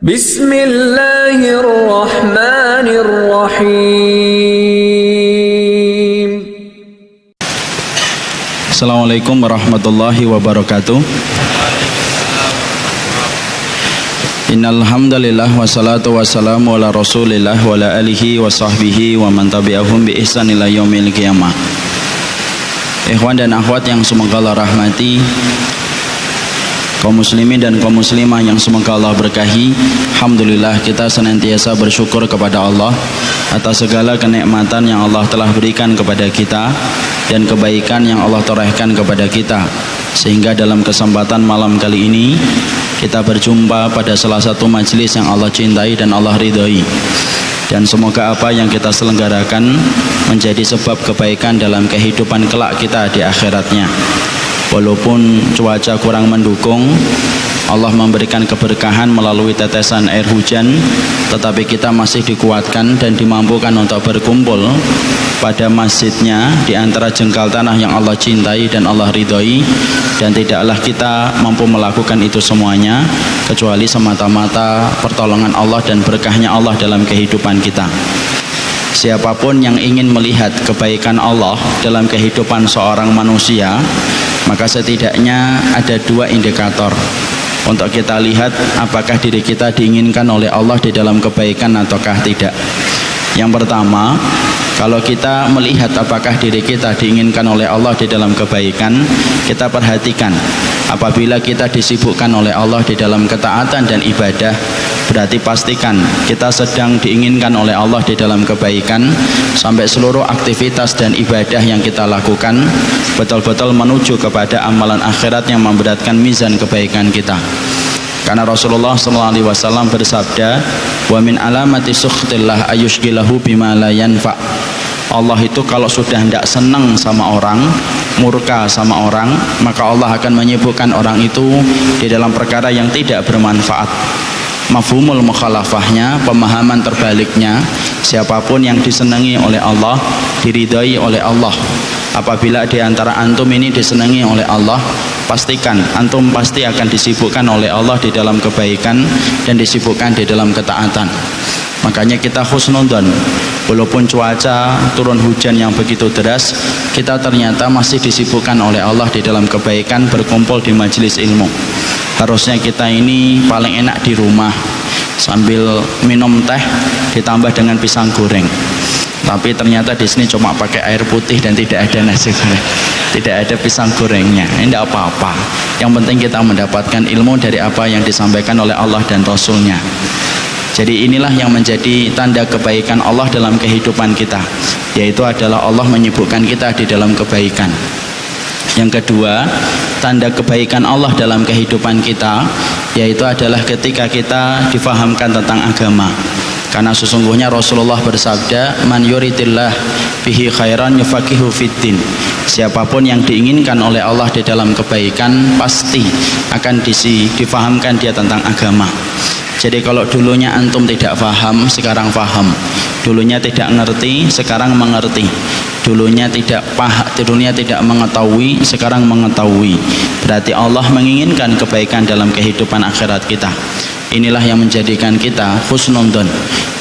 Bismillahirrahmanirrahim. Assalamualaikum warahmatullahi wabarakatuh. Innal hamdalillah wassalatu wassalamu ala Rasulillah wa ala alihi wa sahbihi wa man tabi'ahum bi ihsan ila yaumil qiyamah. Ikhwan dan akhwat yang semoga Allah rahmati, kaum muslimin dan kaum muslimah yang semoga Allah berkahi. Alhamdulillah, kita senantiasa bersyukur kepada Allah atas segala kenikmatan yang Allah telah berikan kepada kita dan kebaikan yang Allah torehkan kepada kita, sehingga dalam kesempatan malam kali ini kita berjumpa pada salah satu majelis yang Allah cintai dan Allah ridhoi. Dan semoga apa yang kita selenggarakan menjadi sebab kebaikan dalam kehidupan kelak kita di akhiratnya. Walaupun cuaca kurang mendukung, Allah memberikan keberkahan melalui tetesan air hujan, tetapi kita masih dikuatkan dan dimampukan untuk berkumpul pada masjidnya di antara jengkal tanah yang Allah cintai dan Allah ridhoi. Dan tidaklah kita mampu melakukan itu semuanya kecuali semata-mata pertolongan Allah dan berkahnya Allah dalam kehidupan kita. Siapapun yang ingin melihat kebaikan Allah dalam kehidupan seorang manusia, maka setidaknya ada dua indikator untuk kita lihat apakah diri kita diinginkan oleh Allah di dalam kebaikan ataukah tidak. Yang pertama, kalau kita melihat apakah diri kita diinginkan oleh Allah di dalam kebaikan, kita perhatikan apabila kita disibukkan oleh Allah di dalam ketaatan dan ibadah, berarti pastikan kita sedang diinginkan oleh Allah di dalam kebaikan, sampai seluruh aktivitas dan ibadah yang kita lakukan betul-betul menuju kepada amalan akhirat yang memberatkan mizan kebaikan kita. Karena Rasulullah SAW bersabda, wa min alamati sukhtillah ayushgilahu bima la yanfa'. Allah itu kalau sudah tidak senang sama orang, murka sama orang, maka Allah akan menyibukkan orang itu di dalam perkara yang tidak bermanfaat. Mafhumul mukhalafahnya, pemahaman terbaliknya, siapapun yang disenangi oleh Allah, diridhai oleh Allah. Apabila di antara antum ini disenangi oleh Allah, pastikan antum pasti akan disibukkan oleh Allah di dalam kebaikan dan disibukkan di dalam ketaatan. Makanya kita husnudzon, walaupun cuaca turun hujan yang begitu deras, kita ternyata masih disibukkan oleh Allah di dalam kebaikan, berkumpul di majelis ilmu. Harusnya kita ini paling enak di rumah sambil minum teh ditambah dengan pisang goreng. Tapi ternyata di sini cuma pakai air putih dan tidak ada nasi goreng, tidak ada pisang gorengnya. Ini tidak apa-apa. Yang penting kita mendapatkan ilmu dari apa yang disampaikan oleh Allah dan Rasulnya. Jadi inilah yang menjadi tanda kebaikan Allah dalam kehidupan kita, yaitu adalah Allah menyibukkan kita di dalam kebaikan. Yang kedua, tanda kebaikan Allah dalam kehidupan kita, yaitu adalah ketika kita difahamkan tentang agama. Karena sesungguhnya Rasulullah bersabda, man yuridillah bihi khairan yufaqihu fiddin. Siapapun yang diinginkan oleh Allah di dalam kebaikan, pasti akan difahamkan dia tentang agama. Jadi kalau dulunya antum tidak faham, sekarang faham. Dulunya tidak ngerti, sekarang mengerti. Dulunya tidak mengetahui, sekarang mengetahui. Berarti Allah menginginkan kebaikan dalam kehidupan akhirat kita. Inilah yang menjadikan kita husnudzon.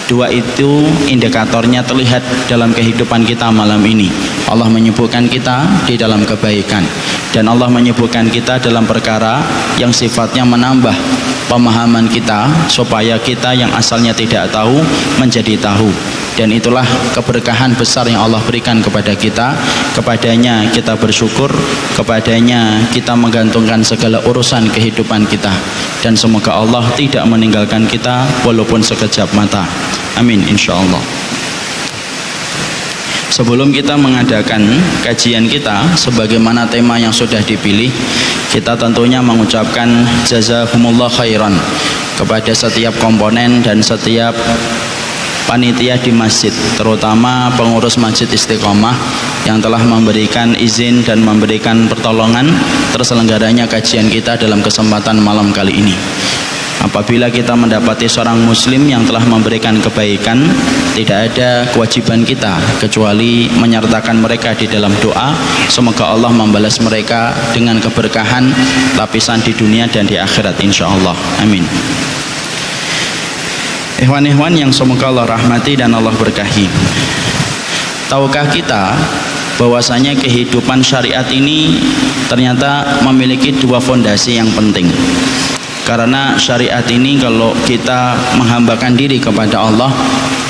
Dua itu indikatornya terlihat dalam kehidupan kita malam ini. Allah menyibukkan kita di dalam kebaikan, dan Allah menyibukkan kita dalam perkara yang sifatnya menambah pemahaman kita, supaya kita yang asalnya tidak tahu menjadi tahu. Dan itulah keberkahan besar yang Allah berikan kepada kita. Kepadanya kita bersyukur, kepadanya kita menggantungkan segala urusan kehidupan kita, dan semoga Allah tidak meninggalkan kita walaupun sekejap mata. Amin insyaallah. Sebelum kita mengadakan kajian kita sebagaimana tema yang sudah dipilih, kita tentunya mengucapkan jazakumullah khairan kepada setiap komponen dan setiap panitia di masjid, terutama pengurus Masjid Istiqomah yang telah memberikan izin dan memberikan pertolongan terselenggaranya kajian kita dalam kesempatan malam kali ini. Apabila kita mendapati seorang muslim yang telah memberikan kebaikan, tidak ada kewajiban kita kecuali menyertakan mereka di dalam doa. Semoga Allah membalas mereka dengan keberkahan lapisan di dunia dan di akhirat insyaallah. Amin. Ikhwan-ikhwan yang semoga Allah rahmati dan Allah berkahi. Tahukah kita bahwasanya kehidupan syariat ini ternyata memiliki dua fondasi yang penting. Karena syariat ini kalau kita menghambakan diri kepada Allah,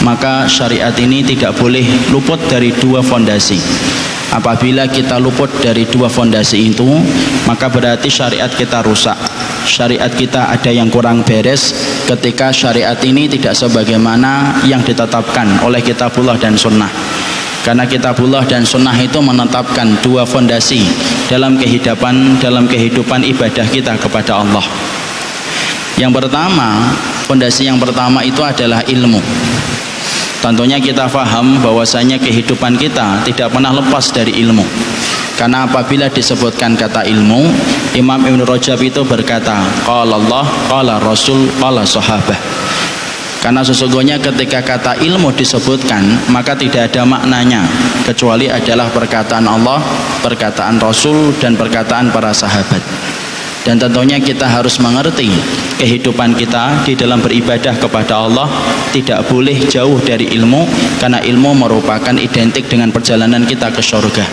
maka syariat ini tidak boleh luput dari dua fondasi. Apabila kita luput dari dua fondasi itu, maka berarti syariat kita rusak. Syariat kita ada yang kurang beres ketika syariat ini tidak sebagaimana yang ditetapkan oleh kitabullah dan sunnah. Karena kitabullah dan sunnah itu menetapkan dua fondasi dalam kehidupan ibadah kita kepada Allah. Yang pertama, fondasi yang pertama itu adalah ilmu. Tentunya kita faham bahwasanya kehidupan kita tidak pernah lepas dari ilmu. Karena apabila disebutkan kata ilmu, Imam Ibn Rajab itu berkata, qala Allah, qala Rasul, qala sahabah. Karena sesungguhnya ketika kata ilmu disebutkan, maka tidak ada maknanya kecuali adalah perkataan Allah, perkataan Rasul, dan perkataan para sahabat. Dan tentunya kita harus mengerti kehidupan kita di dalam beribadah kepada Allah tidak boleh jauh dari ilmu, karena ilmu merupakan identik dengan perjalanan kita ke surga.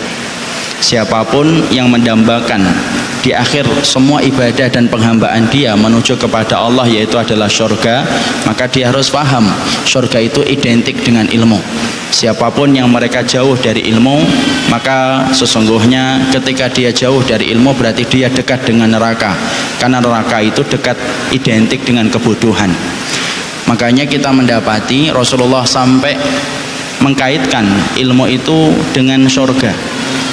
Siapapun yang mendambakan di akhir semua ibadah dan penghambaan dia menuju kepada Allah, yaitu adalah surga, maka dia harus paham surga itu identik dengan ilmu. Siapapun yang mereka jauh dari ilmu, maka sesungguhnya ketika dia jauh dari ilmu berarti dia dekat dengan neraka, karena neraka itu dekat identik dengan kebodohan. Makanya kita mendapati Rasulullah sampai mengkaitkan ilmu itu dengan surga.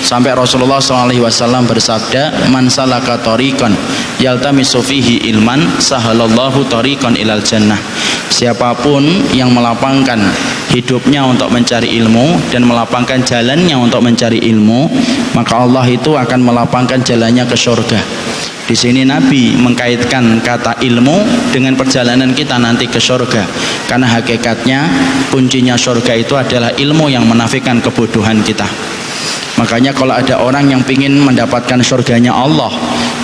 Sampai Rasulullah SAW bersabda, man salaka tariqan yaltamisu fihi ilman sahalallahu tariqan ilal jannah. Siapapun yang melapangkan hidupnya untuk mencari ilmu dan melapangkan jalannya untuk mencari ilmu, maka Allah itu akan melapangkan jalannya ke surga. Di sini Nabi mengkaitkan kata ilmu dengan perjalanan kita nanti ke surga, karena hakikatnya kuncinya surga itu adalah ilmu yang menafikan kebodohan kita. Makanya kalau ada orang yang ingin mendapatkan surganya Allah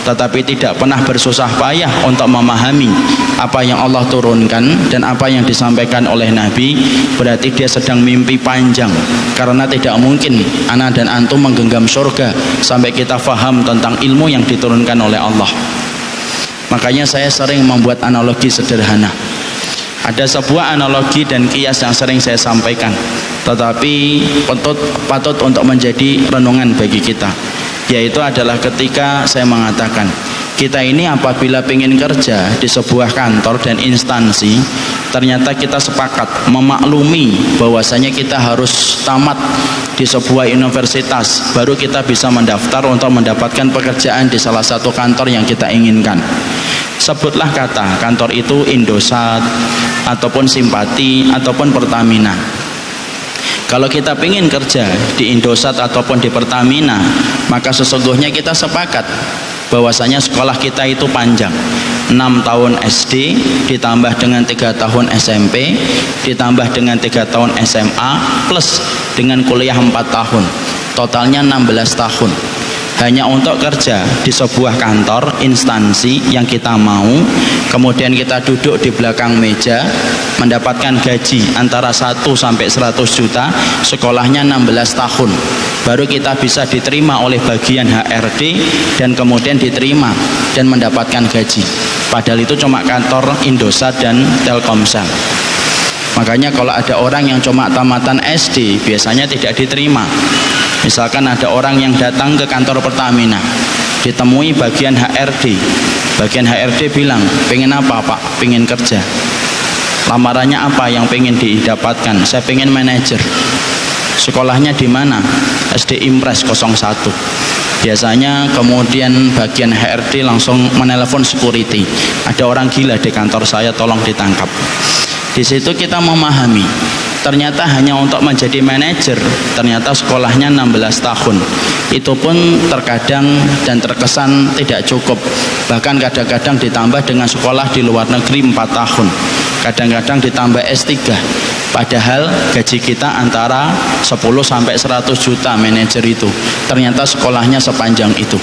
tetapi tidak pernah bersusah payah untuk memahami apa yang Allah turunkan dan apa yang disampaikan oleh Nabi, berarti dia sedang mimpi panjang. Karena tidak mungkin ana dan antum menggenggam surga sampai kita faham tentang ilmu yang diturunkan oleh Allah. Makanya saya sering membuat analogi sederhana. Ada sebuah analogi dan kias yang sering saya sampaikan, tetapi patut untuk menjadi renungan bagi kita, yaitu adalah ketika saya mengatakan kita ini apabila ingin kerja di sebuah kantor dan instansi, ternyata kita sepakat memaklumi bahwasanya kita harus tamat di sebuah universitas baru kita bisa mendaftar untuk mendapatkan pekerjaan di salah satu kantor yang kita inginkan. Sebutlah kata kantor itu Indosat ataupun Simpati ataupun Pertamina. Kalau kita ingin kerja di Indosat ataupun di Pertamina, maka sesungguhnya kita sepakat bahwasanya sekolah kita itu panjang, 6 tahun SD ditambah dengan 3 tahun SMP ditambah dengan 3 tahun SMA plus dengan kuliah 4 tahun, totalnya 16 tahun. Hanya untuk kerja di sebuah kantor instansi yang kita mau, kemudian kita duduk di belakang meja mendapatkan gaji antara 1 sampai 100 juta, sekolahnya 16 tahun, baru kita bisa diterima oleh bagian HRD dan kemudian diterima dan mendapatkan gaji. Padahal itu cuma kantor Indosat dan Telkomsel. Makanya kalau ada orang yang cuma tamatan SD biasanya tidak diterima. Misalkan ada orang yang datang ke kantor Pertamina, ditemui bagian HRD, bagian HRD bilang, pengen apa Pak? Pengen kerja. Lamarannya apa yang pengen didapatkan? Saya pengen manajer. Sekolahnya di mana? SD Impres 01. Biasanya kemudian bagian HRD langsung menelpon security, ada orang gila di kantor saya, tolong ditangkap. Di situ kita memahami ternyata hanya untuk menjadi manajer ternyata sekolahnya 16 tahun. Itu pun terkadang dan terkesan tidak cukup, bahkan kadang-kadang ditambah dengan sekolah di luar negeri 4 tahun, kadang-kadang ditambah S3. Padahal gaji kita antara 10 sampai 100 juta manajer itu, ternyata sekolahnya sepanjang itu.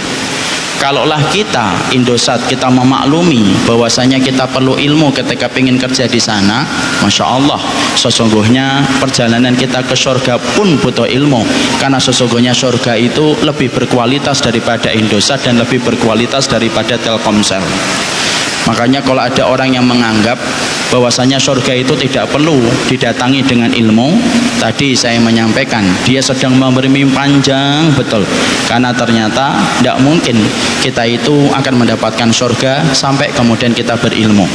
kalaulah kita Indosat kita memaklumi bahwasanya kita perlu ilmu ketika ingin kerja di sana, Masya Allah, sesungguhnya perjalanan kita ke surga pun butuh ilmu, karena sesungguhnya surga itu lebih berkualitas daripada Indosat dan lebih berkualitas daripada Telkomsel. Makanya kalau ada orang yang menganggap bahwasanya surga itu tidak perlu didatangi dengan ilmu, tadi saya menyampaikan dia sedang memberi mimpi panjang betul, karena ternyata tidak mungkin kita itu akan mendapatkan surga sampai kemudian kita berilmu.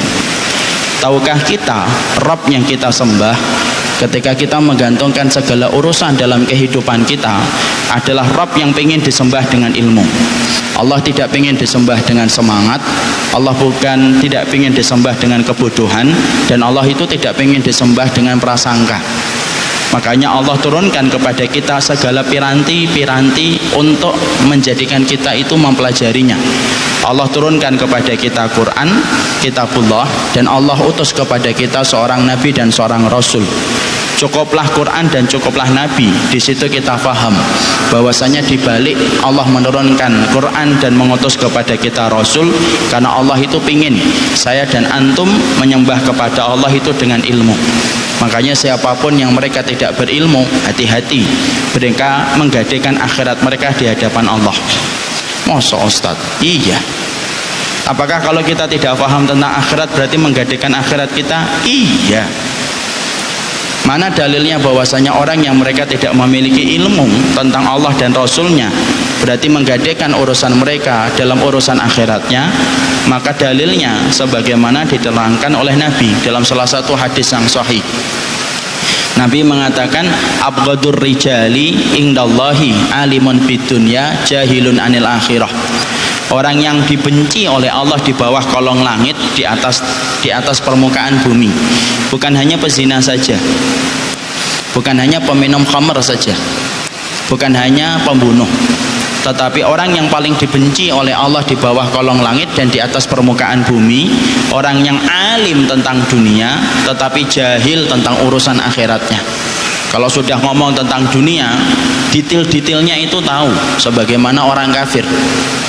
Tahukah kita Rabb yang kita sembah ketika kita menggantungkan segala urusan dalam kehidupan kita adalah Rabb yang ingin disembah dengan ilmu. Allah tidak ingin disembah dengan semangat, Allah bukan tidak ingin disembah dengan kebodohan, dan Allah itu tidak ingin disembah dengan prasangka. Makanya Allah turunkan kepada kita segala piranti-piranti untuk menjadikan kita itu mempelajarinya. Allah turunkan kepada kita Quran, kitabullah, dan Allah utus kepada kita seorang nabi dan seorang rasul. Cukuplah Quran dan cukuplah Nabi. Di situ kita faham bahwasanya di balik Allah menurunkan Quran dan mengutus kepada kita Rasul, karena Allah itu pingin saya dan antum menyembah kepada Allah itu dengan ilmu. Makanya siapapun yang mereka tidak berilmu, hati-hati, mereka menggadaikan akhirat mereka di hadapan Allah. Masa Ustaz? Iya. Apakah kalau kita tidak paham tentang akhirat berarti menggadaikan akhirat kita? Iya. Mana dalilnya bahwasanya orang yang mereka tidak memiliki ilmu tentang Allah dan Rasulnya berarti menggadaikan urusan mereka dalam urusan akhiratnya? Maka dalilnya sebagaimana diterangkan oleh Nabi dalam salah satu hadis yang sahih. Nabi mengatakan, abghadur rijali indallahi alimun bidunya jahilun anil akhirah. Orang yang dibenci oleh Allah di bawah kolong langit, di atas permukaan bumi, bukan hanya pezina saja, bukan hanya peminum khamr saja, bukan hanya pembunuh, tetapi orang yang paling dibenci oleh Allah di bawah kolong langit dan di atas permukaan bumi, orang yang alim tentang dunia tetapi jahil tentang urusan akhiratnya. Kalau sudah ngomong tentang dunia, detail-detailnya itu tahu, sebagaimana orang kafir.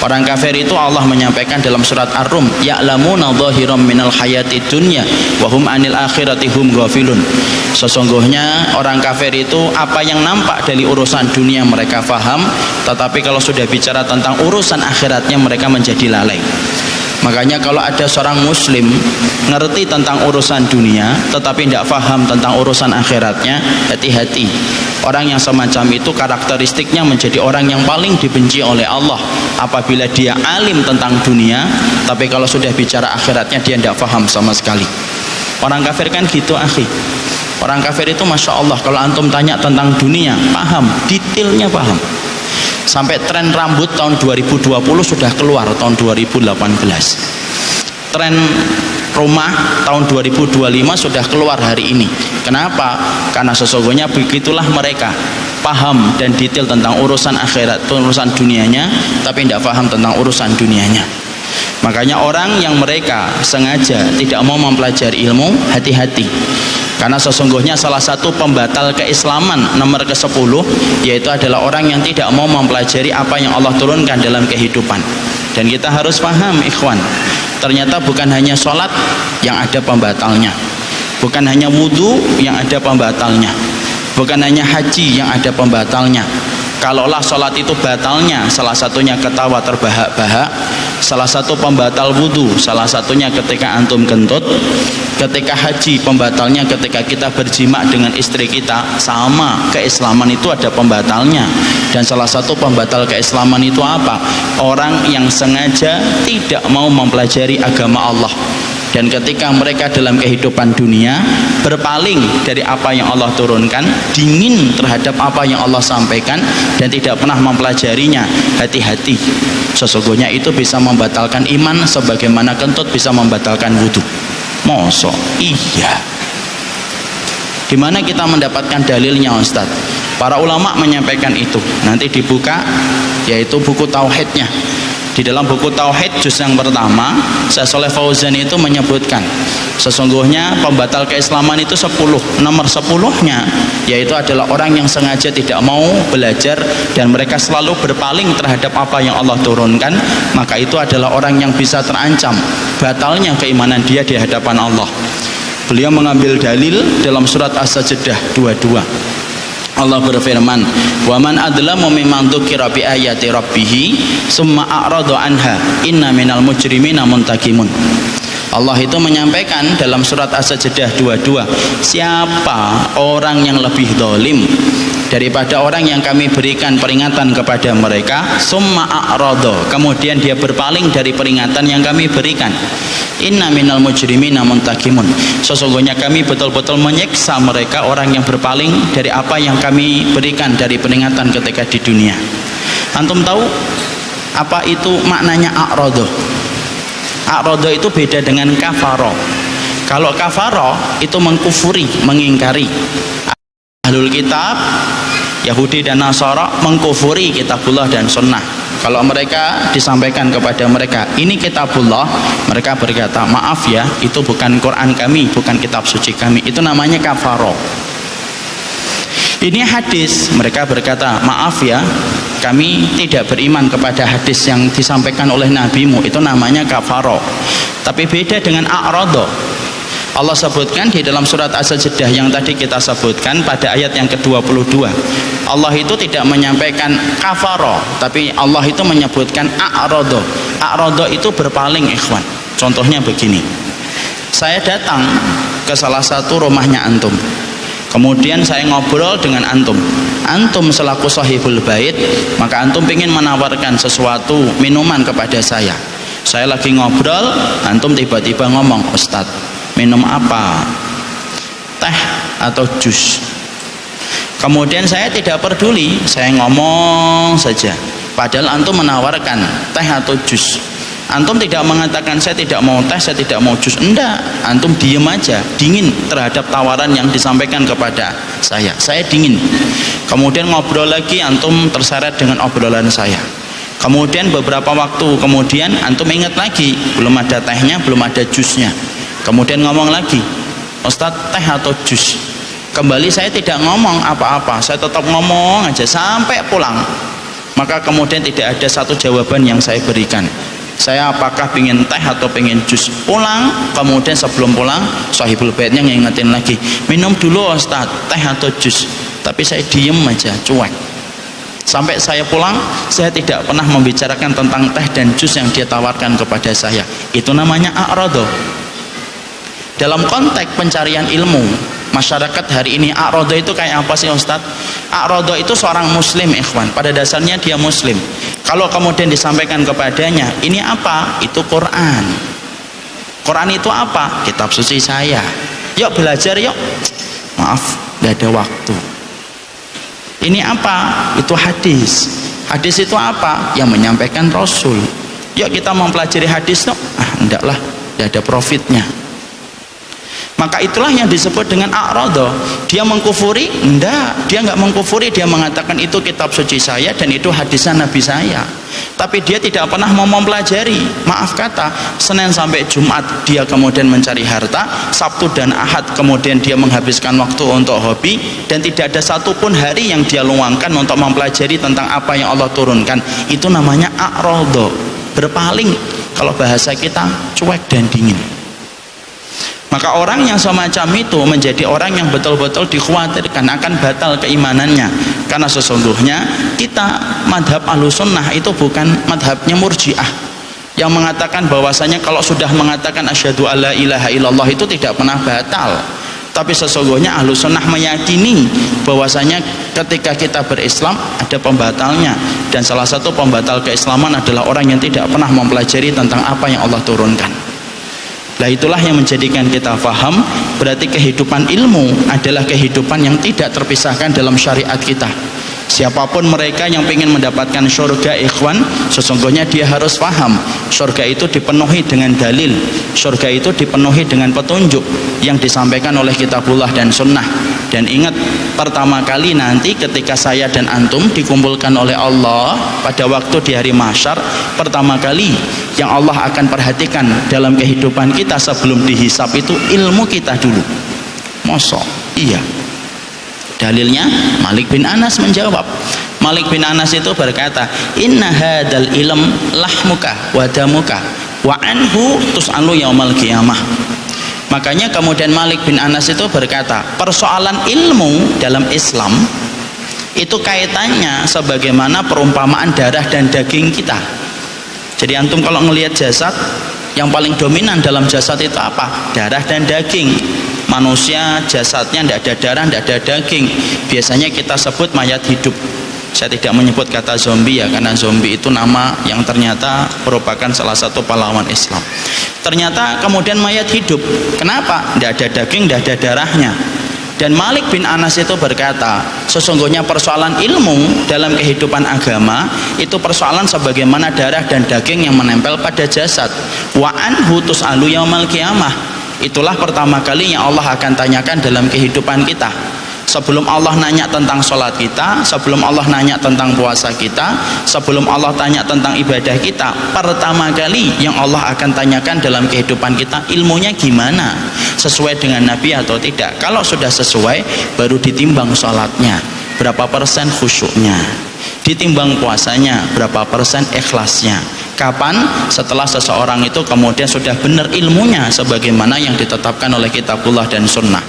Orang kafir itu Allah menyampaikan dalam surat Ar-Rum, ya'lamuna dhahiram minal hayati dunya wa hum anil akhirati hum ghafilun. Sesungguhnya orang kafir itu apa yang nampak dari urusan dunia mereka faham, tetapi kalau sudah bicara tentang urusan akhiratnya mereka menjadi lalai. Makanya kalau ada seorang muslim ngerti tentang urusan dunia tetapi tidak faham tentang urusan akhiratnya, hati-hati. Orang yang semacam itu karakteristiknya menjadi orang yang paling dibenci oleh Allah apabila dia alim tentang dunia, tapi kalau sudah bicara akhiratnya dia tidak faham sama sekali. Orang kafir kan gitu, akhi. Orang kafir itu Masya Allah, kalau antum tanya tentang dunia paham, detailnya paham. Sampai tren rambut tahun 2020 sudah keluar tahun 2018. Tren rumah tahun 2025 sudah keluar hari ini. Kenapa? Karena sesungguhnya begitulah mereka, paham dan detail tentang urusan akhirat, urusan dunianya, tapi tidak paham tentang urusan dunianya. Makanya orang yang mereka sengaja tidak mau mempelajari ilmu, hati-hati. Karena sesungguhnya salah satu pembatal keislaman nomor ke-10 yaitu adalah orang yang tidak mau mempelajari apa yang Allah turunkan dalam kehidupan. Dan kita harus paham, ikhwan, ternyata bukan hanya sholat yang ada pembatalnya, bukan hanya wudhu yang ada pembatalnya, bukan hanya haji yang ada pembatalnya. Kalaulah sholat itu batalnya salah satunya ketawa terbahak-bahak, salah satu pembatal wudhu salah satunya ketika antum kentut, ketika haji pembatalnya ketika kita berjima dengan istri kita, sama keislaman itu ada pembatalnya. Dan salah satu pembatal keislaman itu apa? Orang yang sengaja tidak mau mempelajari agama Allah, dan ketika mereka dalam kehidupan dunia berpaling dari apa yang Allah turunkan, dingin terhadap apa yang Allah sampaikan dan tidak pernah mempelajarinya, hati-hati. Sesungguhnya itu bisa membatalkan iman sebagaimana kentut bisa membatalkan wudhu. Mosok? Iya. Di mana kita mendapatkan dalilnya, Ustaz? Para ulama menyampaikan itu. Nanti dibuka, yaitu buku tauhidnya. Di Di dalam buku Tauhid juz yang pertama, Syekh Shalih Fauzan itu menyebutkan sesungguhnya pembatal keislaman itu 10. Nomor 10-nya yaitu adalah orang yang sengaja tidak mau belajar dan mereka selalu berpaling terhadap apa yang Allah turunkan, maka itu adalah orang yang bisa terancam batalnya keimanan dia di hadapan Allah. Beliau mengambil dalil dalam surat As-Sajdah 22. Allah berfirman, "Wa man adlamu mimman dzukira bi ayati rabbih summa a'rada anha inna minal mujrimina muntakimun." Allah itu menyampaikan dalam surat As-Sajdah 22, siapa orang yang lebih zalim daripada orang yang kami berikan peringatan kepada mereka, summa a'rada, kemudian dia berpaling dari peringatan yang kami berikan. Inna minal mujrimina muntakimun, sesungguhnya kami betul-betul menyiksa mereka orang yang berpaling dari apa yang kami berikan dari peringatan ketika di dunia. Antum tahu apa itu maknanya a'rada? A'rada itu beda dengan kafaro. Kalau kafaro itu mengkufuri, mengingkari. Ahlul kitab Yahudi dan Nasara mengkufuri kitabullah dan sunnah. Kalau mereka disampaikan kepada mereka ini kitabullah, mereka berkata maaf ya, itu bukan Quran kami, bukan kitab suci kami, itu namanya kafaro. Ini hadis, mereka berkata maaf ya, kami tidak beriman kepada hadis yang disampaikan oleh nabimu, itu namanya kafaro. Tapi beda dengan a'rada. Allah sebutkan di dalam surat As-Sajdah yang tadi kita sebutkan pada ayat yang ke-22. Allah itu tidak menyampaikan kafaro, tapi Allah itu menyebutkan a'rada. A'rada itu berpaling, ikhwan. Contohnya begini, saya datang ke salah satu rumahnya antum, kemudian saya ngobrol dengan antum. Antum selaku sahibul bait, maka antum ingin menawarkan sesuatu minuman kepada saya. Saya lagi ngobrol, antum tiba-tiba ngomong, "Ustadz, minum apa? Teh atau jus?" Kemudian saya tidak peduli, saya ngomong saja. Padahal antum menawarkan teh atau jus. Antum tidak mengatakan saya tidak mau teh, saya tidak mau jus. Enggak, antum diem aja, dingin terhadap tawaran yang disampaikan kepada saya. Saya dingin. Kemudian ngobrol lagi, antum terseret dengan obrolan saya. Kemudian beberapa waktu kemudian antum ingat lagi, belum ada tehnya, belum ada jusnya. Kemudian ngomong lagi, "Ustadz, teh atau jus?" Kembali saya tidak ngomong apa-apa, saya tetap ngomong aja sampai pulang. Maka kemudian tidak ada satu jawaban yang saya berikan. Saya apakah pengen teh atau pengen jus? Pulang, kemudian sebelum pulang sahibul baitnya ngingetin lagi, "Minum dulu Ustadz, teh atau jus?" Tapi saya diem aja, cuek. Sampai saya pulang, saya tidak pernah membicarakan tentang teh dan jus yang dia tawarkan kepada saya. Itu namanya a'rada. Dalam konteks pencarian ilmu masyarakat hari ini, a'rada itu kayak apa sih Ustadz? A'rada itu seorang muslim, ikhwan. Pada dasarnya dia muslim. Kalau kemudian disampaikan kepadanya, ini apa? Itu Quran. Quran itu apa? Kitab suci saya. Yuk belajar yuk. Maaf, tidak ada waktu. Ini apa? Itu hadis. Hadis itu apa? Yang menyampaikan Rasul. Yuk kita mempelajari hadis tuh. Enggak lah, tidak ada profitnya. Maka itulah yang disebut dengan a'rada. Dia mengkufuri? Enggak, dia enggak mengkufuri. Dia mengatakan itu kitab suci saya dan itu hadisnya Nabi saya. Tapi dia tidak pernah mau mempelajari. Maaf kata, Senin sampai Jumat dia kemudian mencari harta, Sabtu dan Ahad kemudian dia menghabiskan waktu untuk hobi, dan tidak ada satupun hari yang dia luangkan untuk mempelajari tentang apa yang Allah turunkan. Itu namanya a'rada, berpaling. Kalau bahasa kita, cuek dan dingin. Maka orang yang semacam itu menjadi orang yang betul-betul dikhawatirkan akan batal keimanannya. Karena sesungguhnya kita madhab Ahlussunnah itu bukan madhabnya Murji'ah yang mengatakan bahwasanya kalau sudah mengatakan asyhadu alla ilaha illallah itu tidak pernah batal. Tapi sesungguhnya Ahlussunnah meyakini bahwasanya ketika kita berislam ada pembatalnya, dan salah satu pembatal keislaman adalah orang yang tidak pernah mempelajari tentang apa yang Allah turunkan. Nah, itulah yang menjadikan kita faham berarti kehidupan ilmu adalah kehidupan yang tidak terpisahkan dalam syariat kita. Siapapun mereka yang ingin mendapatkan surga, ikhwan, sesungguhnya dia harus paham surga itu dipenuhi dengan dalil, surga itu dipenuhi dengan petunjuk yang disampaikan oleh kitabullah dan sunnah. Dan ingat, pertama kali nanti ketika saya dan antum dikumpulkan oleh Allah pada waktu di hari mahsyar, pertama kali yang Allah akan perhatikan dalam kehidupan kita sebelum dihisab itu ilmu kita dulu. Mosok? Iya. Dalilnya Malik bin Anas menjawab. Malik bin Anas itu berkata, inna hadal ilm lahmuka wa damuka wa anhu tus'alu yaumal qiyamah. Makanya kemudian Malik bin Anas itu berkata, persoalan ilmu dalam Islam itu kaitannya sebagaimana perumpamaan darah dan daging kita. Jadi antum kalau ngelihat jasad, yang paling dominan dalam jasad itu apa? Darah dan daging. Manusia jasadnya tidak ada darah, tidak ada daging. Biasanya kita sebut mayat hidup. Saya tidak menyebut kata zombie ya, karena zombie itu nama yang ternyata merupakan salah satu pahlawan Islam. Ternyata kemudian mayat hidup. Kenapa? Tidak ada daging, tidak ada darahnya. Dan Malik bin Anas itu berkata, sesungguhnya persoalan ilmu dalam kehidupan agama itu persoalan sebagaimana darah dan daging yang menempel pada jasad. Wa anhu tus'alu yaumal qiyamah. Itulah pertama kali yang Allah akan tanyakan dalam kehidupan kita. Sebelum Allah nanya tentang sholat kita, sebelum Allah nanya tentang puasa kita, sebelum Allah tanya tentang ibadah kita, pertama kali yang Allah akan tanyakan dalam kehidupan kita, ilmunya gimana? Sesuai dengan Nabi atau tidak? Kalau sudah sesuai, baru ditimbang sholatnya, berapa persen khusyuknya, ditimbang puasanya, berapa persen ikhlasnya. Kapan? Setelah seseorang itu kemudian sudah benar ilmunya sebagaimana yang ditetapkan oleh kitabullah dan sunnah.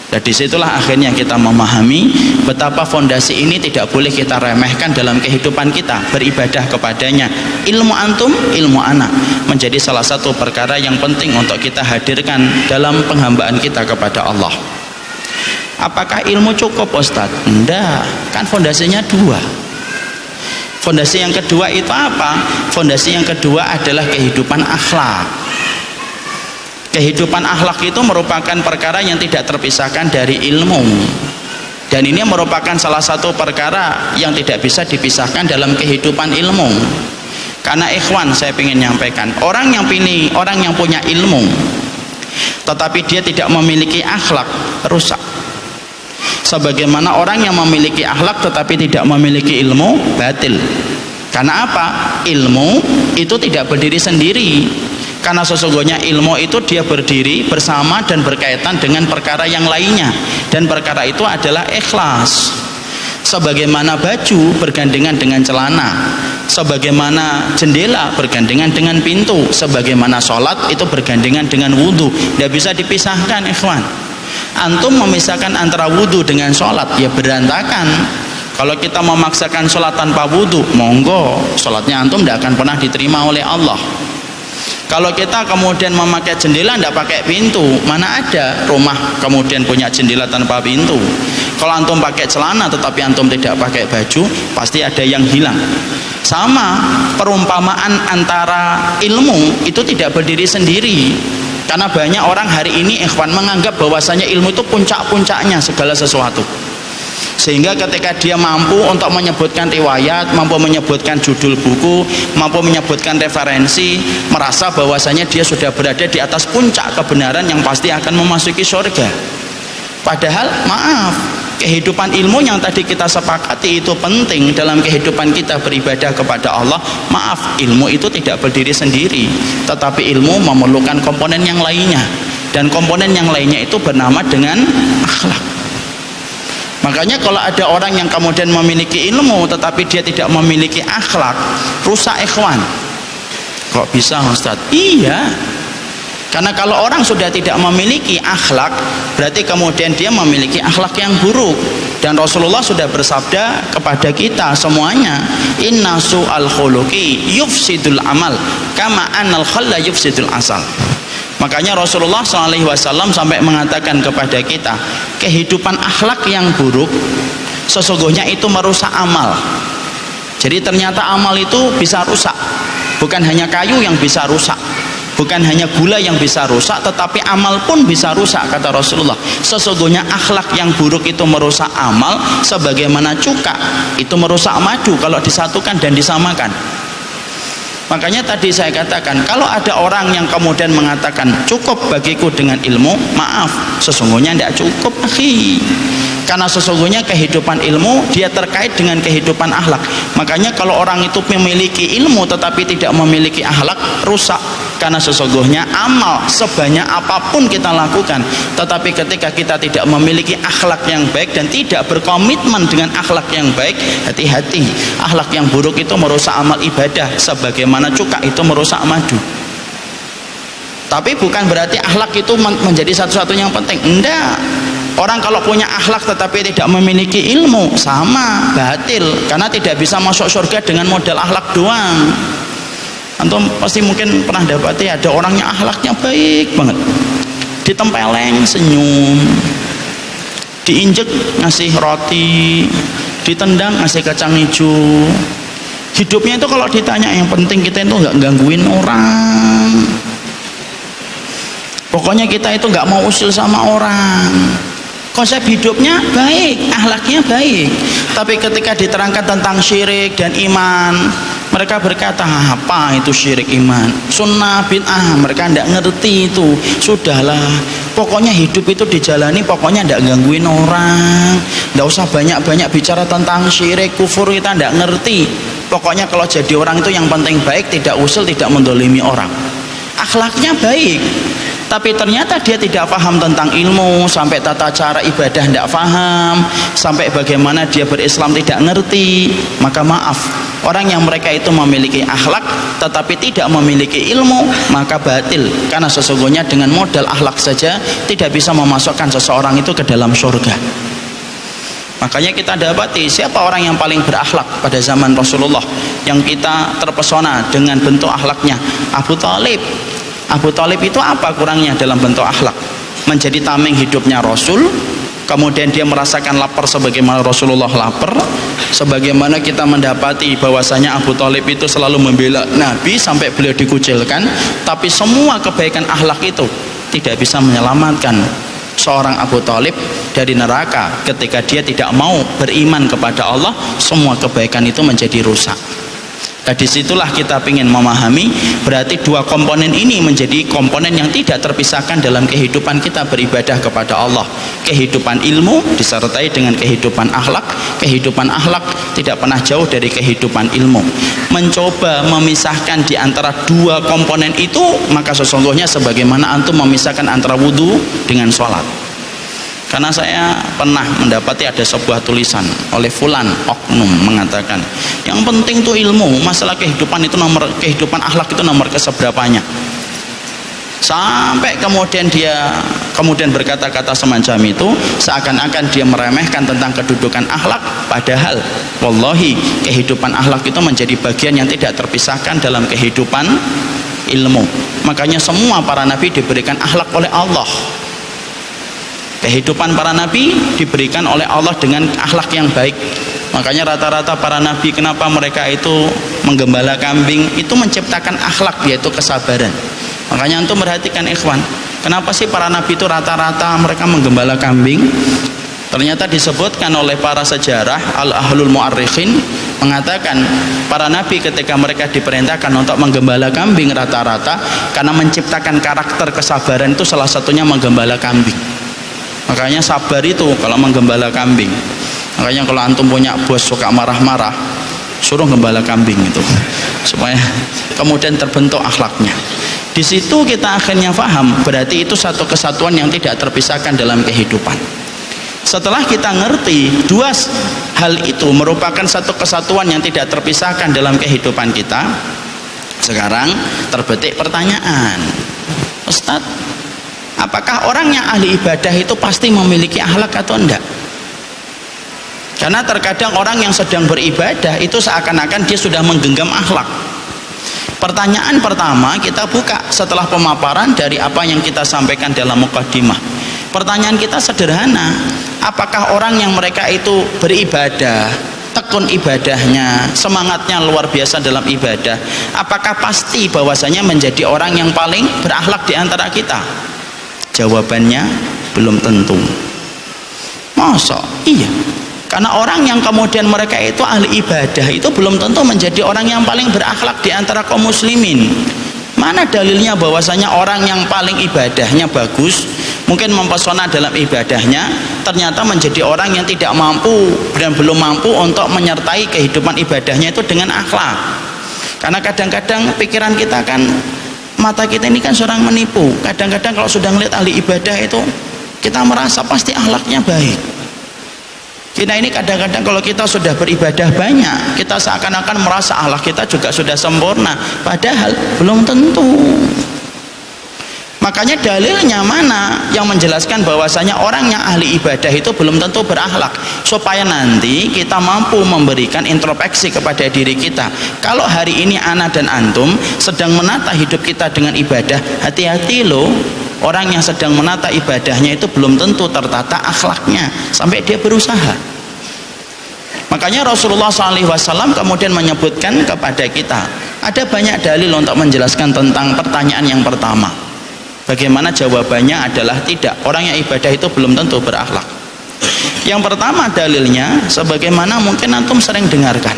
Dan disitulah akhirnya kita memahami betapa fondasi ini tidak boleh kita remehkan dalam kehidupan kita beribadah kepadanya. Ilmu antum, ilmu anak menjadi salah satu perkara yang penting untuk kita hadirkan dalam penghambaan kita kepada Allah. Apakah ilmu cukup, Ustadz? Enggak, kan fondasinya dua. Fondasi yang kedua itu apa? Fondasi yang kedua adalah kehidupan akhlak. Kehidupan akhlak itu merupakan perkara yang tidak terpisahkan dari ilmu, dan ini merupakan salah satu perkara yang tidak bisa dipisahkan dalam kehidupan ilmu. Karena ikhwan, saya ingin nyampaikan, orang yang punya ilmu tetapi dia tidak memiliki akhlak, rusak. Sebagaimana orang yang memiliki akhlak tetapi tidak memiliki ilmu, batil. Karena apa? Ilmu itu tidak berdiri sendiri. Karena sesungguhnya ilmu itu dia berdiri bersama dan berkaitan dengan perkara yang lainnya, dan perkara itu adalah ikhlas. Sebagaimana baju bergandengan dengan celana, sebagaimana jendela bergandengan dengan pintu, sebagaimana sholat itu bergandengan dengan wudhu. Tidak bisa dipisahkan, ikhwan. Antum memisahkan antara wudhu dengan sholat, ya berantakan. Kalau kita memaksakan sholat tanpa wudhu, monggo, sholatnya antum tidak akan pernah diterima oleh Allah. Kalau kita kemudian memakai jendela tidak pakai pintu, mana ada rumah kemudian punya jendela tanpa pintu. Kalau antum pakai celana tetapi antum tidak pakai baju, pasti ada yang hilang. Sama, perumpamaan antara ilmu itu tidak berdiri sendiri. Karena banyak orang hari ini, ikhwan, menganggap bahwasanya ilmu itu puncak-puncaknya segala sesuatu. Sehingga ketika dia mampu untuk menyebutkan riwayat, mampu menyebutkan judul buku, mampu menyebutkan referensi, merasa bahwasanya dia sudah berada di atas puncak kebenaran yang pasti akan memasuki surga. Padahal maaf, kehidupan ilmu yang tadi kita sepakati itu penting dalam kehidupan kita beribadah kepada Allah. Maaf, ilmu itu tidak berdiri sendiri, tetapi ilmu memerlukan komponen yang lainnya, dan komponen yang lainnya itu bernama dengan akhlak. Makanya kalau ada orang yang kemudian memiliki ilmu tetapi dia tidak memiliki akhlak, rusak, ikhwan. Kok bisa, Ustaz? Iya. Karena kalau orang sudah tidak memiliki akhlak, berarti kemudian dia memiliki akhlak yang buruk. Dan Rasulullah sudah bersabda kepada kita semuanya, inna su'al khuluqi yufsidul amal kama annal khalla yufsidul asal. Makanya Rasulullah SAW sampai mengatakan kepada kita, kehidupan akhlak yang buruk sesungguhnya itu merusak amal. Jadi ternyata amal itu bisa rusak. Bukan hanya kayu yang bisa rusak, bukan hanya gula yang bisa rusak, tetapi amal pun bisa rusak, kata Rasulullah. Sesungguhnya akhlak yang buruk itu merusak amal, sebagaimana cuka itu merusak madu kalau disatukan dan disamakan. Makanya tadi saya katakan, kalau ada orang yang kemudian mengatakan cukup bagiku dengan ilmu, maaf, sesungguhnya tidak cukup, akhi. Karena sesungguhnya kehidupan ilmu dia terkait dengan kehidupan akhlak. Makanya kalau orang itu memiliki ilmu tetapi tidak memiliki akhlak, rusak. Karena sesungguhnya amal sebanyak apapun kita lakukan, tetapi ketika kita tidak memiliki akhlak yang baik dan tidak berkomitmen dengan akhlak yang baik, hati-hati, akhlak yang buruk itu merusak amal ibadah sebagaimana cuka itu merusak madu. Tapi bukan berarti akhlak itu menjadi satu-satunya yang penting, enggak. Orang kalau punya akhlak tetapi tidak memiliki ilmu, sama, batil, karena tidak bisa masuk surga dengan modal akhlak doang. Antum pasti mungkin pernah dapati ada orangnya akhlaknya baik banget, ditempeleng senyum, diinjek ngasih roti, ditendang ngasih kacang hijau. Hidupnya itu kalau ditanya, yang penting kita itu nggak gangguin orang, pokoknya kita itu nggak mau usil sama orang. Konsep hidupnya baik, akhlaknya baik. Tapi ketika diterangkan tentang syirik dan iman, mereka berkata, apa itu syirik iman? Sunnah bid'ah, mereka tidak ngerti itu. Sudahlah, pokoknya hidup itu dijalani, pokoknya tidak gangguin orang. Tidak usah banyak-banyak bicara tentang syirik, kufur, kita tidak ngerti. Pokoknya kalau jadi orang itu yang penting baik, tidak usil, tidak mendolimi orang. Akhlaknya baik, tapi ternyata dia tidak paham tentang ilmu, sampai tata cara ibadah tidak paham, sampai bagaimana dia berislam tidak ngerti. Maka maaf, orang yang mereka itu memiliki akhlak tetapi tidak memiliki ilmu, maka batil. Karena sesungguhnya dengan modal akhlak saja tidak bisa memasukkan seseorang itu ke dalam surga. Makanya kita dapati siapa orang yang paling berakhlak pada zaman Rasulullah, yang kita terpesona dengan bentuk akhlaknya? Abu Thalib. Abu Thalib itu apa kurangnya dalam bentuk akhlak? Menjadi tameng hidupnya Rasul, kemudian dia merasakan lapar sebagaimana Rasulullah lapar, sebagaimana kita mendapati bahwasanya Abu Thalib itu selalu membela Nabi sampai beliau dikucilkan. Tapi semua kebaikan akhlak itu tidak bisa menyelamatkan seorang Abu Thalib dari neraka. Ketika dia tidak mau beriman kepada Allah, semua kebaikan itu menjadi rusak. Nah, disitulah kita ingin memahami, berarti dua komponen ini menjadi komponen yang tidak terpisahkan dalam kehidupan kita beribadah kepada Allah. Kehidupan ilmu disertai dengan kehidupan akhlak. Kehidupan akhlak tidak pernah jauh dari kehidupan ilmu. Mencoba memisahkan di antara dua komponen itu, maka sesungguhnya sebagaimana antum memisahkan antara wudhu dengan sholat. Karena saya pernah mendapati ada sebuah tulisan oleh fulan oknum mengatakan, yang penting itu ilmu, masalah kehidupan itu kehidupan akhlak itu nomor keseberapanya. Sampai kemudian dia berkata-kata semacam itu, seakan-akan dia meremehkan tentang kedudukan akhlak, padahal wallahi kehidupan akhlak itu menjadi bagian yang tidak terpisahkan dalam kehidupan ilmu. Makanya semua para nabi diberikan akhlak oleh Allah. Kehidupan para nabi diberikan oleh Allah dengan akhlak yang baik. Makanya rata-rata para nabi, kenapa mereka itu menggembala kambing, itu menciptakan akhlak, yaitu kesabaran. Makanya antum perhatikan ikhwan, kenapa sih para nabi itu rata-rata mereka menggembala kambing? Ternyata disebutkan oleh para sejarah al-ahlul mu'arrikhin, mengatakan para nabi ketika mereka diperintahkan untuk menggembala kambing rata-rata karena menciptakan karakter kesabaran, itu salah satunya menggembala kambing. Makanya sabar itu kalau menggembala kambing. Makanya kalau antum punya bos suka marah-marah, suruh gembala kambing itu, supaya kemudian terbentuk akhlaknya. Di situ kita akhirnya paham, berarti itu satu kesatuan yang tidak terpisahkan dalam kehidupan. Setelah kita ngerti dua hal itu merupakan satu kesatuan yang tidak terpisahkan dalam kehidupan kita, sekarang terbetik pertanyaan, Ustadz, apakah orang yang ahli ibadah itu pasti memiliki akhlak atau enggak? Karena terkadang orang yang sedang beribadah itu seakan-akan dia sudah menggenggam akhlak. Pertanyaan pertama kita buka setelah pemaparan dari apa yang kita sampaikan dalam mukaddimah. Pertanyaan kita sederhana, apakah orang yang mereka itu beribadah, tekun ibadahnya, semangatnya luar biasa dalam ibadah, apakah pasti bahwasanya menjadi orang yang paling berakhlak di antara kita? Jawabannya belum tentu. Masa? Iya. Karena orang yang kemudian mereka itu ahli ibadah itu belum tentu menjadi orang yang paling berakhlak di antara kaum muslimin. Mana dalilnya bahwasanya orang yang paling ibadahnya bagus, mungkin mempesona dalam ibadahnya, ternyata menjadi orang yang tidak mampu dan belum mampu untuk menyertai kehidupan ibadahnya itu dengan akhlak. Karena kadang-kadang pikiran kita kan, mata kita ini kan seorang menipu. Kadang-kadang kalau sudah melihat ahli ibadah itu, kita merasa pasti akhlaknya baik. Kita ini kadang-kadang kalau kita sudah beribadah banyak, kita seakan-akan merasa akhlak kita juga sudah sempurna, padahal belum tentu. Makanya dalilnya mana yang menjelaskan bahwasanya orang yang ahli ibadah itu belum tentu berakhlak, supaya nanti kita mampu memberikan introspeksi kepada diri kita. Kalau hari ini ana dan antum sedang menata hidup kita dengan ibadah, hati-hati loh, orang yang sedang menata ibadahnya itu belum tentu tertata akhlaknya sampai dia berusaha. Makanya Rasulullah SAW kemudian menyebutkan kepada kita, ada banyak dalil untuk menjelaskan tentang pertanyaan yang pertama. Bagaimana jawabannya adalah tidak, orang yang ibadah itu belum tentu berakhlak. Yang pertama dalilnya, sebagaimana mungkin antum sering dengarkan,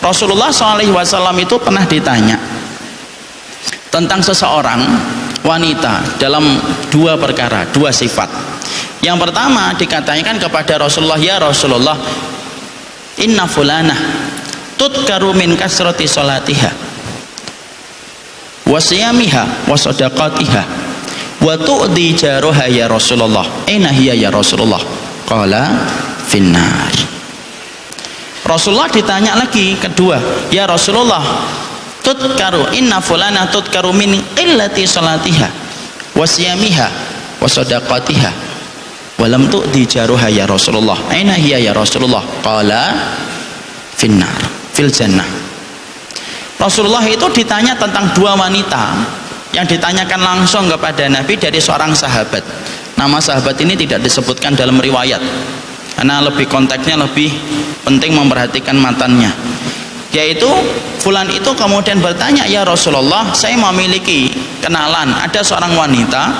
Rasulullah SAW itu pernah ditanya tentang seseorang wanita dalam dua perkara, dua sifat. Yang pertama dikatakan kepada Rasulullah, ya Rasulullah, inna fulanah tudkaru min kasrati salatiha wa siyamiha wa sadaqatiha wa tu'di jaruha ya Rasulullah, aina hiya ya Rasulullah? Qala finnar. Rasulullah ditanya lagi kedua, ya Rasulullah, tudkaru inna fulana tudkaru min illati salatiha wa siyamiha wa sadaqatiha wa lam tu'di jaruha ya Rasulullah, aina hiya ya Rasulullah? Qala finnar, fil jannah. Rasulullah itu ditanya tentang dua wanita yang ditanyakan langsung kepada Nabi dari seorang sahabat. Nama sahabat ini tidak disebutkan dalam riwayat karena lebih konteksnya lebih penting memperhatikan matannya. Yaitu fulan itu kemudian bertanya, ya Rasulullah, saya memiliki kenalan, ada seorang wanita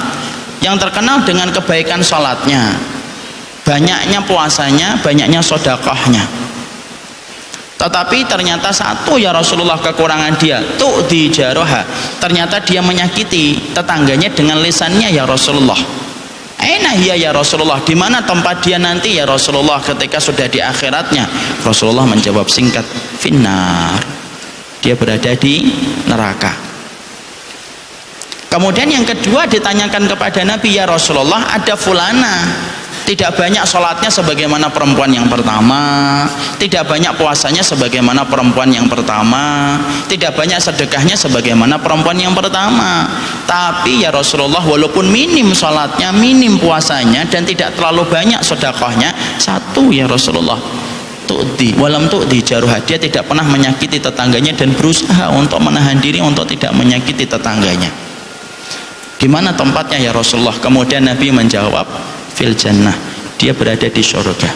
yang terkenal dengan kebaikan sholatnya, banyaknya puasanya, banyaknya sedekahnya, tetapi ternyata satu ya Rasulullah kekurangan dia, tu'di jaroha, ternyata dia menyakiti tetangganya dengan lisannya ya Rasulullah. Aina hiya ya Rasulullah, di mana tempat dia nanti ya Rasulullah ketika sudah di akhiratnya? Rasulullah menjawab singkat, finnar, dia berada di neraka. Kemudian yang kedua ditanyakan kepada Nabi, ya Rasulullah, ada fulana tidak banyak sholatnya sebagaimana perempuan yang pertama, tidak banyak puasanya sebagaimana perempuan yang pertama, tidak banyak sedekahnya sebagaimana perempuan yang pertama. Tapi ya Rasulullah, walaupun minim sholatnya, minim puasanya, dan tidak terlalu banyak sedekahnya, satu ya Rasulullah, tu'di walam tu'di jaruha, dia tidak pernah menyakiti tetangganya dan berusaha untuk menahan diri untuk tidak menyakiti tetangganya. Di mana tempatnya ya Rasulullah? Kemudian Nabi menjawab, fil jannah, dia berada di surga.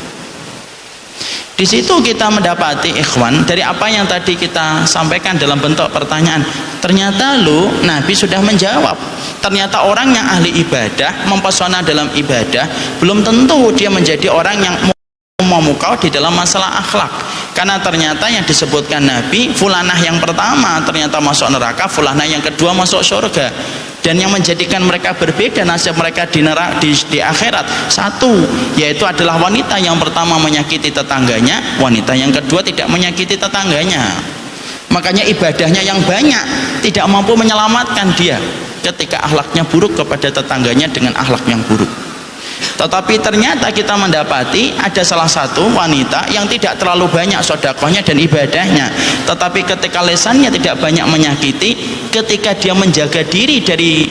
Di situ kita mendapati ikhwan, dari apa yang tadi kita sampaikan dalam bentuk pertanyaan, ternyata Nabi sudah menjawab. Ternyata orang yang ahli ibadah, mempesona dalam ibadah, belum tentu dia menjadi orang yang memukau di dalam masalah akhlak. Karena ternyata yang disebutkan Nabi, fulanah yang pertama ternyata masuk neraka, fulanah yang kedua masuk surga. Dan yang menjadikan mereka berbeda nasib mereka di akhirat, satu yaitu adalah wanita yang pertama menyakiti tetangganya, wanita yang kedua tidak menyakiti tetangganya. Makanya ibadahnya yang banyak tidak mampu menyelamatkan dia ketika akhlaknya buruk kepada tetangganya dengan akhlak yang buruk. Tetapi ternyata kita mendapati ada salah satu wanita yang tidak terlalu banyak sedekahnya dan ibadahnya, tetapi ketika lisannya tidak banyak menyakiti, ketika dia menjaga diri dari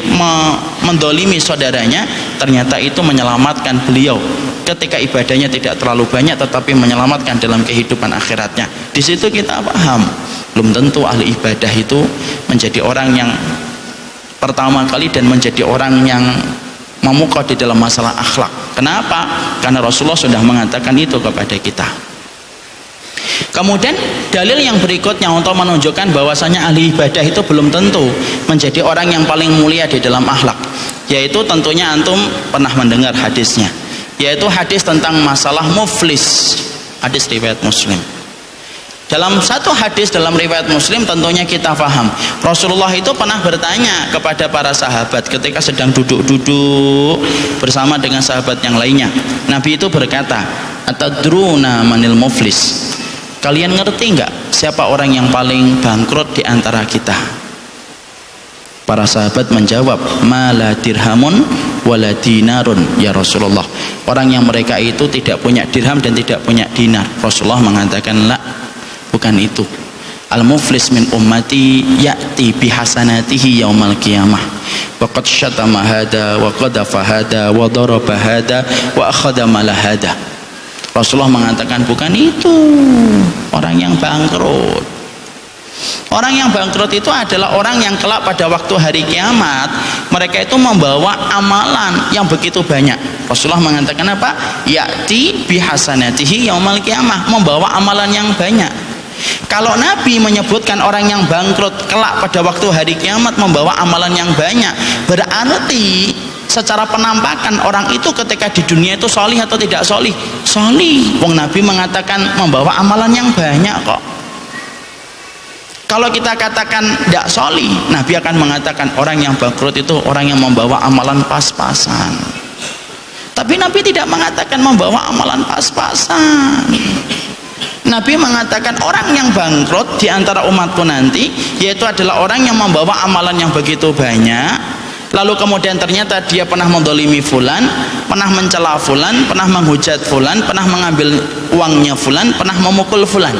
mendolimi saudaranya, ternyata itu menyelamatkan beliau ketika ibadahnya tidak terlalu banyak tetapi menyelamatkan dalam kehidupan akhiratnya. Di situ kita paham, belum tentu ahli ibadah itu menjadi orang yang pertama kali dan menjadi orang yang memukau di dalam masalah akhlak. Kenapa? Karena Rasulullah sudah mengatakan itu kepada kita. Kemudian dalil yang berikutnya untuk menunjukkan bahwasanya ahli ibadah itu belum tentu menjadi orang yang paling mulia di dalam akhlak, yaitu tentunya antum pernah mendengar hadisnya, yaitu hadis tentang masalah muflis. Hadis riwayat Muslim. Dalam satu hadis dalam riwayat Muslim tentunya kita paham, Rasulullah itu pernah bertanya kepada para sahabat ketika sedang duduk-duduk bersama dengan sahabat yang lainnya. Nabi itu berkata, "Atadruna manil muflis?" Kalian ngerti enggak siapa orang yang paling bangkrut di antara kita? Para sahabat menjawab, "Mala dirhamun wala dinarun ya Rasulullah." Orang yang mereka itu tidak punya dirham dan tidak punya dinar. Rasulullah mengatakan, "La, bukan itu. Al-muflis min ummati ya'ti bihasanatihi yaumal qiyamah. Wa qad syatama hada wa qadafa hada wa daraba hada wa akhadha mala hada." Rasulullah mengatakan, bukan itu orang yang bangkrut. Orang yang bangkrut itu adalah orang yang kelak pada waktu hari kiamat mereka itu membawa amalan yang begitu banyak. Rasulullah mengatakan apa? Ya'ti bihasanatihi yaumal qiyamah, membawa amalan yang banyak. Kalau Nabi menyebutkan orang yang bangkrut kelak pada waktu hari kiamat membawa amalan yang banyak, berarti secara penampakan orang itu ketika di dunia itu solih atau tidak solih? Solih. Wong Nabi mengatakan membawa amalan yang banyak kok. Kalau kita katakan tidak solih, Nabi akan mengatakan orang yang bangkrut itu orang yang membawa amalan pas-pasan. Tapi Nabi tidak mengatakan membawa amalan pas-pasan. Nabi mengatakan orang yang bangkrut di antara umatku nanti yaitu adalah orang yang membawa amalan yang begitu banyak, lalu kemudian ternyata dia pernah mendolimi fulan, pernah mencela fulan, pernah menghujat fulan, pernah mengambil uangnya fulan, pernah memukul fulan.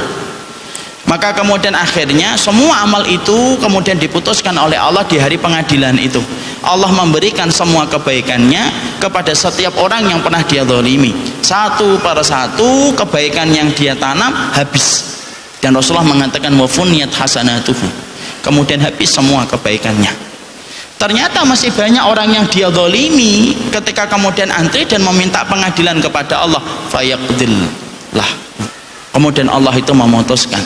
Maka kemudian akhirnya semua amal itu kemudian diputuskan oleh Allah di hari pengadilan itu. Allah memberikan semua kebaikannya kepada setiap orang yang pernah dia zalimi. Satu per satu kebaikan yang dia tanam habis. Dan Rasulullah mengatakan wa funiyat hasanatuhu. Kemudian habis semua kebaikannya. Ternyata masih banyak orang yang dia zalimi, ketika kemudian antri dan meminta pengadilan kepada Allah, fayaqdillah. Kemudian Allah itu memutuskan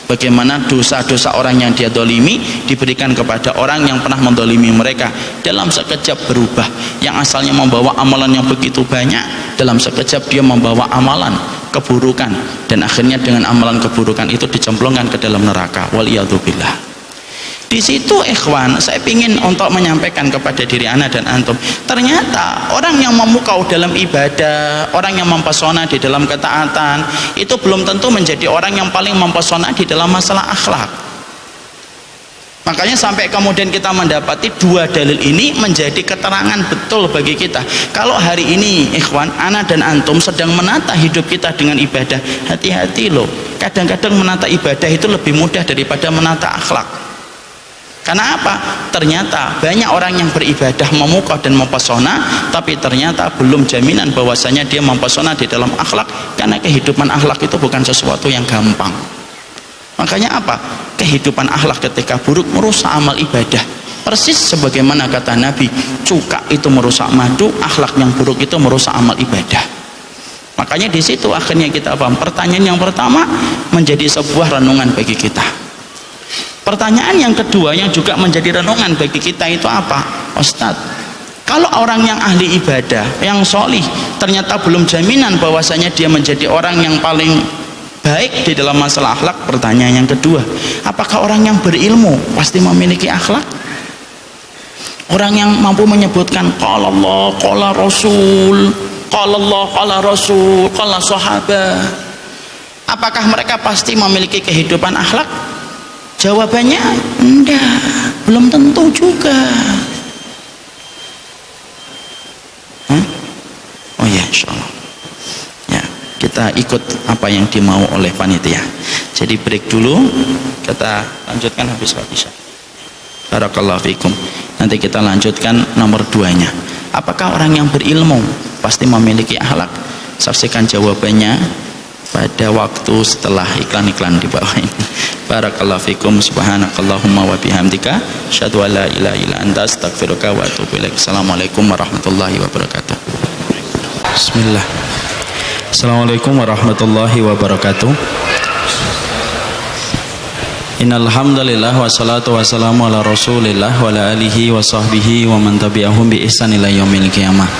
bagaimana dosa-dosa orang yang dia dolimi diberikan kepada orang yang pernah mendolimi mereka. Dalam sekejap berubah, yang asalnya membawa amalan yang begitu banyak, dalam sekejap dia membawa amalan keburukan, dan akhirnya dengan amalan keburukan itu dicemplungkan ke dalam neraka. Waliyadzubillah. Di situ ikhwan, saya ingin untuk menyampaikan kepada diri ana dan antum, ternyata orang yang memukau dalam ibadah, orang yang mempesona di dalam ketaatan, itu belum tentu menjadi orang yang paling mempesona di dalam masalah akhlak. Makanya sampai kemudian kita mendapati dua dalil ini menjadi keterangan betul bagi kita. Kalau hari ini ikhwan, ana dan antum sedang menata hidup kita dengan ibadah, hati-hati loh. Kadang-kadang menata ibadah itu lebih mudah daripada menata akhlak. Karena apa? Ternyata banyak orang yang beribadah memukau dan mempesona, tapi ternyata belum jaminan bahwasanya dia mempesona di dalam akhlak, karena kehidupan akhlak itu bukan sesuatu yang gampang. Makanya apa? Kehidupan akhlak ketika buruk merusak amal ibadah. Persis sebagaimana kata Nabi, cuka itu merusak madu, akhlak yang buruk itu merusak amal ibadah. Makanya di situ akhirnya kita paham. Pertanyaan yang pertama menjadi sebuah renungan bagi kita. Pertanyaan yang kedua yang juga menjadi renungan bagi kita itu apa? Ustadz, kalau orang yang ahli ibadah, yang solih, ternyata belum jaminan bahwasanya dia menjadi orang yang paling baik di dalam masalah akhlak. Pertanyaan yang kedua, apakah orang yang berilmu pasti memiliki akhlak? Orang yang mampu menyebutkan qala Allah, qala Rasul, qala Allah, qala Rasul, qala sahabat, apakah mereka pasti memiliki kehidupan akhlak? Jawabannya enggak, belum tentu juga. Oh ya, insyaallah. Ya, kita ikut apa yang dimau oleh panitia. Jadi break dulu, kita lanjutkan habis Isya. Barakallahu fikum. Nanti kita lanjutkan nomor 2-nya. Apakah orang yang berilmu pasti memiliki akhlak? Saksikan jawabannya pada waktu setelah iklan-iklan di bawah ini. Barakallahu fikum, subhanakallahumma wa bihamdika, asyhadu an la ilaha illa anta, astaghfiruka wa atubu ilaik. Assalamualaikum warahmatullahi wabarakatuh. Bismillah. Assalamualaikum warahmatullahi wabarakatuh. Innal hamdalillah wassalatu wassalamu ala Rasulillah wa ala alihi wa sahbihi wa man tabi'ahum bi ihsan ila yaumil qiyamah.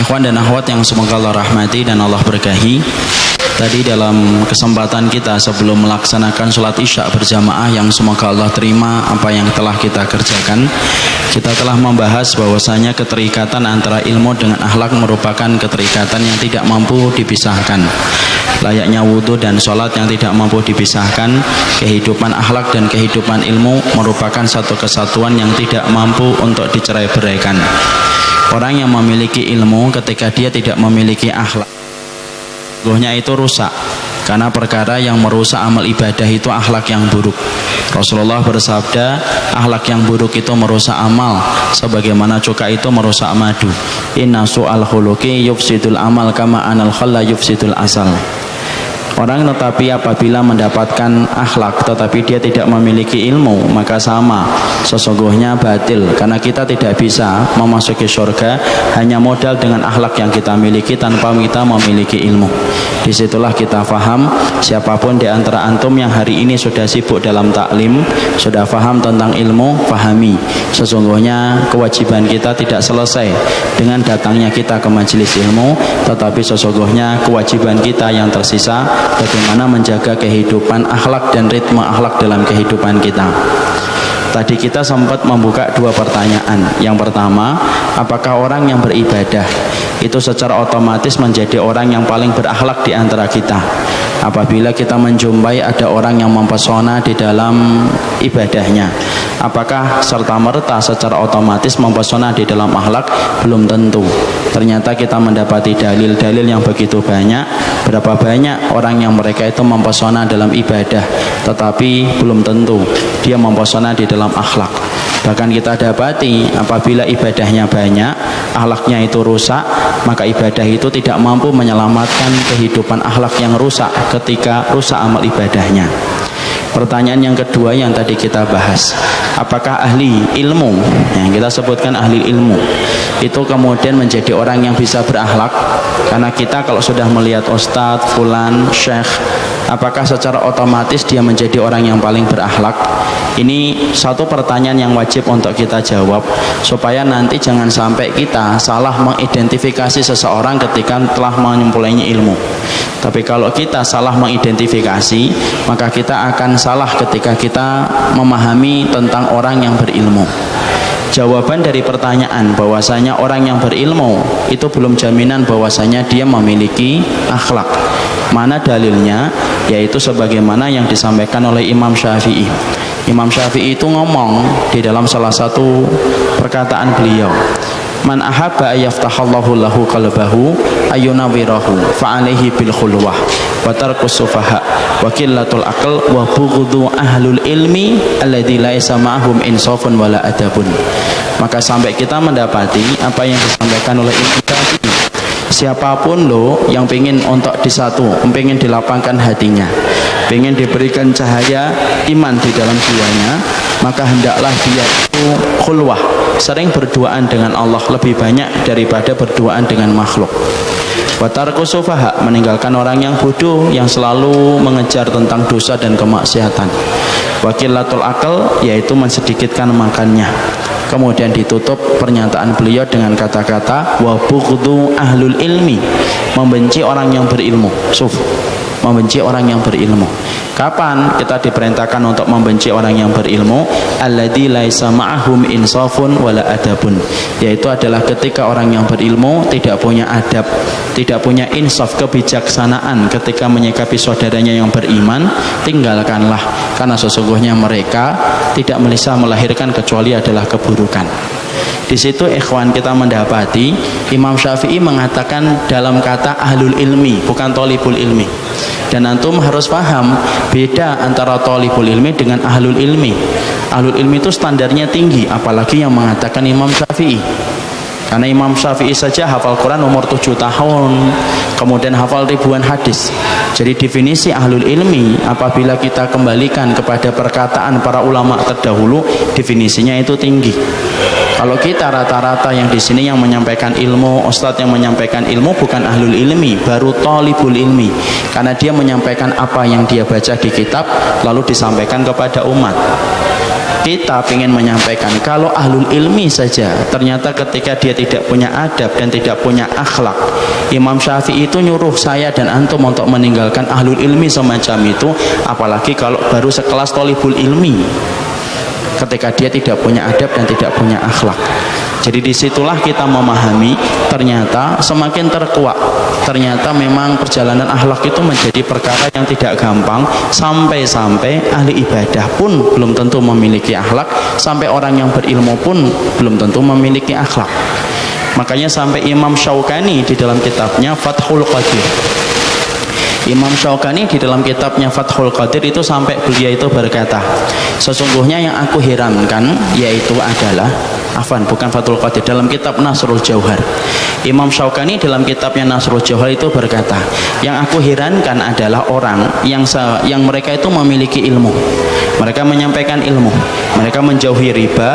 Ikhwan dan akhwat yang semoga Allah rahmati dan Allah berkahi, tadi dalam kesempatan kita sebelum melaksanakan sholat isya berjamaah yang semoga Allah terima apa yang telah kita kerjakan, kita telah membahas bahwasanya keterikatan antara ilmu dengan akhlak merupakan keterikatan yang tidak mampu dipisahkan. Layaknya wudhu dan sholat yang tidak mampu dipisahkan, kehidupan akhlak dan kehidupan ilmu merupakan satu kesatuan yang tidak mampu untuk dicerai-beraikan. Orang yang memiliki ilmu ketika dia tidak memiliki akhlak, sesungguhnya itu rusak, karena perkara yang merusak amal ibadah itu akhlak yang buruk. Rasulullah bersabda, akhlak yang buruk itu merusak amal sebagaimana cuka itu merusak madu. Inna su'al khuluqi yufsidul amal kama anal khalla yufsidul asal. Orang tetapi apabila mendapatkan akhlak tetapi dia tidak memiliki ilmu, maka sama, sesungguhnya batil, karena kita tidak bisa memasuki surga hanya modal dengan akhlak yang kita miliki tanpa kita memiliki ilmu. Disitulah kita faham, siapapun di antara antum yang hari ini sudah sibuk dalam taklim, sudah faham tentang ilmu, fahami sesungguhnya kewajiban kita tidak selesai dengan datangnya kita ke majelis ilmu, tetapi sesungguhnya kewajiban kita yang tersisa bagaimana menjaga kehidupan akhlak dan ritme akhlak dalam kehidupan kita. Tadi kita sempat membuka dua pertanyaan. Yang pertama, apakah orang yang beribadah itu secara otomatis menjadi orang yang paling berakhlak di antara kita? Apabila kita menjumpai ada orang yang mempesona di dalam ibadahnya, apakah serta-merta secara otomatis mempesona di dalam akhlak? Belum tentu. Ternyata kita mendapati dalil-dalil yang begitu banyak. Berapa banyak orang yang mereka itu mempesona dalam ibadah, tetapi belum tentu dia mempesona di dalam akhlak. Bahkan kita dapati apabila ibadahnya banyak, akhlaknya itu rusak, maka ibadah itu tidak mampu menyelamatkan kehidupan akhlak yang rusak ketika rusak amal ibadahnya. Pertanyaan yang kedua yang tadi kita bahas, apakah ahli ilmu, yang kita sebutkan ahli ilmu, itu kemudian menjadi orang yang bisa berakhlak? Karena kita kalau sudah melihat ustadz, fulan, syekh, apakah secara otomatis dia menjadi orang yang paling berakhlak? Ini satu pertanyaan yang wajib untuk kita jawab, supaya nanti jangan sampai kita salah mengidentifikasi seseorang ketika telah menyempurnakan ilmu. Tapi kalau kita salah mengidentifikasi, maka kita akan salah ketika kita memahami tentang orang yang berilmu. Jawaban dari pertanyaan bahwasanya orang yang berilmu itu belum jaminan bahwasanya dia memiliki akhlak. Mana dalilnya? Yaitu sebagaimana yang disampaikan oleh Imam Syafi'i. Imam Syafi'i itu ngomong di dalam salah satu perkataan beliau, man ahabba ayaftahallahu lahu qalbahu ayunawirahu fa'alaihi bil khulwah wa tarkus sufaha wa qillatul aql wa bughdhu ahlul ilmi alladzi laisa ma'hum insafun wala adabun. Maka sampai kita mendapati apa yang disampaikan oleh Imam Syafi'i, siapapun yang pengen untuk pengen dilapangkan hatinya, pengen diberikan cahaya iman di dalam jiwanya, maka hendaklah dia itu khulwah, sering berduaan dengan Allah lebih banyak daripada berduaan dengan makhluk. Wa tarku sufaha, meninggalkan orang yang bodoh yang selalu mengejar tentang dosa dan kemaksiatan. Wa qillatul aql, yaitu mensedikitkan makannya. Kemudian ditutup pernyataan beliau dengan kata-kata wa bughdhu ahlul ilmi, membenci orang yang berilmu. Membenci orang yang berilmu. Kapan kita diperintahkan untuk membenci orang yang berilmu? Alladzi laisa ma'ahum insafun wala adabun, yaitu adalah ketika orang yang berilmu tidak punya adab, tidak punya insaf, kebijaksanaan ketika menyikapi saudaranya yang beriman, tinggalkanlah, karena sesungguhnya mereka tidak bisa melahirkan kecuali adalah keburukan. Di situ ikhwan kita mendapati Imam Syafi'i mengatakan dalam kata ahlul ilmi, bukan thalibul ilmi. Dan antum harus paham beda antara thalibul ilmi dengan ahlul ilmi. Ahlul ilmi itu standarnya tinggi, apalagi yang mengatakan Imam Syafi'i. Karena Imam Syafi'i saja hafal Quran umur 7 tahun, kemudian hafal ribuan hadis. Jadi definisi ahlul ilmi apabila kita kembalikan kepada perkataan para ulama terdahulu, definisinya itu tinggi. Kalau kita rata-rata yang di sini yang menyampaikan ilmu, ustadz yang menyampaikan ilmu bukan ahlul ilmi, baru thalibul ilmi, karena dia menyampaikan apa yang dia baca di kitab lalu disampaikan kepada umat. kita ingin menyampaikan kalau ahlul ilmi saja ternyata ketika dia tidak punya adab dan tidak punya akhlak, Imam Syafi'i itu nyuruh saya dan antum untuk meninggalkan ahlul ilmi semacam itu, apalagi kalau baru sekelas thalibul ilmi ketika dia tidak punya adab dan tidak punya akhlak. Jadi disitulah kita memahami ternyata semakin terkuak, ternyata memang perjalanan akhlak itu menjadi perkara yang tidak gampang, sampai-sampai ahli ibadah pun belum tentu memiliki akhlak, sampai orang yang berilmu pun belum tentu memiliki akhlak. Makanya sampai Imam Syaukani di dalam kitabnya Fathul Qadir, Imam Syaukani di dalam kitabnya Fathul Qadir itu sampai beliau itu berkata, sesungguhnya yang aku herankan yaitu adalah bukan Fathul Qadir, dalam kitab Nasrul Jauhar, Imam Syaukani dalam kitabnya Nasrul Jauhar itu berkata, yang aku herankan adalah orang yang mereka itu memiliki ilmu, mereka menyampaikan ilmu, mereka menjauhi riba,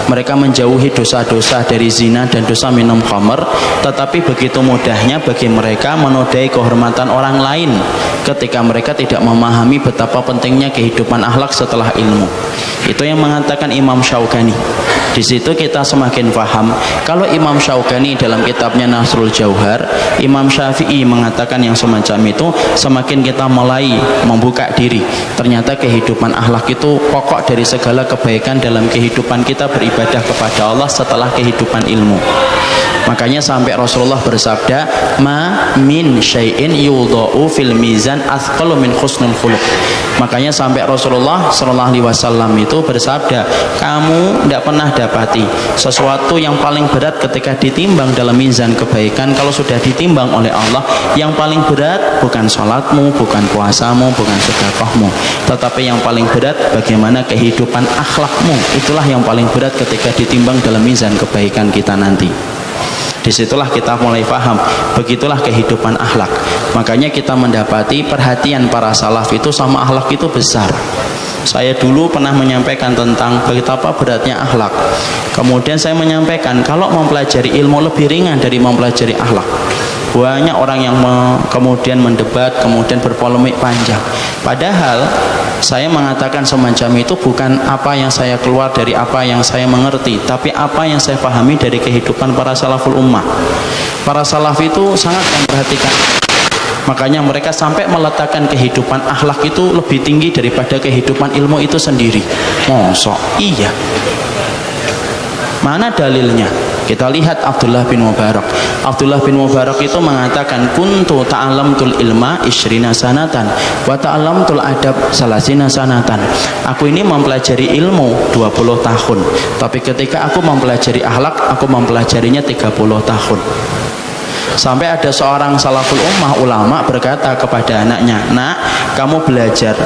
mereka menjauhi dosa-dosa dari zina dan dosa minum khamr, tetapi begitu mudahnya bagi mereka menodai kehormatan orang lain ketika mereka tidak memahami betapa pentingnya kehidupan akhlak setelah ilmu. Itu yang mengatakan Imam Syaukani. Di situ kita semakin paham kalau Imam Syaukani dalam kitabnya Nasrul Jauhar, Imam Syafi'i mengatakan yang semacam itu, semakin kita mulai membuka diri, ternyata kehidupan akhlak itu pokok dari segala kebaikan dalam kehidupan kita beribadah kepada Allah setelah kehidupan ilmu. Makanya sampai Rasulullah bersabda, ma min syai'in yudha'u fil mizan athqalu min husnul khuluq. Makanya sampai Rasulullah sallallahu alaihi wasallam itu bersabda, kamu tidak pernah dapati sesuatu yang paling berat ketika ditimbang dalam mizan kebaikan, kalau sudah ditimbang oleh Allah, yang paling berat bukan salatmu, bukan puasamu, bukan sedekahmu, tetapi yang paling berat bagaimana kehidupan akhlakmu. Itulah yang paling berat ketika ditimbang dalam mizan kebaikan kita nanti. Disitulah kita mulai paham, begitulah kehidupan akhlak. Makanya kita mendapati perhatian para salaf itu sama akhlak itu besar. Saya dulu pernah menyampaikan tentang betapa beratnya akhlak. Kemudian saya menyampaikan kalau mempelajari ilmu lebih ringan dari mempelajari akhlak. Banyak orang yang kemudian mendebat, kemudian berpolemik panjang. Padahal saya mengatakan semacam itu bukan apa yang saya keluar dari apa yang saya mengerti, tapi apa yang saya pahami dari kehidupan para salaful ummah. Para salaf itu sangat memperhatikan, makanya mereka sampai meletakkan kehidupan akhlak itu lebih tinggi daripada kehidupan ilmu itu sendiri. Mosok? Iya. Mana dalilnya? Kita lihat Abdullah bin Mubarak. Abdullah bin Mubarak itu mengatakan, kuntu ta'allamtul ilma 20 sanatan wa ta'allamtul adab 30 sanatan. Aku ini mempelajari ilmu 20 tahun, tapi ketika aku mempelajari akhlak, aku mempelajarinya 30 tahun. Sampai ada seorang salaful ummah ulama berkata kepada anaknya, nak, kamu belajar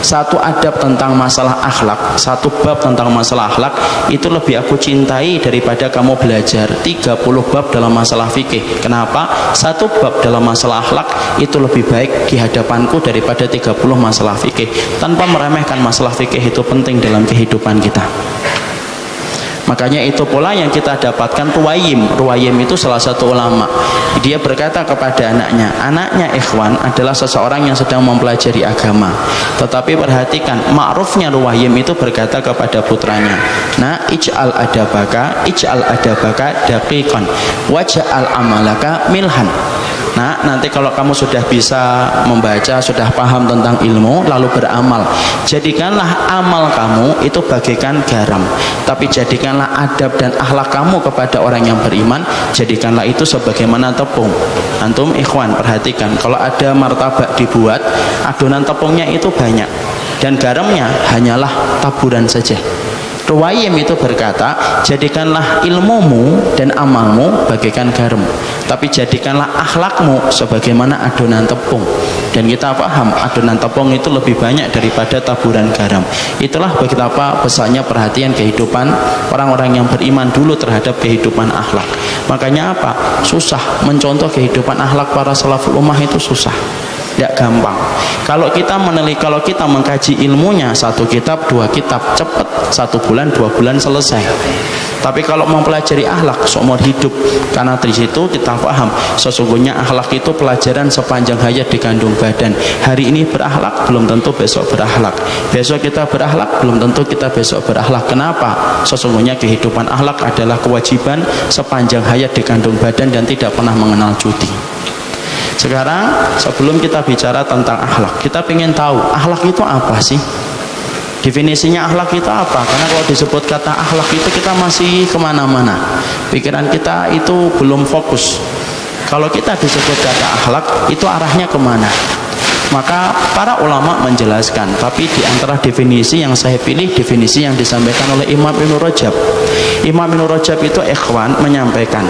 satu adab tentang masalah akhlak, satu bab tentang masalah akhlak, itu lebih aku cintai daripada kamu belajar 30 bab dalam masalah fikih. Kenapa? Satu bab dalam masalah akhlak itu lebih baik di hadapanku daripada 30 masalah fikih. Tanpa meremehkan masalah fikih itu penting dalam kehidupan kita. Makanya itu pula yang kita dapatkan Ruwayyim. Ruwayyim itu salah satu ulama. Dia berkata kepada anaknya ikhwan adalah seseorang yang sedang mempelajari agama. Tetapi perhatikan, ma'rufnya Ruwayyim itu berkata kepada putranya, nah, ij'al adabaka daqiqan waj'al amalaka milhan. Nah, nanti kalau kamu sudah bisa membaca, sudah paham tentang ilmu, lalu beramal, jadikanlah amal kamu itu bagaikan garam, tapi jadikanlah adab dan akhlak kamu kepada orang yang beriman, jadikanlah itu sebagaimana tepung. Antum ikhwan perhatikan, kalau ada martabak dibuat, adonan tepungnya itu banyak dan garamnya hanyalah taburan saja. Ruwayyim itu berkata, jadikanlah ilmumu dan amalmu bagaikan garam, tapi jadikanlah akhlakmu sebagaimana adonan tepung. Dan kita paham adonan tepung itu lebih banyak daripada taburan garam. Itulah betapa besarnya perhatian kehidupan orang-orang yang beriman dulu terhadap kehidupan akhlak. Makanya apa? Susah mencontoh kehidupan akhlak para salaful ummah itu susah. Tidak gampang. Kalau kita meneliti, kalau kita mengkaji ilmunya, 1 kitab, 2 kitab, cepat, 1 bulan, 2 bulan selesai. Tapi kalau mempelajari akhlak seumur hidup, karena di situ kita paham sesungguhnya akhlak itu pelajaran sepanjang hayat di kandung badan. Hari ini berakhlak belum tentu besok berakhlak. Besok kita berakhlak belum tentu kita besok berakhlak. Kenapa? Sesungguhnya kehidupan akhlak adalah kewajiban sepanjang hayat di kandung badan dan tidak pernah mengenal cuti. Sekarang sebelum kita bicara tentang akhlak, kita ingin tahu akhlak itu apa sih? Definisinya akhlak itu apa? Karena kalau disebut kata akhlak itu kita masih kemana-mana, pikiran kita itu belum fokus. Kalau kita disebut kata akhlak itu arahnya kemana? Maka para ulama menjelaskan, tapi di antara definisi yang saya pilih definisi yang disampaikan oleh Imam Ibnu Rajab. Imam Ibnu Rajab itu ikhwan menyampaikan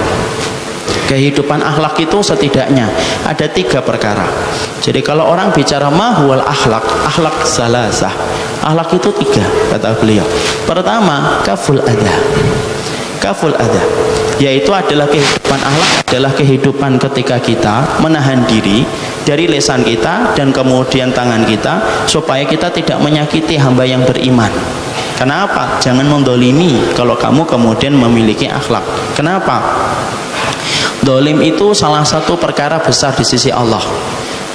kehidupan akhlak itu setidaknya ada 3 perkara. Jadi kalau orang bicara mahwal akhlak, akhlak salasah, akhlak itu 3 kata beliau. Pertama, kaful adha. Kaful adha, yaitu adalah kehidupan akhlak adalah kehidupan ketika kita menahan diri dari lisan kita dan kemudian tangan kita supaya kita tidak menyakiti hamba yang beriman. Kenapa? Jangan mendolimi kalau kamu kemudian memiliki akhlak. Kenapa? Dolim itu salah satu perkara besar di sisi Allah.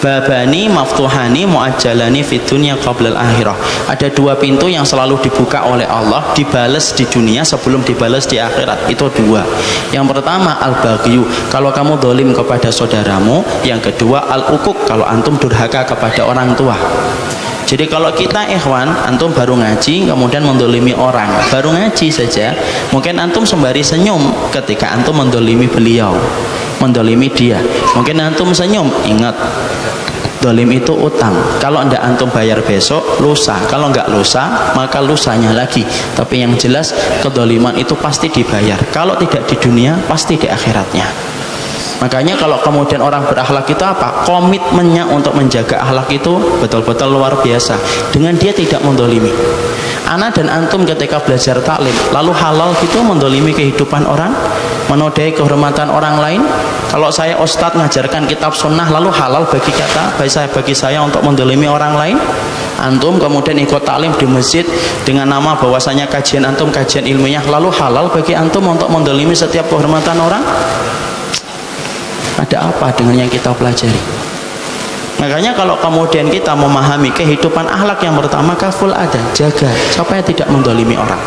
Babani maftuhani muajjalani fid dunya qabla al-akhirah. Ada 2 pintu yang selalu dibuka oleh Allah, dibales di dunia sebelum dibales di akhirat. Itu 2. Yang pertama al-baghyu, kalau kamu dolim kepada saudaramu. Yang kedua al-uquq, kalau antum durhaka kepada orang tua. Jadi kalau kita ikhwan, antum baru ngaji kemudian mendolimi orang, baru ngaji saja, mungkin antum sembari senyum ketika antum mendolimi beliau, mendolimi dia. Mungkin antum senyum, ingat dolim itu utang. Kalau tidak antum bayar besok, lusa. Kalau enggak lusa, maka lusanya lagi. Tapi yang jelas kedoliman itu pasti dibayar. Kalau tidak di dunia, pasti di akhiratnya. Makanya kalau kemudian orang berakhlak itu apa? Komitmennya untuk menjaga akhlak itu betul-betul luar biasa. Dengan dia tidak mendolimi. Ana dan antum ketika belajar taklim, lalu halal gitu mendolimi kehidupan orang, menodai kehormatan orang lain. Kalau saya ustadz ngajarkan kitab sunnah, lalu halal bagi saya untuk mendolimi orang lain. Antum kemudian ikut taklim di masjid dengan nama bahwasanya kajian antum kajian ilmiah, lalu halal bagi antum untuk mendolimi setiap kehormatan orang. Ada apa dengan yang kita pelajari? Makanya kalau kemudian kita memahami kehidupan akhlak yang pertama kaful ada, jaga supaya tidak mendolimi orang.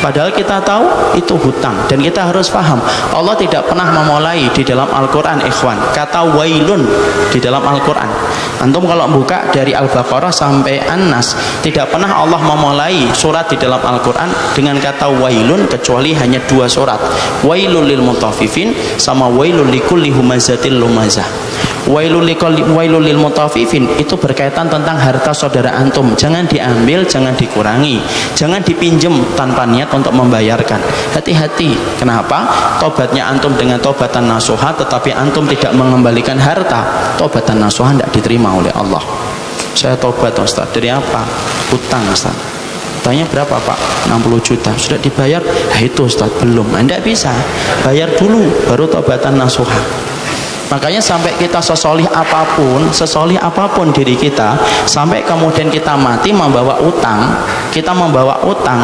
Padahal kita tahu itu hutang dan kita harus paham Allah tidak pernah memulai di dalam Al-Quran ikhwan kata wailun di dalam Al-Quran. Antum kalau buka dari Al-Baqarah sampai An-Nas, tidak pernah Allah memulai surat di dalam Al-Quran dengan kata wailun kecuali hanya 2 surat, wailul lil mutaffifin sama wailul likulli humazatil lumazah. Wailul lil mutaffifin itu berkaitan tentang harta saudara antum, jangan diambil, jangan dikurangi, jangan dipinjam tanpa niat untuk membayarkan. Hati-hati. Kenapa? Tobatnya antum dengan tobatan nasuha, tetapi antum tidak mengembalikan harta, tobatan nasuha tidak diterima oleh Allah. Saya tobat Ustaz, dari apa? Utang Ustaz. Tanya berapa Pak? 60 juta. Sudah dibayar? Itu Ustaz belum. Anda bisa bayar dulu baru tobatan nasuha. Makanya sampai kita sesolih apapun diri kita, sampai kemudian kita mati membawa utang,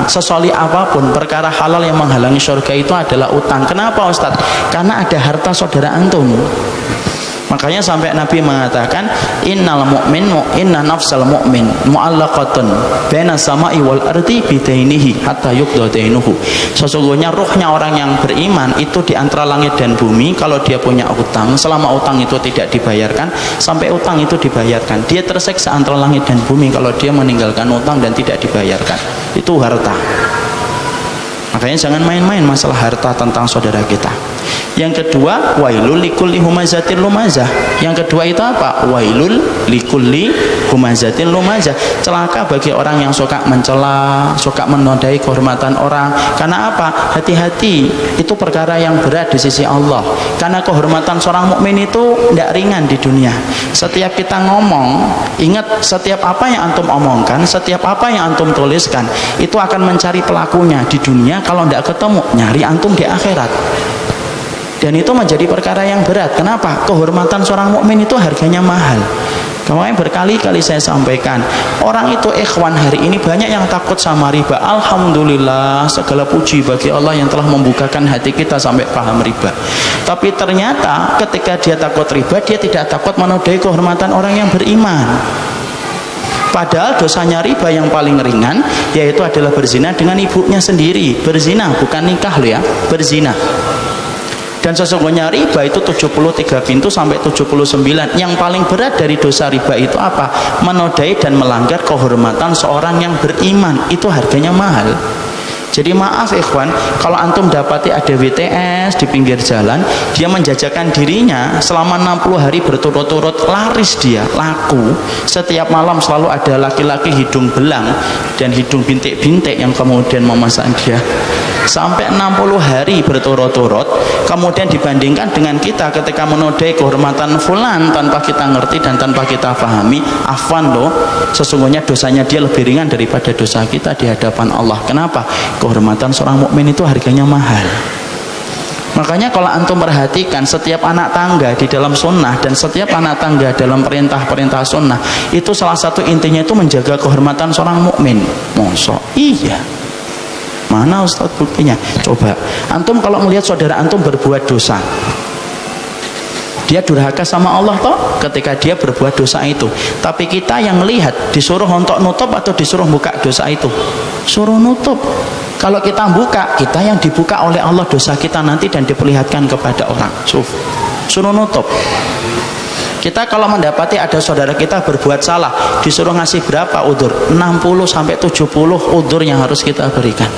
sesolih apapun perkara halal yang menghalangi surga itu adalah utang. Kenapa Ustaz? Karena ada harta saudara antum. Makanya sampai Nabi mengatakan inna nafsal mu'min mu'allaqatun baina sama'i wal ardi bidainihi hatta yuqda dainuhu. Sesungguhnya ruhnya orang yang beriman itu di antara langit dan bumi. Kalau dia punya utang, selama utang itu tidak dibayarkan, sampai utang itu dibayarkan, dia tersiksa antara langit dan bumi kalau dia meninggalkan utang dan tidak dibayarkan. Itu harta. Makanya jangan main-main masalah harta tentang saudara kita. Yang kedua, wailul likulli humazatil lumazah. Yang kedua itu apa? Wailul likulli humazatil lumazah. Celaka bagi orang yang suka mencela, suka menodai kehormatan orang. Karena apa? Hati-hati, itu perkara yang berat di sisi Allah. Karena kehormatan seorang mukmin itu tidak ringan di dunia. Setiap kita ngomong, ingat setiap apa yang antum omongkan, setiap apa yang antum tuliskan, itu akan mencari pelakunya di dunia. Kalau tidak ketemu, nyari antum di akhirat. Dan itu menjadi perkara yang berat. Kenapa? Kehormatan seorang mukmin itu harganya mahal. Kemarin berkali-kali saya sampaikan, orang itu ikhwan hari ini banyak yang takut sama riba. Alhamdulillah, segala puji bagi Allah yang telah membukakan hati kita sampai paham riba. Tapi ternyata ketika dia takut riba, dia tidak takut menodai kehormatan orang yang beriman. Padahal dosanya riba yang paling ringan yaitu adalah berzina dengan ibunya sendiri. Berzina, bukan nikah loh ya, berzina. Dan sesungguhnya riba itu 73 pintu sampai 79. Yang paling berat dari dosa riba itu apa? Menodai dan melanggar kehormatan seorang yang beriman. Itu harganya mahal. Jadi maaf ikhwan, kalau antum dapati ada WTS di pinggir jalan, dia menjajakan dirinya selama 60 hari berturut-turut, laris dia, laku. Setiap malam selalu ada laki-laki hidung belang dan hidung bintik-bintik yang kemudian memesan dia. Sampai 60 hari berturut-turut, kemudian dibandingkan dengan kita ketika menodai kehormatan fulan tanpa kita ngerti dan tanpa kita pahami, afwan loh, sesungguhnya dosanya dia lebih ringan daripada dosa kita di hadapan Allah. Kenapa? Kehormatan seorang mukmin itu harganya mahal. Makanya kalau antum perhatikan, setiap anak tangga di dalam sunnah dan setiap anak tangga dalam perintah-perintah sunnah itu salah satu intinya itu menjaga kehormatan seorang mukmin. Mosok? Iya. Mana Ustaz buktinya? Coba antum kalau melihat saudara antum berbuat dosa, dia durhaka sama Allah toh ketika dia berbuat dosa itu. Tapi kita yang melihat disuruh untuk nutup atau disuruh buka dosa itu? Suruh nutup. Kalau kita buka, kita yang dibuka oleh Allah dosa kita nanti dan diperlihatkan kepada orang. Suruh nutup. Kita kalau mendapati ada saudara kita berbuat salah, disuruh ngasih berapa udzur? 60 sampai 70 udzur yang harus kita berikan.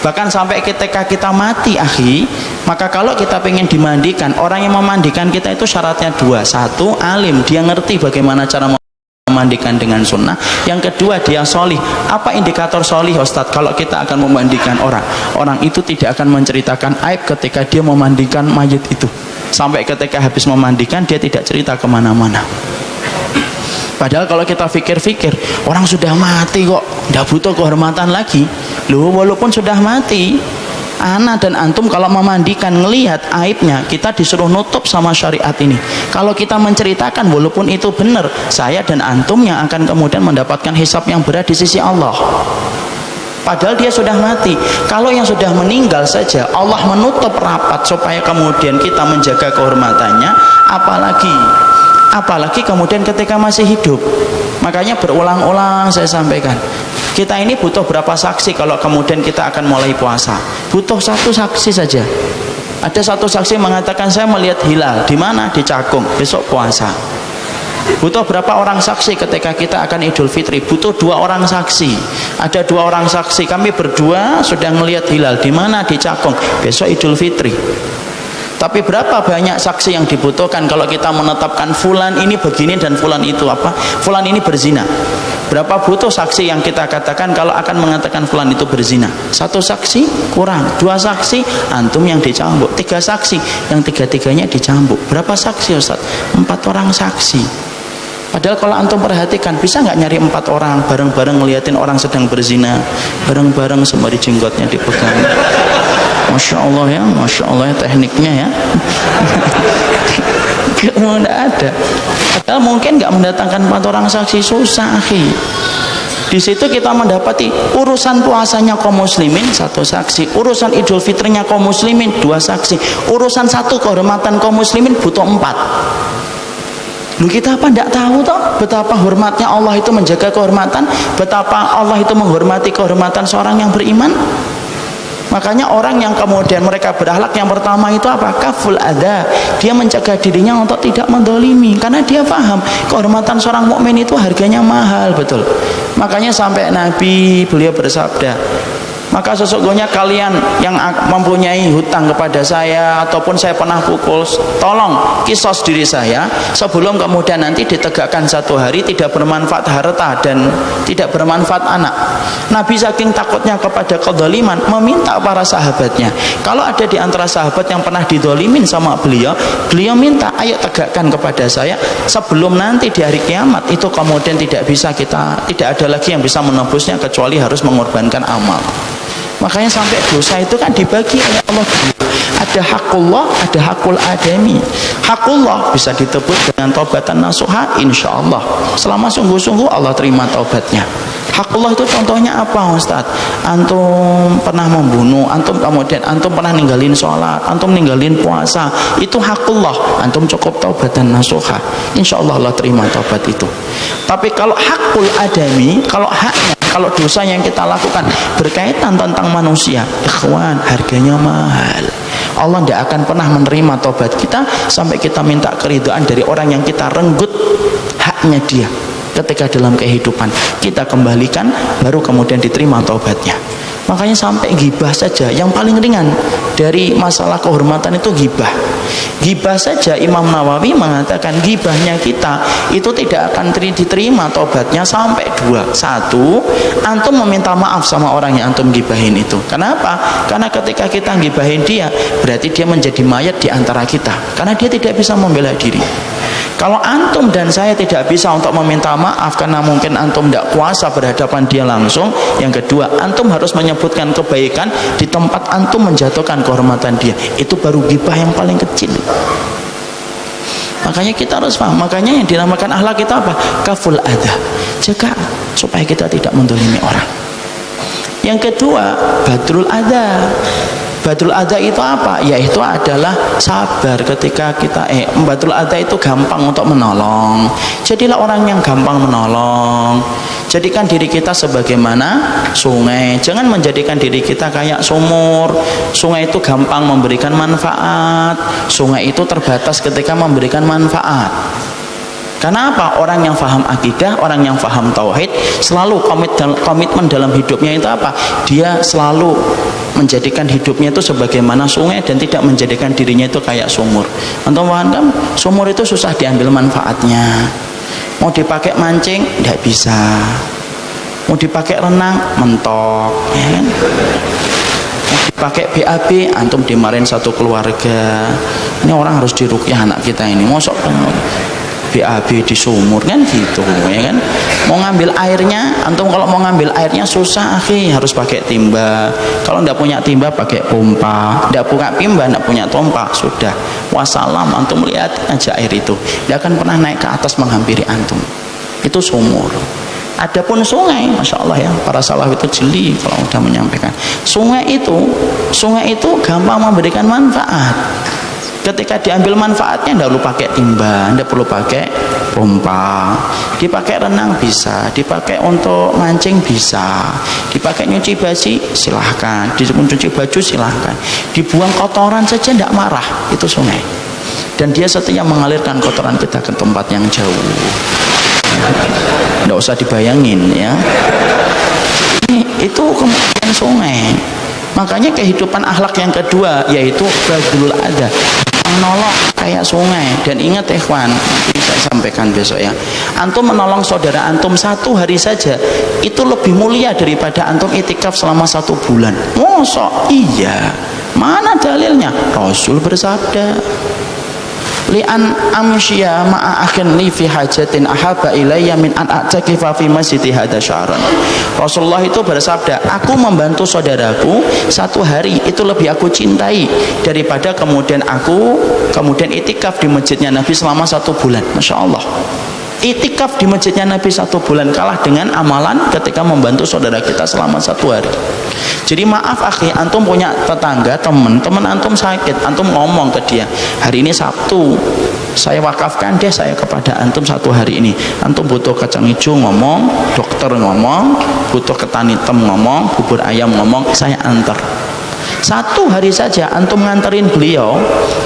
Bahkan sampai ketika kita mati akhi, maka kalau kita pengen dimandikan, orang yang memandikan kita itu syaratnya dua. Satu, alim, dia ngerti bagaimana cara memandikan dengan sunnah. Yang kedua, dia solih. Apa indikator solih Ustadz? Kalau kita akan memandikan orang, orang itu tidak akan menceritakan aib ketika dia memandikan mayit itu. Sampai ketika habis memandikan, dia tidak cerita kemana-mana. Padahal kalau kita pikir-pikir, orang sudah mati kok, tidak butuh kehormatan lagi. Loh, walaupun sudah mati, ana dan antum kalau memandikan ngelihat aibnya, kita disuruh nutup sama syariat ini. Kalau kita menceritakan, walaupun itu benar, saya dan antum yang akan kemudian mendapatkan hisab yang berat di sisi Allah. Padahal dia sudah mati. Kalau yang sudah meninggal saja Allah menutup rapat supaya kemudian kita menjaga kehormatannya, apalagi kemudian ketika masih hidup. Makanya berulang-ulang saya sampaikan, kita ini butuh berapa saksi kalau kemudian kita akan mulai puasa? Butuh satu saksi saja. Ada satu saksi mengatakan saya melihat hilal. Di mana? Di Cakung. Besok puasa. Butuh berapa orang saksi ketika kita akan Idul Fitri? Butuh 2 orang saksi. Ada 2 orang saksi, kami berdua sudah melihat hilal. Di mana? Di Cakung. Besok Idul Fitri. Tapi berapa banyak saksi yang dibutuhkan kalau kita menetapkan fulan ini begini dan fulan itu apa? Fulan ini berzina. Berapa butuh saksi yang kita katakan kalau akan mengatakan fulan itu berzina? 1 saksi kurang, 2 saksi antum yang dicambuk, 3 saksi yang 3-tiganya dicambuk. Berapa saksi Ustaz? 4 orang saksi. Padahal kalau antum perhatikan, bisa nggak nyari 4 orang bareng-bareng ngeliatin orang sedang berzina, bareng-bareng sembari jenggotnya dipegang. Masya Allah ya, Masya Allah ya tekniknya ya. Tidak ada. Padahal mungkin nggak mendatangkan 4 orang saksi, susah akhi. Di situ kita mendapati urusan puasanya kaum muslimin 1 saksi, urusan Idul Fitrinya kaum muslimin 2 saksi, urusan 1 kehormatan kaum muslimin butuh 4. Lu kita apa tidak tahu toh betapa hormatnya Allah itu menjaga kehormatan, betapa Allah itu menghormati kehormatan seorang yang beriman. Makanya orang yang kemudian mereka berakhlak yang pertama itu apa? Kaful adza. Dia mencegah dirinya untuk tidak mendolimi karena dia paham kehormatan seorang mukmin itu harganya mahal, betul. Makanya sampai Nabi beliau bersabda, maka sesungguhnya kalian yang mempunyai hutang kepada saya ataupun saya pernah pukul, tolong kisos diri saya sebelum kemudian nanti ditegakkan 1 hari tidak bermanfaat harta dan tidak bermanfaat anak. Nabi saking takutnya kepada kezaliman meminta para sahabatnya, kalau ada di antara sahabat yang pernah didolimin sama beliau minta ayo tegakkan kepada saya sebelum nanti di hari kiamat itu kemudian tidak ada lagi yang bisa menebusnya kecuali harus mengorbankan amal. Makanya sampai dosa itu kan dibagi oleh Allah. Ada hakullah, ada hakul adami. Hakullah bisa ditebus dengan taubatan nasuha, insya Allah selama sungguh-sungguh Allah terima taubatnya. Hakullah itu contohnya apa Ustaz? Antum pernah membunuh, antum kemudian antum pernah ninggalin sholat, antum ninggalin puasa, itu hakullah, antum cukup taubatan nasuha, insya Allah Allah terima taubat itu. Tapi kalau hakul adami, kalau haknya, kalau dosa yang kita lakukan berkaitan tentang manusia, ikhwan, harganya mahal. Allah tidak akan pernah menerima taubat kita sampai kita minta keridhaan dari orang yang kita renggut haknya dia. Ketika dalam kehidupan kita kembalikan, baru kemudian diterima taubatnya. Makanya sampai gibah saja yang paling ringan dari masalah kehormatan itu gibah. Gibah saja Imam Nawawi mengatakan gibahnya kita itu tidak akan diterima taubatnya sampai dua. Satu, antum meminta maaf sama orang yang antum gibahin itu. Kenapa? Karena ketika kita gibahin dia, berarti dia menjadi mayat di antara kita, karena dia tidak bisa membela diri. Kalau antum dan saya tidak bisa untuk meminta maaf karena mungkin antum tidak kuasa berhadapan dia langsung, yang kedua, antum harus menyebutkan kebaikan di tempat antum menjatuhkan kehormatan dia. Itu baru gibah yang paling kecil. Makanya kita harus paham. Makanya yang dinamakan akhlak kita apa? Kaful adha, jaga supaya kita tidak mendolimi orang. Yang kedua, badrul adha. Badrul adha itu apa? Yaitu adalah sabar ketika kita badrul adha itu gampang untuk menolong. Jadilah orang yang gampang menolong. Jadikan diri kita sebagaimana sungai. Jangan menjadikan diri kita kayak sumur. Sungai itu gampang memberikan manfaat. Sungai itu terbatas ketika memberikan manfaat. Karena apa? Orang yang faham akidah, orang yang faham tauhid, selalu komitmen dalam hidupnya itu apa? Dia selalu menjadikan hidupnya itu sebagaimana sungai dan tidak menjadikan dirinya itu kayak sumur. Antum paham kan? Sumur itu susah diambil manfaatnya. Mau dipakai mancing, tidak bisa. Mau dipakai renang, mentok, ya kan? Mau dipakai BAB, antum dimarahin satu keluarga. Ini orang harus diruqyah anak kita ini. Mosok BAB di sumur kan gitu, ya kan? Mau ngambil airnya, antum kalau mau ngambil airnya susah, akhi, harus pakai timba. Kalau tidak punya timba pakai pompa. Tidak punya timba, tidak punya pompa, sudah wassalam, antum lihat aja air itu tidak akan pernah naik ke atas menghampiri antum. Itu sumur. Adapun sungai, masya Allah ya, para salaf itu jeli kalau sudah menyampaikan. Sungai itu gampang memberikan manfaat. Ketika diambil manfaatnya, tidak perlu pakai timba, tidak perlu pakai pompa, dipakai renang bisa, dipakai untuk mancing bisa, dipakai nyuci baju silahkan, dicuci baju silahkan, dibuang kotoran saja tidak marah. Itu sungai, dan dia setia mengalirkan kotoran kita ke tempat yang jauh. Tidak usah dibayangin ya. Itu kemudian sungai. Makanya kehidupan akhlak yang kedua yaitu badrul adha, menolong kayak sungai. Dan ingat ikhwan, nanti saya sampaikan besok ya, antum menolong saudara antum satu hari saja itu lebih mulia daripada antum itikaf selama 1 bulan. Mosok? Iya. Mana dalilnya? Rasul bersabda, li'an amsya ma'a akhin li fi hajatin ahabba ilayya min an a'takifa fi masjidi hadza syahran. Rasulullah itu bersabda, aku membantu saudaraku 1 hari itu lebih aku cintai daripada kemudian itikaf di masjidnya Nabi selama 1 bulan. Masya Allah, itikaf di masjidnya Nabi 1 bulan kalah dengan amalan ketika membantu saudara kita selama 1 hari. Jadi maaf akhi, antum punya tetangga, teman antum sakit, antum ngomong ke dia, hari ini Sabtu saya wakafkan deh saya kepada antum 1 hari ini. Antum butuh kacang hijau ngomong, dokter ngomong, butuh ketan hitam ngomong, bubur ayam ngomong, saya antar. 1 hari saja antum nganterin beliau,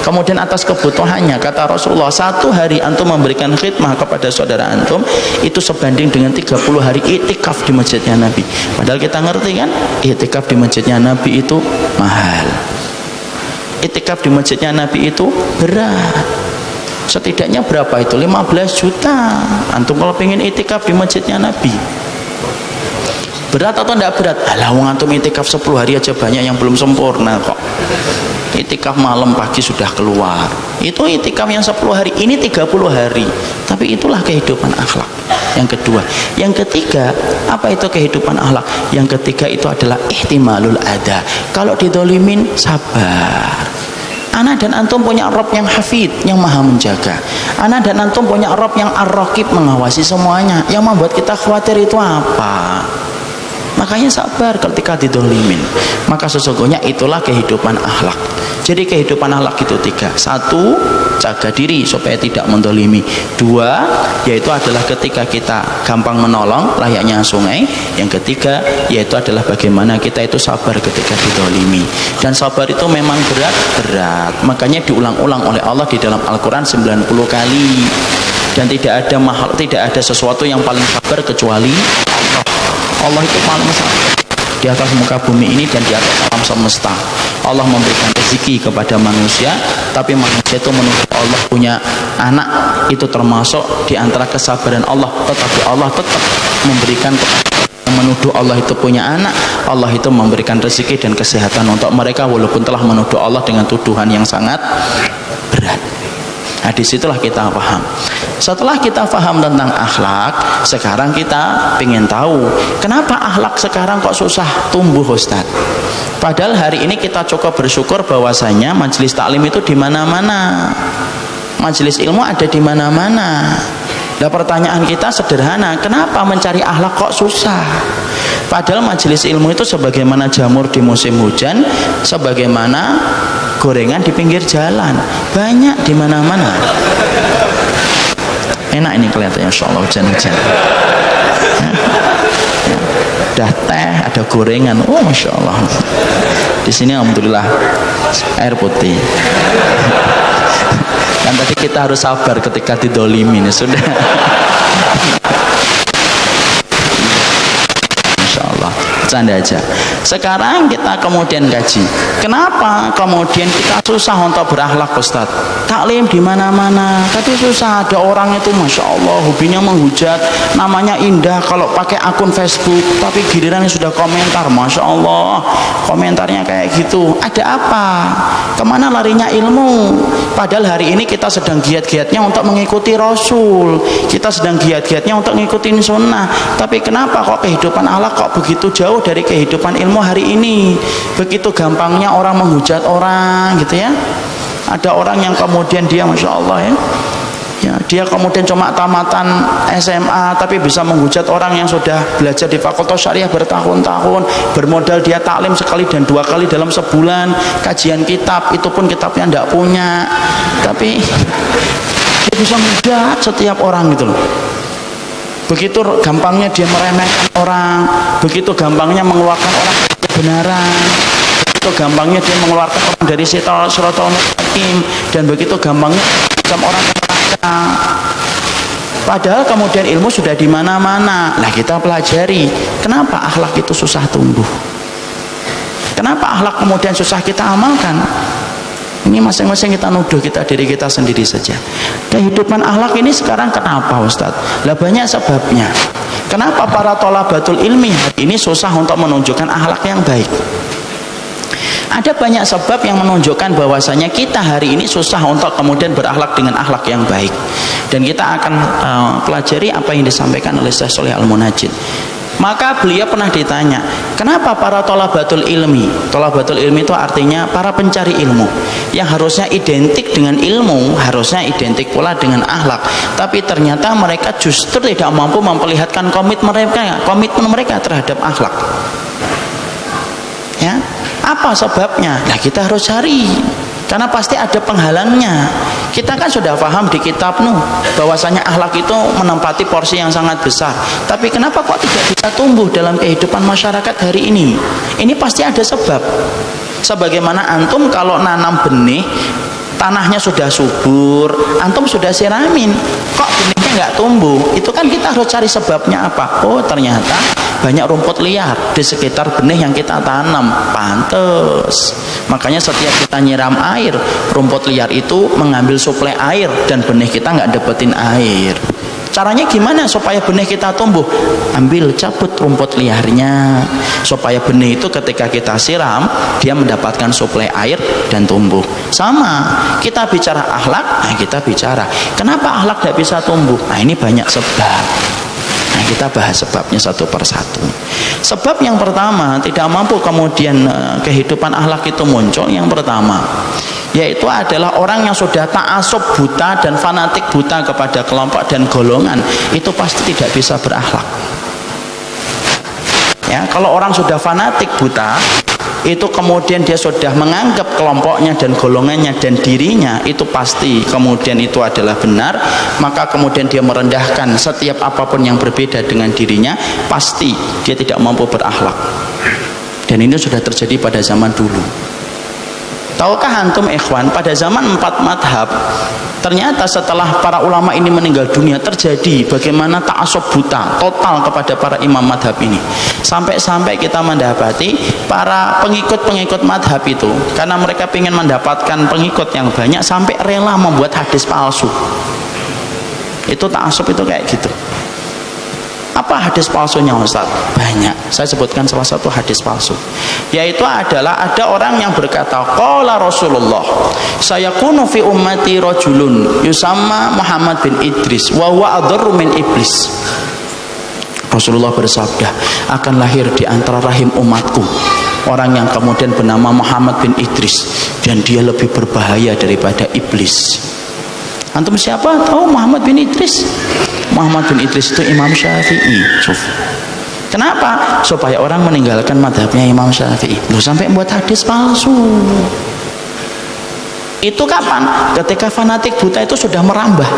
kemudian atas kebutuhannya, kata Rasulullah, 1 hari antum memberikan khidmah kepada saudara antum itu sebanding dengan 30 hari itikaf di masjidnya Nabi. Padahal kita ngerti kan, itikaf di masjidnya Nabi itu mahal, itikaf di masjidnya Nabi itu berat. Setidaknya berapa itu? 15 juta antum kalau pengen itikaf di masjidnya Nabi. Berat atau tidak berat? Alah, wong antum itikaf 10 hari aja banyak yang belum sempurna kok. Itikaf malam pagi sudah keluar. Itu itikaf yang 10 hari, ini 30 hari. Tapi itulah kehidupan akhlak. Yang kedua. Yang ketiga, apa itu kehidupan akhlak? Yang ketiga itu adalah ihtimalul adha. Kalau didolimin, sabar. Ana dan antum punya Rabb yang hafid, yang maha menjaga. Ana dan antum punya Rabb yang ar-raqib, mengawasi semuanya. Yang membuat kita khawatir itu apa? Makanya sabar ketika didolimin. Maka sesungguhnya itulah kehidupan akhlak. Jadi kehidupan akhlak itu 3. 1, jaga diri supaya tidak mendolimi. 2, yaitu adalah ketika kita gampang menolong layaknya sungai. Yang 3, yaitu adalah bagaimana kita itu sabar ketika didolimi. Dan sabar itu memang berat. Makanya diulang-ulang oleh Allah di dalam Al-Quran 90 kali. Dan tidak ada sesuatu yang paling sabar kecuali Allah. Allah itu paling sabar di atas muka bumi ini dan di atas alam semesta. Allah memberikan rezeki kepada manusia, tapi manusia itu menuduh Allah punya anak, itu termasuk di antara kesabaran Allah. Tetapi Allah tetap memberikan yang menuduh Allah itu punya anak. Allah itu memberikan rezeki dan kesehatan untuk mereka walaupun telah menuduh Allah dengan tuduhan yang sangat berat. Nah, disitulah kita paham. Setelah kita paham tentang akhlak, sekarang kita ingin tahu kenapa akhlak sekarang kok susah tumbuh, Ustaz? Padahal hari ini kita cukup bersyukur bahwasanya majelis taklim itu di mana-mana, majelis ilmu ada di mana-mana. Nah, pertanyaan kita sederhana, kenapa mencari akhlak kok susah? Padahal majelis ilmu itu sebagaimana jamur di musim hujan, sebagaimana gorengan di pinggir jalan, banyak di mana-mana. Enak ini kelihatannya, insyaallah hujan-hujan. Ada teh, ada gorengan, oh masya Allah. Di sini alhamdulillah air putih. Dan tadi kita harus sabar ketika didolimin, ya sudah. Canda aja. Sekarang kita kemudian kaji, kenapa kemudian kita susah untuk berakhlak, Ustaz? Taklim di mana-mana, tapi susah. Ada orang itu masya Allah hobinya menghujat, namanya indah kalau pakai akun Facebook, tapi gilirannya sudah komentar, masya Allah komentarnya kayak gitu. Ada apa? Kemana larinya ilmu? Padahal hari ini kita sedang giat-giatnya untuk mengikuti Rasul, kita sedang giat-giatnya untuk ngikutin sunnah, tapi kenapa kok kehidupan akhlak kok begitu jauh dari kehidupan ilmu hari ini? Begitu gampangnya orang menghujat orang gitu ya. Ada orang yang kemudian dia masya Allah ya, dia kemudian cuma tamatan SMA tapi bisa menghujat orang yang sudah belajar di Fakultas Syariah bertahun-tahun, bermodal dia taklim sekali dan 2 kali dalam sebulan, kajian kitab, itu pun kitabnya tidak punya, tapi dia bisa menghujat setiap orang gitu loh. Begitu gampangnya dia meremehkan orang, begitu gampangnya mengeluarkan orang dari kebenaran, begitu gampangnya dia mengeluarkan orang dari siratal mustaqim, dan begitu gampangnya sama orang neraka. Padahal kemudian ilmu sudah di mana-mana. Nah, kita pelajari kenapa akhlak itu susah tumbuh, kenapa akhlak kemudian susah kita amalkan. Ini masing-masing kita nuduh diri kita sendiri saja. Kehidupan akhlak ini sekarang kenapa, Ustaz? Lah banyak sebabnya. Kenapa para thalabatul ilmi ini susah untuk menunjukkan akhlak yang baik? Ada banyak sebab yang menunjukkan bahwasanya kita hari ini susah untuk kemudian berakhlak dengan akhlak yang baik. Dan kita akan pelajari apa yang disampaikan oleh Syekh Shalih Al-Munajjid. Maka beliau pernah ditanya, kenapa para thalabatul ilmi? Thalabatul ilmi itu artinya para pencari ilmu, yang harusnya identik dengan ilmu, harusnya identik pula dengan akhlak, tapi ternyata mereka justru tidak mampu memperlihatkan komitmen mereka terhadap akhlak. Ya, apa sebabnya? Nah, kita harus cari. Karena pasti ada penghalangnya. Kita kan sudah paham di kitab Nuh bahwasanya akhlak itu menempati porsi yang sangat besar. Tapi kenapa kok tidak bisa tumbuh dalam kehidupan masyarakat hari ini? Ini pasti ada sebab. Sebagaimana antum kalau nanam benih, tanahnya sudah subur, antum sudah siramin, kok benihnya nggak tumbuh? Itu kan kita harus cari sebabnya apa? Oh, ternyata banyak rumput liar di sekitar benih yang kita tanam. Pantes, makanya setiap kita nyiram air, rumput liar itu mengambil suplai air dan benih kita nggak dapetin air. Caranya gimana supaya benih kita tumbuh? Ambil, cabut rumput liarnya, supaya benih itu ketika kita siram dia mendapatkan suplai air dan tumbuh. Sama, kita bicara akhlak, nah kita bicara kenapa akhlak tidak bisa tumbuh? Nah, ini banyak sebab. Nah, kita bahas sebabnya satu persatu. Sebab yang pertama tidak mampu kemudian kehidupan akhlak itu muncul. Yang pertama yaitu adalah orang yang sudah ta'assub buta dan fanatik buta kepada kelompok dan golongan, itu pasti tidak bisa berakhlak. Ya, kalau orang sudah fanatik buta, itu kemudian dia sudah menganggap kelompoknya dan golongannya dan dirinya itu pasti kemudian itu adalah benar, maka kemudian dia merendahkan setiap apapun yang berbeda dengan dirinya, pasti dia tidak mampu berakhlak. Dan ini sudah terjadi pada zaman dulu. Tahukah antum ikhwan, pada zaman 4 madhab, ternyata setelah para ulama ini meninggal dunia, terjadi bagaimana ta'assub buta total kepada para imam madhab ini. Sampai-sampai kita mendapati para pengikut-pengikut madhab itu, karena mereka ingin mendapatkan pengikut yang banyak, sampai rela membuat hadis palsu. Itu ta'assub itu kayak gitu. Apa hadis palsunya Ustaz? Banyak. Saya sebutkan salah satu hadis palsu, yaitu adalah ada orang yang berkata, qala Rasulullah, sayakunu fi ummati rajulun yusamma Muhammad bin Idris wa huwa adarru min iblis. Rasulullah bersabda, akan lahir di antara rahim umatku orang yang kemudian bernama Muhammad bin Idris, dan dia lebih berbahaya daripada iblis. Antum siapa tahu Muhammad bin Idris? Muhammad bin Idris itu Imam Syafi'i. Kenapa? Supaya orang meninggalkan madhabnya Imam Syafi'i. Loh, sampai membuat hadis palsu. Itu kapan? Ketika fanatik buta itu sudah merambah.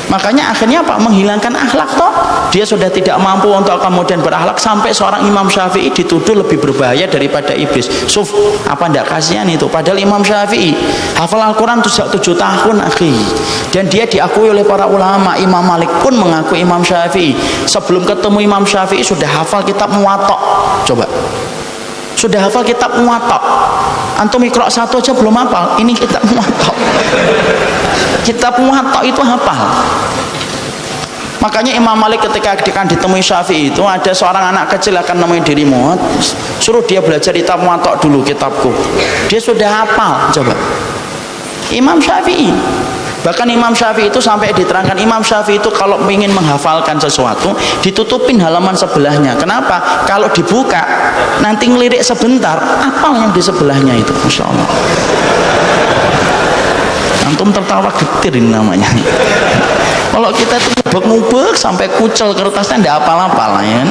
Makanya akhirnya apa? Menghilangkan akhlak toh. Dia sudah tidak mampu untuk kemudian berakhlak, sampai seorang Imam Syafi'i dituduh lebih berbahaya daripada iblis. Suf, apa ndak kasihan itu? Padahal Imam Syafi'i hafal Al-Quran 7 tahun, akhi. Dan dia diakui oleh para ulama. Imam Malik pun mengakui Imam Syafi'i. Sebelum ketemu Imam Syafi'i sudah hafal kitab Muwatta. Coba. Sudah hafal kitab Muwatta. Antum Iqra 1 aja belum hafal. Ini kitab Muwatta. Kitab Muwatta itu hafal. Makanya Imam Malik ketika akan ditemui Syafi'i itu, ada seorang anak kecil akan nemui dirimu, suruh dia belajar kitab Muwatta dulu, kitabku. Dia sudah hafal. Coba. Imam Syafi'i. Bahkan Imam Syafi'i itu sampai diterangkan, Imam Syafi'i itu kalau ingin menghafalkan sesuatu, ditutupin halaman sebelahnya. Kenapa? Kalau dibuka nanti ngelirik sebentar, apal yang di sebelahnya itu. Masya Allah. Antum tertawa getir ini namanya. Kalau kita itu ngubek-ngubek sampai kucel kertasnya, tidak apal-apal ya.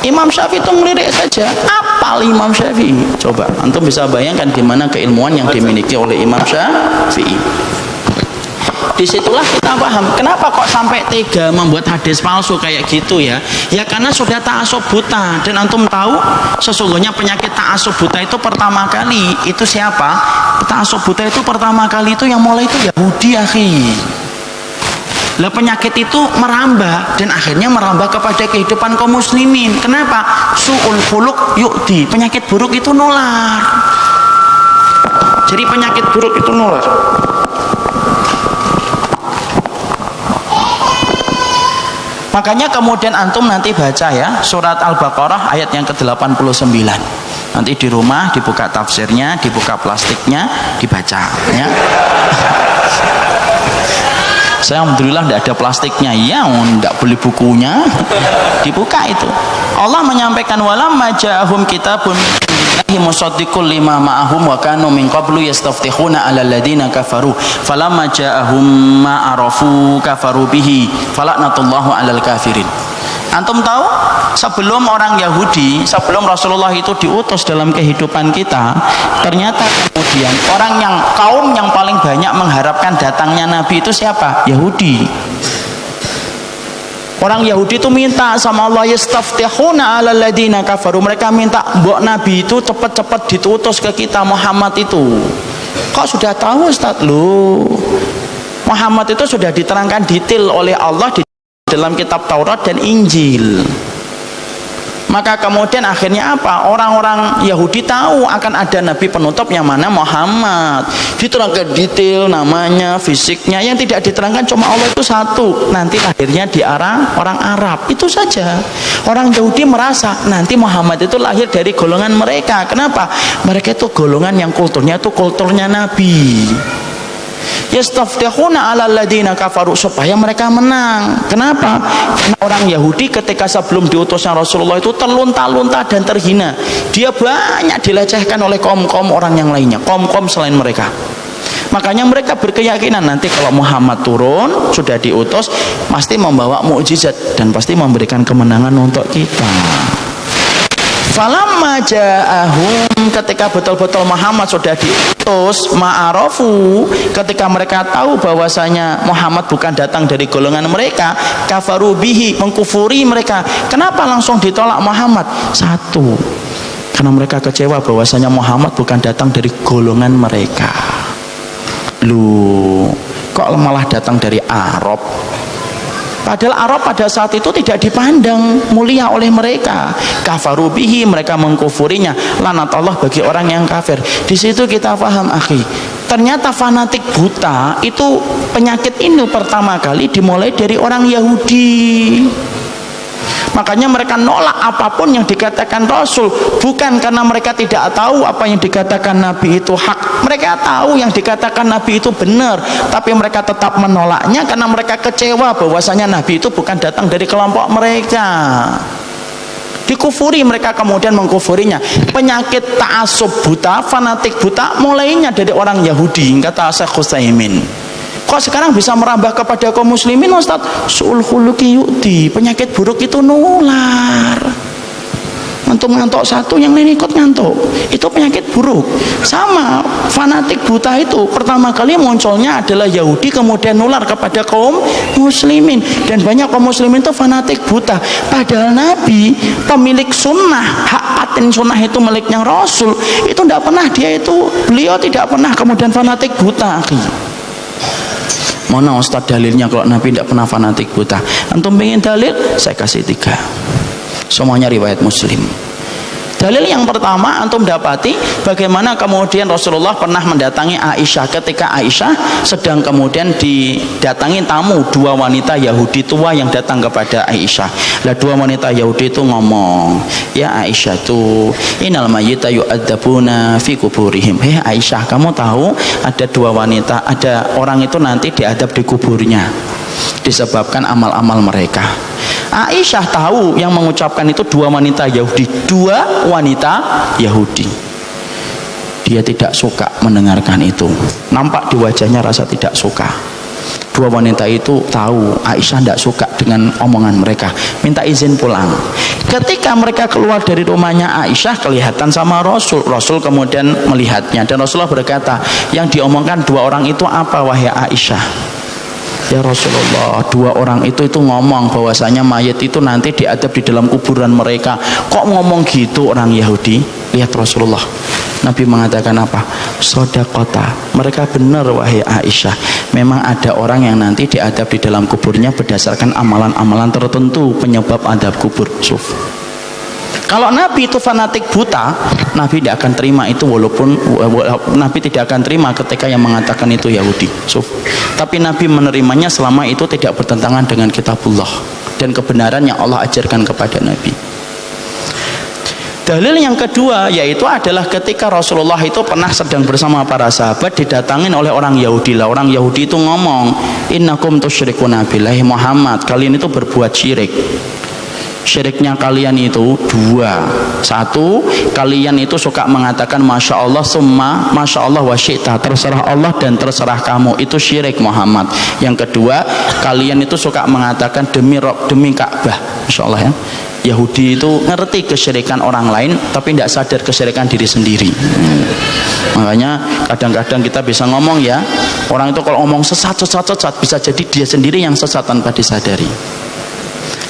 Imam Syafi'i itu ngelirik saja, apal Imam Syafi'i. Coba antum bisa bayangkan gimana keilmuan yang dimiliki oleh Imam Syafi'i. Disitulah kita paham kenapa kok sampai tega membuat hadis palsu kayak gitu ya. Ya karena sudah ta'assub buta. Dan antum tahu sesungguhnya penyakit ta'assub buta itu pertama kali itu siapa? Ta'assub buta itu pertama kali itu yang mulai itu Yahudi, akhi. Lah penyakit itu merambah dan akhirnya merambah kepada kehidupan kaum muslimin. Kenapa? Su'ul khuluq yu'di. Penyakit buruk itu nular. Jadi penyakit buruk itu nular. Makanya kemudian antum nanti baca ya surat Al-Baqarah ayat yang ke-89. Nanti di rumah dibuka tafsirnya, dibuka plastiknya, dibaca ya. Saya alhamdulillah tidak ada plastiknya, ya tidak beli bukunya, dibuka itu. Allah menyampaikan walamma ja'ahum kitabun minallahi musaddiqul lima ma'ahum wa kanu min qablu yastaftihuna 'alal ladzina kafaru falamma ja'ahum ma arafu kafaru bihi falaknatullahu 'alal kafirin. Antum tahu sebelum orang Yahudi, sebelum Rasulullah itu diutus dalam kehidupan kita, ternyata kemudian kaum yang paling banyak mengharapkan datangnya Nabi itu siapa? Yahudi. Orang Yahudi itu minta sama Allah, yastaftihuna 'alal ladzina kafaru. Mereka minta mbok Nabi itu cepat-cepat diutus ke kita, Muhammad itu. Kok sudah tahu Ustaz? Loh, Muhammad itu sudah diterangkan detail oleh Allah di dalam kitab Taurat dan Injil. Maka kemudian akhirnya apa? Orang-orang Yahudi tahu akan ada nabi penutup yang mana Muhammad. Diterangkan detail namanya, fisiknya. Yang tidak diterangkan cuma Allah itu satu. Nanti lahirnya di arah orang Arab. Itu saja. Orang Yahudi merasa nanti Muhammad itu lahir dari golongan mereka. Kenapa? Mereka itu golongan yang kulturnya itu kulturnya nabi. yastaftihuna 'alal ladina kafaru, supaya mereka menang. Kenapa? Karena orang Yahudi ketika sebelum diutusnya Rasulullah itu terlunta-lunta dan terhina. Dia banyak dilecehkan oleh kaum-kaum orang yang lainnya, kaum-kaum selain mereka. Makanya mereka berkeyakinan nanti kalau Muhammad turun, sudah diutus, pasti membawa mukjizat dan pasti memberikan kemenangan untuk kita. Falamma ja'ahum, ketika betul-betul Muhammad sudah diutus, ma'arafu, ketika mereka tahu bahwasanya Muhammad bukan datang dari golongan mereka, kafaru bihi, mengkufuri mereka. Kenapa langsung ditolak Muhammad? Satu, karena mereka kecewa bahwasanya Muhammad bukan datang dari golongan mereka. Lu kok malah datang dari Arab? Padahal Arab pada saat itu tidak dipandang mulia oleh mereka. Kafaru bihi, mereka mengkufurinya. Laknat Allah bagi orang yang kafir. Di situ kita paham, akhi. Ternyata fanatik buta itu penyakit ini pertama kali dimulai dari orang Yahudi. Makanya mereka nolak apapun yang dikatakan Rasul, bukan karena mereka tidak tahu apa yang dikatakan Nabi itu hak. Mereka tahu yang dikatakan Nabi itu benar, tapi mereka tetap menolaknya karena mereka kecewa bahwasanya Nabi itu bukan datang dari kelompok mereka. Dikufuri, mereka kemudian mengkufurinya. Penyakit ta'assub buta, fanatik buta mulainya dari orang Yahudi, kata Syekh Utsaimin. Kok sekarang bisa merambah kepada kaum muslimin, Ustaz? Su'ul khuluqi yu'ti, penyakit buruk itu nular. Antum ngantuk satu, yang lain ikut ngantuk. Itu penyakit buruk. Sama fanatik buta itu pertama kali munculnya adalah Yahudi, kemudian nular kepada kaum muslimin, dan banyak kaum muslimin itu fanatik buta. Padahal Nabi, pemilik sunnah, hak paten sunnah itu miliknya Rasul, itu tidak pernah beliau tidak pernah kemudian fanatik buta. Mana Ustaz dalilnya kalau Nabi tidak pernah fanatik buta? Antum pengen dalil? Saya kasih 3. Semuanya riwayat Muslim. Dalil yang pertama, antum dapati bagaimana kemudian Rasulullah pernah mendatangi Aisyah ketika Aisyah sedang kemudian didatangi tamu 2 wanita Yahudi tua yang datang kepada Aisyah. Lah 2 wanita Yahudi itu ngomong, "Ya Aisyah tuh, innal mayyita yu'adzabuna fi kuburihim." Hei Aisyah, kamu tahu ada 2 wanita, ada orang itu nanti diadab di kuburnya disebabkan amal-amal mereka. Aisyah tahu yang mengucapkan itu 2 wanita Yahudi, 2 wanita Yahudi. Dia tidak suka mendengarkan itu. Nampak di wajahnya rasa tidak suka. 2 wanita itu tahu Aisyah tidak suka dengan omongan mereka, minta izin pulang. Ketika mereka keluar dari rumahnya Aisyah, kelihatan sama Rasul. Rasul kemudian melihatnya dan Rasulullah berkata, yang diomongkan 2 orang itu apa wahai Aisyah? Ya Rasulullah, 2 orang itu ngomong bahwasanya mayat itu nanti diadab di dalam kuburan mereka. Kok ngomong gitu orang Yahudi? Lihat Rasulullah, Nabi mengatakan apa? Shadaqata, mereka benar wahai Aisyah. Memang ada orang yang nanti diadab di dalam kuburnya berdasarkan amalan-amalan tertentu penyebab adab kubur. Kalau Nabi itu fanatik buta, Nabi tidak akan terima itu, walaupun Nabi tidak akan terima ketika yang mengatakan itu Yahudi. Tapi Nabi menerimanya selama itu tidak bertentangan dengan kitabullah dan kebenaran yang Allah ajarkan kepada Nabi. Dalil yang kedua yaitu adalah ketika Rasulullah itu pernah sedang bersama para sahabat didatangin oleh orang Yahudi. Lah orang Yahudi itu ngomong, "Innakum tusyrikuna billahi Muhammad." Kalian itu berbuat syirik. Syiriknya kalian itu 2. 1, kalian itu suka mengatakan Masya Allah summa Masya Allah wa syi'ta, terserah Allah dan terserah kamu, itu syirik Muhammad. Yang kedua, kalian itu suka mengatakan demi Ka'bah. Masya Allah ya, Yahudi itu ngerti kesyirikan orang lain tapi tidak sadar kesyirikan diri sendiri. Makanya kadang-kadang kita bisa ngomong ya, orang itu kalau ngomong sesat bisa jadi dia sendiri yang sesat tanpa disadari.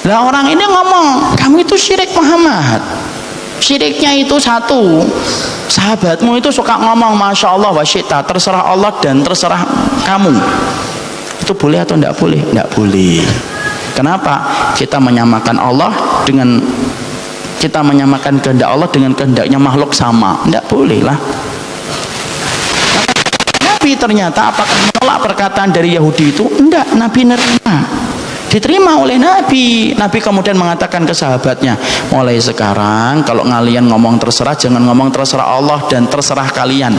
Lah orang ini ngomong, kamu itu syirik Muhammad. Syiriknya itu 1, sahabatmu itu suka ngomong Masya Allah wa syi'ta, terserah Allah dan terserah kamu. Itu boleh atau tidak boleh? Tidak boleh. Kenapa? Kita menyamakan kehendak Allah dengan kehendaknya makhluk sama. Tidak boleh lah. Nabi ternyata apakah menolak perkataan dari Yahudi itu? Tidak, Nabi nerima. Diterima oleh Nabi. Nabi kemudian mengatakan ke sahabatnya, mulai sekarang kalau kalian ngomong terserah, jangan ngomong terserah Allah dan terserah kalian.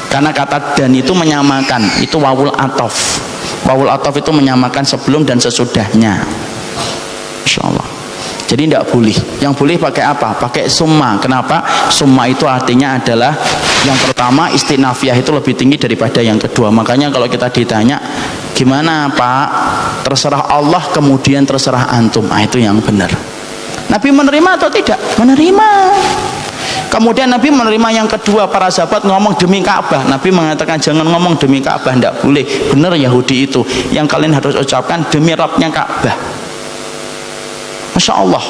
Karena kata dan itu menyamakan, itu wawul atof. Wawul atof itu menyamakan sebelum dan sesudahnya. Insyaallah. Jadi tidak boleh. Yang boleh pakai apa? Pakai summa. Kenapa? Summa itu artinya adalah yang pertama istinafiyah itu lebih tinggi daripada yang kedua. Makanya kalau kita ditanya, gimana Pak? Terserah Allah kemudian terserah antum. Ah, itu yang benar. Nabi menerima atau tidak? Menerima. Kemudian Nabi menerima yang kedua, para sahabat ngomong demi Ka'bah. Nabi mengatakan jangan ngomong demi Ka'bah, tidak boleh. Benar Yahudi itu. Yang kalian harus ucapkan demi Rabbnya Ka'bah. Masya Allah.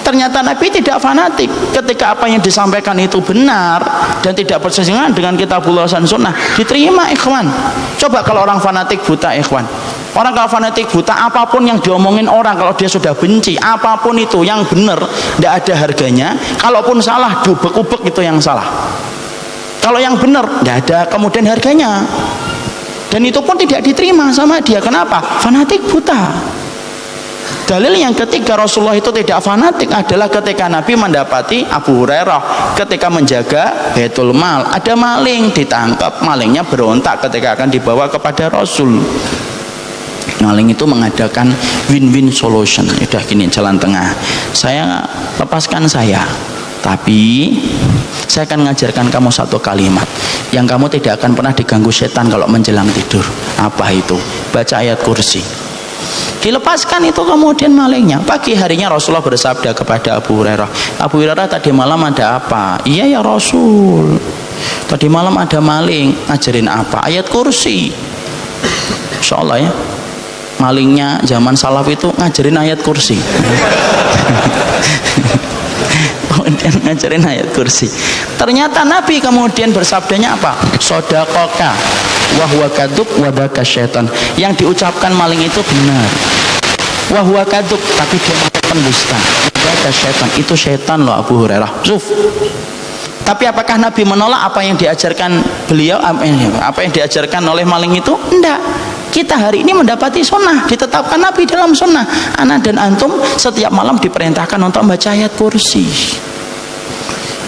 Ternyata Nabi tidak fanatik. Ketika apa yang disampaikan itu benar dan tidak berselisih dengan kitabullah dan sunnah, diterima ikhwan. Coba kalau orang fanatik buta ikhwan. Orang kalau fanatik buta, apapun yang diomongin orang, kalau dia sudah benci, apapun itu yang benar tidak ada harganya. Kalaupun salah, diubek-ubek itu yang salah. Kalau yang benar tidak ada kemudian harganya. Dan itu pun tidak diterima sama dia. Kenapa? Fanatik buta. Dalil yang ketiga Rasulullah itu tidak fanatik adalah ketika Nabi mendapati Abu Hurairah ketika menjaga Baitul Mal, ada maling ditangkap, malingnya berontak ketika akan dibawa kepada Rasul. Maling itu mengadakan win-win solution. Udah gini, jalan tengah, saya lepaskan saya, tapi saya akan mengajarkan kamu satu kalimat yang kamu tidak akan pernah diganggu setan kalau menjelang tidur. Apa itu? Baca ayat kursi. Dilepaskan itu kemudian malingnya. Pagi harinya Rasulullah bersabda kepada Abu Hurairah, Abu Hurairah, tadi malam ada apa? Iya ya Rasul, tadi malam ada maling. Ngajarin apa? Ayat kursi. Insya Allah ya, malingnya zaman salaf itu ngajarin ayat kursi. Kemudian ngajarin ayat kursi. Ternyata Nabi kemudian bersabdanya apa? Sodakoka wahwa kadub wadaka syaitan. Yang diucapkan maling itu benar, wahwa kadub, tapi dia pendusta. Wadaka syaitan, itu syaitan loh Abu Hurairah. Suf. Tapi apakah Nabi menolak apa yang diajarkan beliau, apa yang diajarkan oleh maling itu? Enggak. Kita hari ini mendapati sunnah, ditetapkan Nabi dalam sunnah. Ana dan antum setiap malam diperintahkan untuk membaca ayat kursi.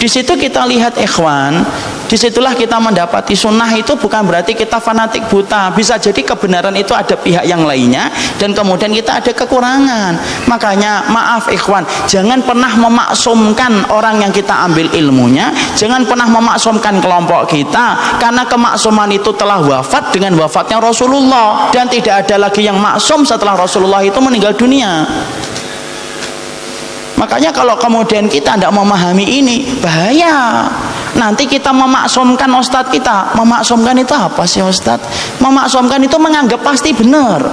Di situ kita lihat ikhwan, disitulah kita mendapati sunnah itu bukan berarti kita fanatik buta. Bisa jadi kebenaran itu ada pihak yang lainnya dan kemudian kita ada kekurangan. Makanya maaf ikhwan, jangan pernah memaksumkan orang yang kita ambil ilmunya, jangan pernah memaksumkan kelompok kita, karena kemaksuman itu telah wafat dengan wafatnya Rasulullah dan tidak ada lagi yang maksum setelah Rasulullah itu meninggal dunia. Makanya kalau kemudian kita tidak memahami ini, bahaya. Nanti kita memaksumkan ustadz kita. Memaksumkan itu apa sih ustadz? Memaksumkan itu menganggap pasti benar.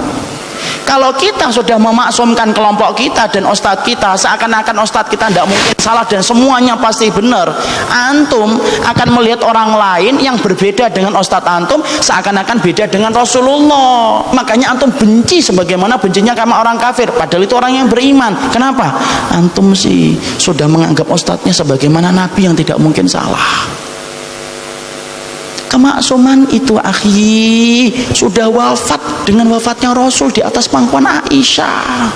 Kalau kita sudah memaksumkan kelompok kita dan ustadz kita, seakan-akan ustadz kita tidak mungkin salah dan semuanya pasti benar, antum akan melihat orang lain yang berbeda dengan ustadz antum seakan-akan beda dengan Rasulullah. Makanya antum benci sebagaimana bencinya sama orang kafir, padahal itu orang yang beriman. Kenapa? Antum sih sudah menganggap ustadznya sebagaimana Nabi yang tidak mungkin salah. Kemaksuman itu akhi sudah wafat dengan wafatnya Rasul di atas pangkuan Aisyah.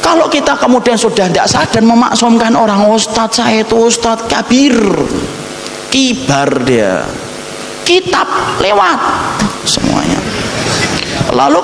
Kalau kita kemudian sudah tidak sadar memaksumkan orang, ustadz saya itu ustadz kabir, kibar dia, kitab lewat semuanya. Lalu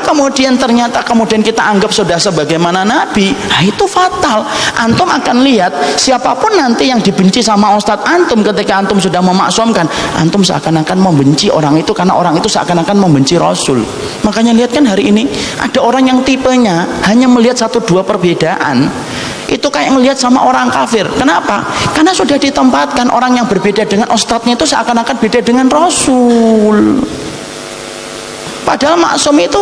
kemudian ternyata kemudian kita anggap sudah sebagaimana Nabi. Nah, itu fatal. Antum akan lihat siapapun nanti yang dibenci sama ustadz antum ketika antum sudah memaksumkan, antum seakan-akan membenci orang itu karena orang itu seakan-akan membenci Rasul. Makanya lihat kan hari ini ada orang yang tipenya hanya melihat 1-2 perbedaan, itu kayak melihat sama orang kafir. Kenapa? Karena sudah ditempatkan orang yang berbeda dengan ustadznya itu seakan-akan beda dengan Rasul. Padahal maksum itu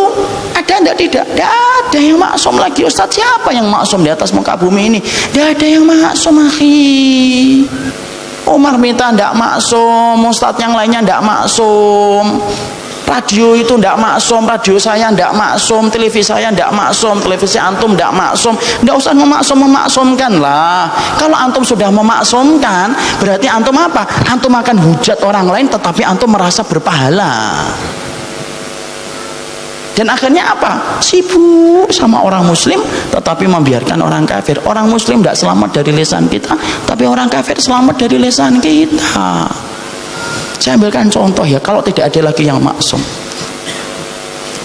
ada enggak? Tidak ada yang maksum lagi. Ustadz siapa yang maksum di atas muka bumi ini? Tidak ada yang maksum akhi. Umar minta tidak maksum, ustadz yang lainnya tidak maksum. Radio itu tidak maksum, radio saya tidak maksum, televisi saya tidak maksum, televisi antum tidak maksum. Tidak usah memaksumkan lah. Kalau antum sudah memaksumkan, berarti antum apa? Antum akan hujat orang lain, tetapi antum merasa berpahala. Dan akhirnya apa? Sibuk sama orang muslim tetapi membiarkan orang kafir. Orang muslim tidak selamat dari lisan kita, tapi orang kafir selamat dari lisan kita. Saya ambilkan contoh ya, kalau tidak ada lagi yang maksum.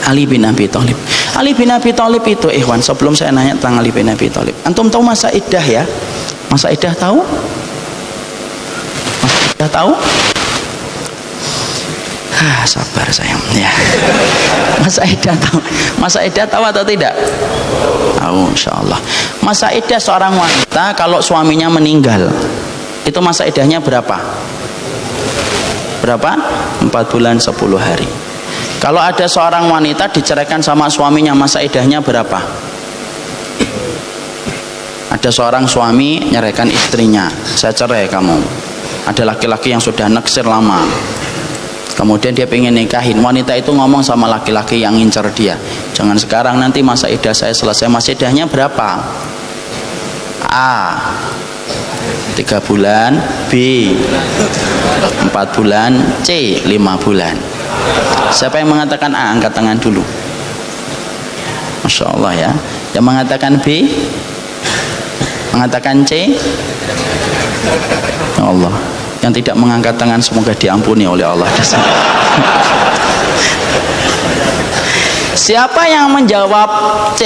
Ali bin Abi Thalib. Ali bin Abi Thalib itu, ikhwan, sebelum saya nanya tentang Ali bin Abi Thalib, antum tahu masa iddah ya? Masa iddah tahu? Masa iddah tahu? Sabar sayang ya. Masa iddah tahu? Masa iddah tahu atau tidak? Tahu, insyaallah. Masa iddah seorang wanita kalau suaminya meninggal, itu masa iddahnya berapa? Berapa? 4 bulan 10 hari. Kalau ada seorang wanita diceraikan sama suaminya, masa iddahnya berapa? Ada seorang suami nyeraikan istrinya, saya cerai kamu. Ada laki-laki yang sudah naksir lama, kemudian dia pengen nikahin. Wanita itu ngomong sama laki-laki yang ngincer dia, jangan sekarang, nanti masa iddah saya selesai. Masa iddahnya berapa? A 3 bulan, B 4 bulan, C 5 bulan. Siapa yang mengatakan A? Angkat tangan dulu. Masya Allah ya. Yang mengatakan B? Mengatakan C? Ya Allah. Yang tidak mengangkat tangan semoga diampuni oleh Allah. Siapa yang menjawab C?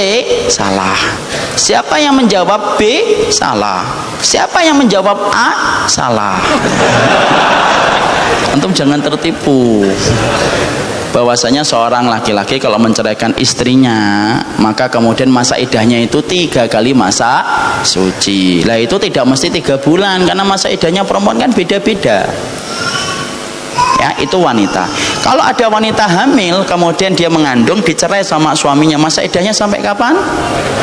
Salah. Siapa yang menjawab B? Salah. Siapa yang menjawab A? Salah. Antum jangan tertipu bahwasanya seorang laki-laki kalau menceraikan istrinya, maka kemudian masa iddahnya itu 3 kali masa suci. Lah itu tidak mesti 3 bulan, karena masa iddahnya perempuan kan beda-beda. Ya, itu wanita. Kalau ada wanita hamil kemudian dia mengandung, dicerai sama suaminya, masa iddahnya sampai kapan?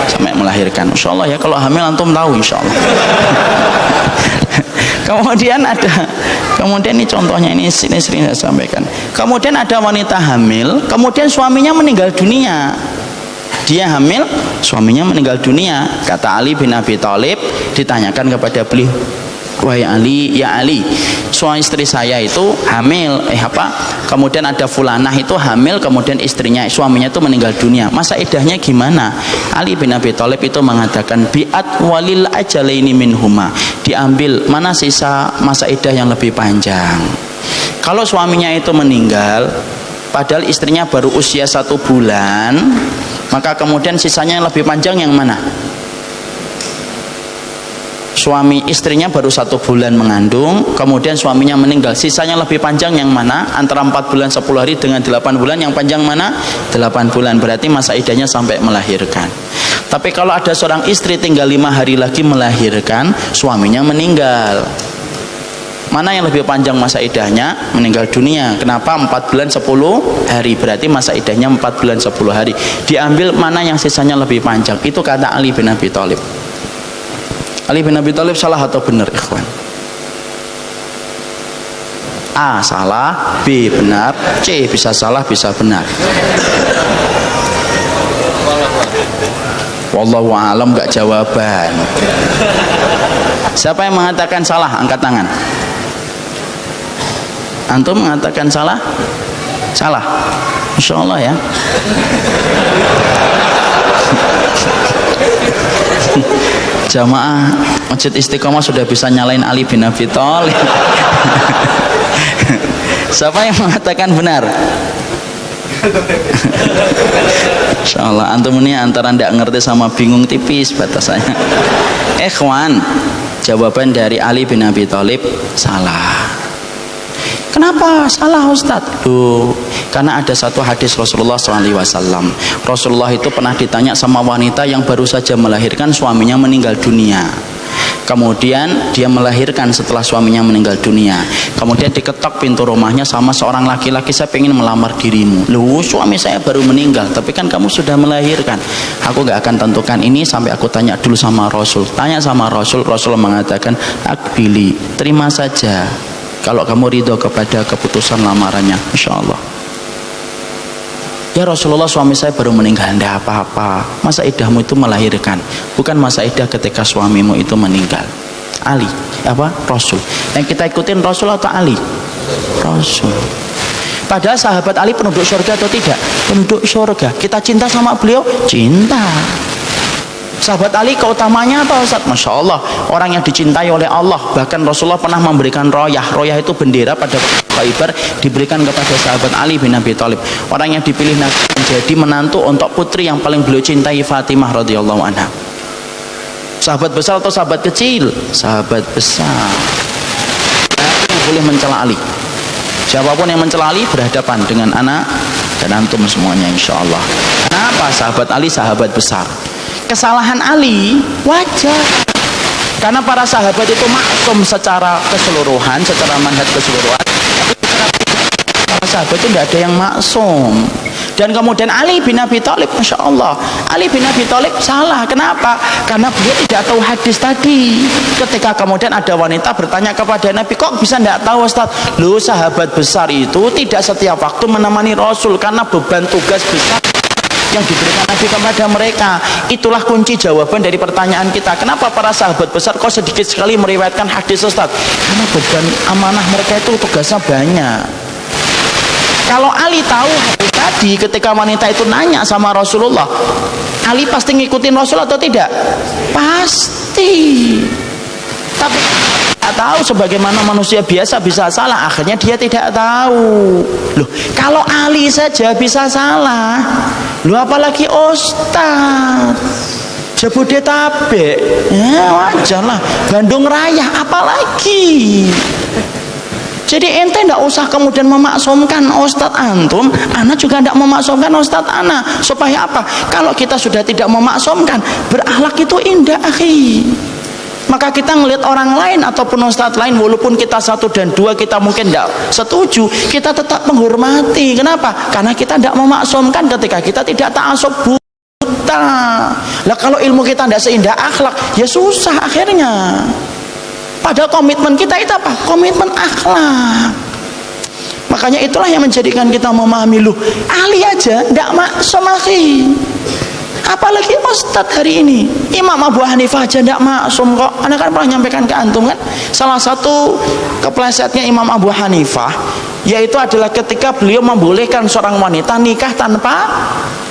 Sampai melahirkan. Insyaallah ya, kalau hamil antum tahu insyaallah. Kemudian ini contohnya, ini sering saya sampaikan. Kemudian ada wanita hamil, kemudian suaminya meninggal dunia. Dia hamil, suaminya meninggal dunia. Kata Ali bin Abi Thalib, ditanyakan kepada beliau, wahai Ali, ya Ali, suami istri saya itu hamil, kemudian ada fulanah itu hamil, kemudian suaminya itu meninggal dunia, masa iddahnya gimana? Ali bin Abi Thalib itu mengatakan, bi'at walil ajalaini minhuma, diambil mana sisa masa iddah yang lebih panjang. Kalau suaminya itu meninggal padahal istrinya baru usia 1 bulan, maka kemudian sisanya yang lebih panjang yang mana? Istrinya baru 1 bulan mengandung, kemudian suaminya meninggal, sisanya lebih panjang yang mana? Antara 4 bulan 10 hari dengan 8 bulan, yang panjang mana? 8 bulan, berarti masa iddahnya sampai melahirkan. Tapi kalau ada seorang istri tinggal 5 hari lagi melahirkan, suaminya meninggal, mana yang lebih panjang masa iddahnya? Meninggal dunia. Kenapa? 4 bulan 10 hari, berarti masa iddahnya 4 bulan 10 hari. Diambil mana yang sisanya lebih panjang. Itu kata Ali bin Abi Thalib. Ali bin Abi Thalib salah atau benar, ikhwan? A salah, B benar, C bisa salah bisa benar. Wallahu a'lam, gak jawaban. Siapa yang mengatakan salah? Angkat tangan. Antum mengatakan salah? Salah. Insyaallah ya. Jamaah Masjid Istiqomah sudah bisa nyalain Ali bin Abi Thalib. Siapa yang mengatakan benar? Insyaallah antum ini antara ndak ngerti sama bingung tipis batasannya. Ikhwan, jawaban dari Ali bin Abi Thalib salah. Kenapa salah Ustaz? Karena ada satu hadis Rasulullah SAW. Rasulullah itu pernah ditanya sama wanita yang baru saja melahirkan, suaminya meninggal dunia. Kemudian dia melahirkan setelah suaminya meninggal dunia. Kemudian diketok pintu rumahnya sama seorang laki-laki, saya pengen melamar dirimu. Loh, suami saya baru meninggal, tapi kan kamu sudah melahirkan. Aku gak akan tentukan ini sampai aku tanya dulu sama Rasul. Tanya sama Rasul, Rasul mengatakan, akbili, terima saja kalau kamu ridho kepada keputusan lamarannya, insyaallah. Ya Rasulullah, suami saya baru meninggal. Tidak apa-apa, masa iddahmu itu melahirkan, bukan masa iddah ketika suamimu itu meninggal. Ali, Rasul. Yang kita ikutin Rasul atau Ali? Rasul. Padahal sahabat Ali penduduk surga atau tidak? Penduduk surga. Kita cinta sama beliau? Cinta. Sahabat Ali keutamanya apa Ustaz? Masya Allah, orang yang dicintai oleh Allah. Bahkan Rasulullah pernah memberikan royah. Royah itu bendera pada Khaibar, diberikan kepada sahabat Ali bin Abi Thalib. Orang yang dipilih Nabi menjadi menantu untuk putri yang paling beliau cintai, Fatimah radhiyallahu anha. Sahabat besar atau sahabat kecil? Sahabat besar. Yang boleh mencela Ali. Siapapun yang mencela Ali berhadapan dengan anak dan antum semuanya insya Allah. Kenapa? Sahabat Ali sahabat besar. Kesalahan Ali wajar, karena para sahabat itu maksum secara keseluruhan, secara manhaj keseluruhan. Tapi para sahabat itu tidak ada yang maksum. Dan kemudian Ali bin Abi Thalib, Masya Allah, Ali bin Abi Thalib salah. Kenapa? Karena beliau tidak tahu hadis tadi. Ketika kemudian ada wanita bertanya kepada Nabi, kok bisa tidak tahu Ustaz? Loh, sahabat besar itu tidak setiap waktu menemani Rasul karena beban tugas besar yang diberikan Nabi kepada mereka. Itulah kunci jawaban dari pertanyaan kita. Kenapa para sahabat besar kok sedikit sekali meriwayatkan hadis Ustaz? Karena beban amanah mereka itu tugasnya banyak. Kalau Ali tahu hadis tadi, ketika wanita itu nanya sama Rasulullah, Ali pasti ngikutin Rasul atau tidak? Pasti. Tapi tidak tahu, sebagaimana manusia biasa bisa salah, akhirnya dia tidak tahu. Loh, kalau Ali saja bisa salah, loh apalagi Ustaz Jabodetabek, ya wajar lah. Bandung Raya apalagi. Jadi ente tidak usah kemudian memaksumkan Ustadz antum, anak juga tidak memaksumkan Ustadz anak. Supaya apa? Kalau kita sudah tidak memaksumkan, berakhlak itu indah, akhi. Maka kita ngelihat orang lain ataupun Ustadz lain, walaupun kita satu dan dua kita mungkin tidak setuju, kita tetap menghormati. Kenapa? Karena kita tidak memaksumkan ketika kita tidak ta'assub buta. Lah kalau ilmu kita tidak seindah akhlak, ya susah akhirnya. Padahal komitmen kita itu apa? Komitmen akhlak. Makanya itulah yang menjadikan kita memahami, loh, Ali aja tidak maksum, akhi. Apalagi Ustadz hari ini. Imam Abu Hanifah aja tidak maksum kok. Anda kan pernah nyampaikan ke antum kan? Salah satu keplesetnya Imam Abu Hanifah yaitu adalah ketika beliau membolehkan seorang wanita nikah tanpa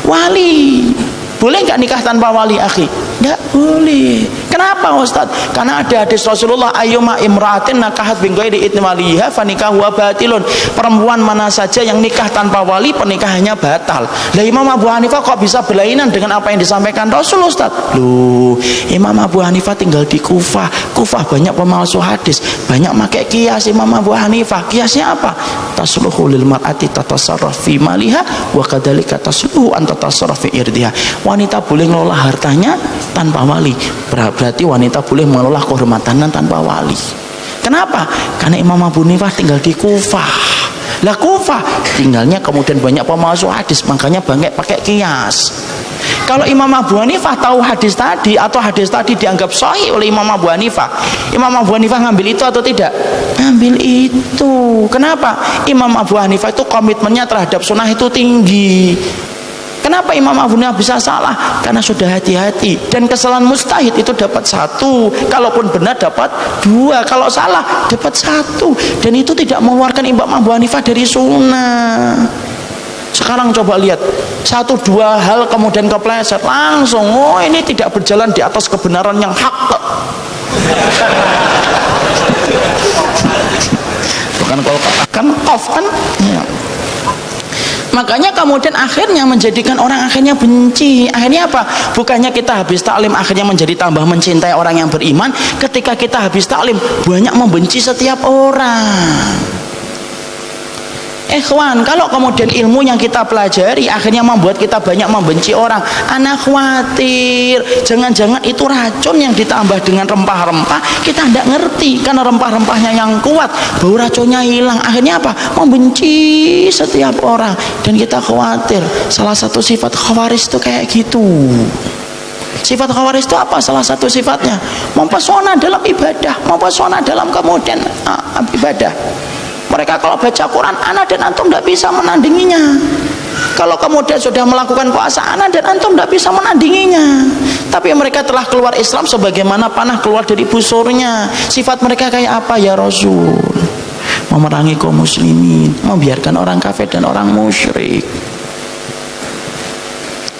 wali. Boleh nggak nikah tanpa wali, akhi? Nggak boleh. Kenapa Ustaz? Karena ada hadis Rasulullah, ayyuma imra'atin nakahat bin ghairi idzni waliha fa nikahu batilun. Perempuan mana saja yang nikah tanpa wali, pernikahannya batal. Lah Imam Abu Hanifah kok bisa berlainan dengan apa yang disampaikan Rasul, Ustaz? Loh, Imam Abu Hanifah tinggal di Kufah. Kufah banyak pemalsu hadis, banyak pakai kias. Imam Abu Hanifah kiasnya apa? Tasluhu lil mar'ati tatasarraf fi maliha wa kadzalika tasluhu an tatasarraf fi irdiha. Wanita boleh ngelola hartanya tanpa wali. Berarti wanita boleh mengelola kehormatannya tanpa wali. Kenapa? Karena Imam Abu Hanifah tinggal di Kufah. Lah Kufah tinggalnya kemudian banyak pemalsu hadis, makanya banyak pakai kias. Kalau Imam Abu Hanifah tahu hadis tadi atau hadis tadi dianggap sahih oleh Imam Abu Hanifah, Imam Abu Hanifah ngambil itu atau tidak? Ngambil itu. Kenapa? Imam Abu Hanifah itu komitmennya terhadap sunnah itu tinggi. Kenapa Imam Abu Hanifah bisa salah? Karena sudah hati-hati. Dan kesalahan mustahid itu dapat satu, kalaupun benar dapat dua, kalau salah dapat satu. Dan itu tidak mengeluarkan Imam Abu Hanifah dari sunnah. Sekarang coba lihat, satu dua hal kemudian kepleset, langsung oh ini tidak berjalan di atas kebenaran yang hak. Bukan kalau katakan off kan ya. Makanya kemudian akhirnya menjadikan orang akhirnya benci. Akhirnya apa? Bukannya kita habis taklim akhirnya menjadi tambah mencintai orang yang beriman. Ketika kita habis taklim banyak membenci setiap orang. Ikhwan, kalau kemudian ilmu yang kita pelajari akhirnya membuat kita banyak membenci orang, anak khawatir jangan-jangan itu racun yang ditambah dengan rempah-rempah, kita tidak ngerti karena rempah-rempahnya yang kuat, bau racunnya hilang, akhirnya apa? Membenci setiap orang. Dan kita khawatir salah satu sifat khawaris itu kayak gitu. Sifat khawaris itu apa? Salah satu sifatnya mempesona dalam ibadah, mempesona dalam kemudian ibadah. Mereka kalau baca Quran, anak dan antum tidak bisa menandinginya. Kalau kemudian sudah melakukan puasa, anak dan antum tidak bisa menandinginya. Tapi mereka telah keluar Islam sebagaimana panah keluar dari busurnya. Sifat mereka kayak apa ya Rasul? Memerangi kaum muslimin, membiarkan orang kafir dan orang musyrik.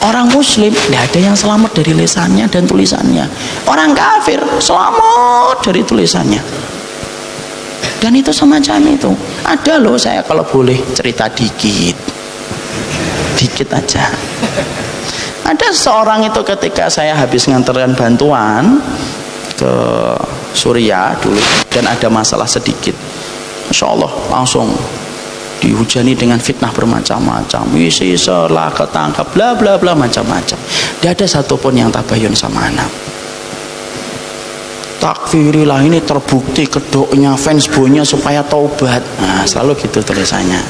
Orang muslim tidak ada yang selamat dari lisannya dan tulisannya. Orang kafir selamat dari tulisannya. Dan itu semacam itu. Ada loh, saya kalau boleh cerita dikit aja. Ada seorang itu ketika saya habis nganterkan bantuan ke Suriah dulu dan ada masalah sedikit, Masya Allah langsung dihujani dengan fitnah bermacam-macam, isi selah ketangkap bla bla bla macam-macam. Tidak ada satupun yang tabayun sama anak. Takfirilah, ini terbukti kedoknya fans boynya supaya taubat. Nah, selalu gitu tulisannya.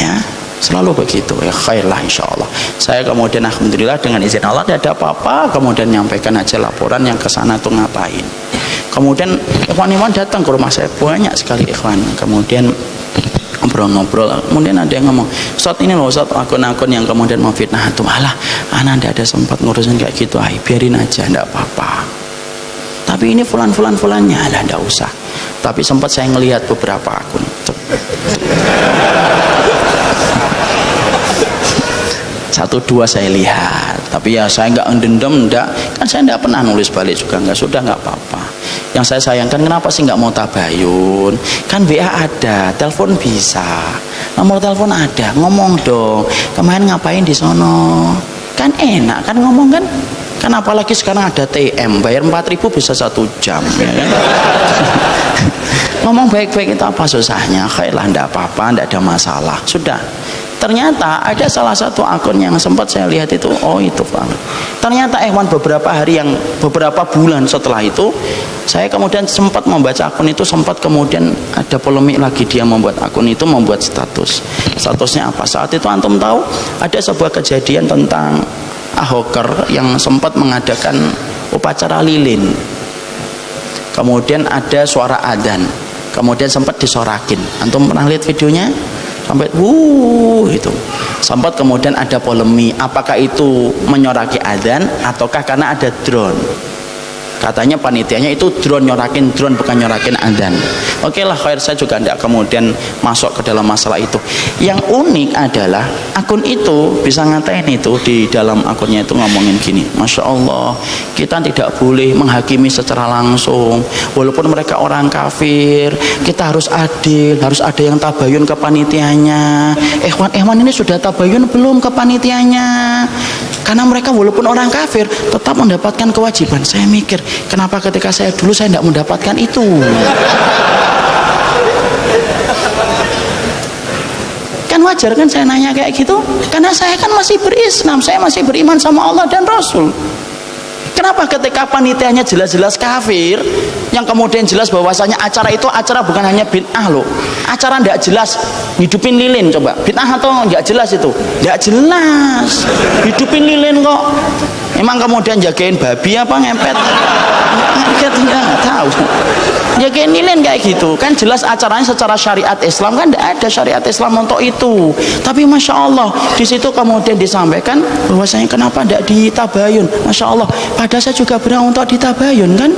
Ya, selalu begitu. Ya khairlah insyaallah. Saya kemudian alhamdulillah dengan izin Allah tidak ada apa-apa, kemudian nyampaikan aja laporan yang ke sana tuh ngapain. Kemudian ikhwan-ikhwan datang ke rumah saya, banyak sekali ikhwan. Kemudian ngobrol-ngobrol, kemudian ada yang ngomong, Ustaz ini loh Ustaz, akun-akun yang kemudian memfitnah antum. Alah, anak tidak ada sempat ngurusin kayak gitu, biarin aja, tidak apa-apa. Tapi ini fulannya, alah tidak usah. Tapi sempat saya ngelihat beberapa akun. Satu dua saya lihat, tapi ya saya nggak ngendendam, enggak, kan saya nggak pernah nulis balik juga, nggak, sudah nggak apa-apa. Yang saya sayangkan kenapa sih nggak mau tabayun? Kan WA ada, telepon bisa, nomor telepon ada, ngomong dong. Kemarin ngapain di sono? Kan enak kan ngomong kan? Kan apalagi sekarang ada TM, bayar 4.000 bisa 1 jam, ya kan? Ngomong baik-baik itu apa susahnya? Khairlah, enggak apa-apa, enggak ada masalah, sudah. Ternyata ada salah satu akun yang sempat saya lihat itu, oh itu Pak. Ternyata beberapa bulan setelah itu, saya kemudian sempat membaca akun itu, sempat kemudian ada polemik lagi, dia membuat akun itu, membuat statusnya apa? Saat itu antum tahu ada sebuah kejadian tentang Ahoker yang sempat mengadakan upacara lilin. Kemudian ada suara adzan, kemudian sempat disorakin. Antum pernah lihat videonya? Sampai itu sempat kemudian ada polemik, apakah itu menyoraki adzan ataukah karena ada drone. Katanya panitianya itu drone, nyorakin drone, bukan nyorakin adzan. Oke lah, khair, saya juga tidak kemudian masuk ke dalam masalah itu. Yang unik adalah akun itu bisa ngatain itu, di dalam akunnya itu ngomongin gini, Masya Allah, kita tidak boleh menghakimi secara langsung, walaupun mereka orang kafir, kita harus adil, harus ada yang tabayun ke panitianya. Ikhwan ini sudah tabayun belum ke panitianya? Karena mereka walaupun orang kafir tetap mendapatkan kewajiban. Saya mikir, kenapa ketika saya dulu saya tidak mendapatkan itu? Kan wajar kan saya nanya kayak gitu, karena saya kan masih berislam, saya masih beriman sama Allah dan Rasul. Kenapa ketika panitianya jelas-jelas kafir, yang kemudian jelas bahwasanya acara itu acara bukan hanya bid'ah loh, acara tidak jelas, hidupin lilin, coba bid'ah atau nggak jelas itu? Nggak jelas, hidupin lilin kok. Emang kemudian jagain babi apa ngempet? Nggak tahu. Jagain lilin kayak gitu, kan jelas acaranya secara syariat Islam, kan tidak ada syariat Islam untuk itu. Tapi Masya Allah, di situ kemudian disampaikan bahwasanya kenapa tidak ditabayun? Masya Allah, padahal saya juga berhak untuk ditabayun kan?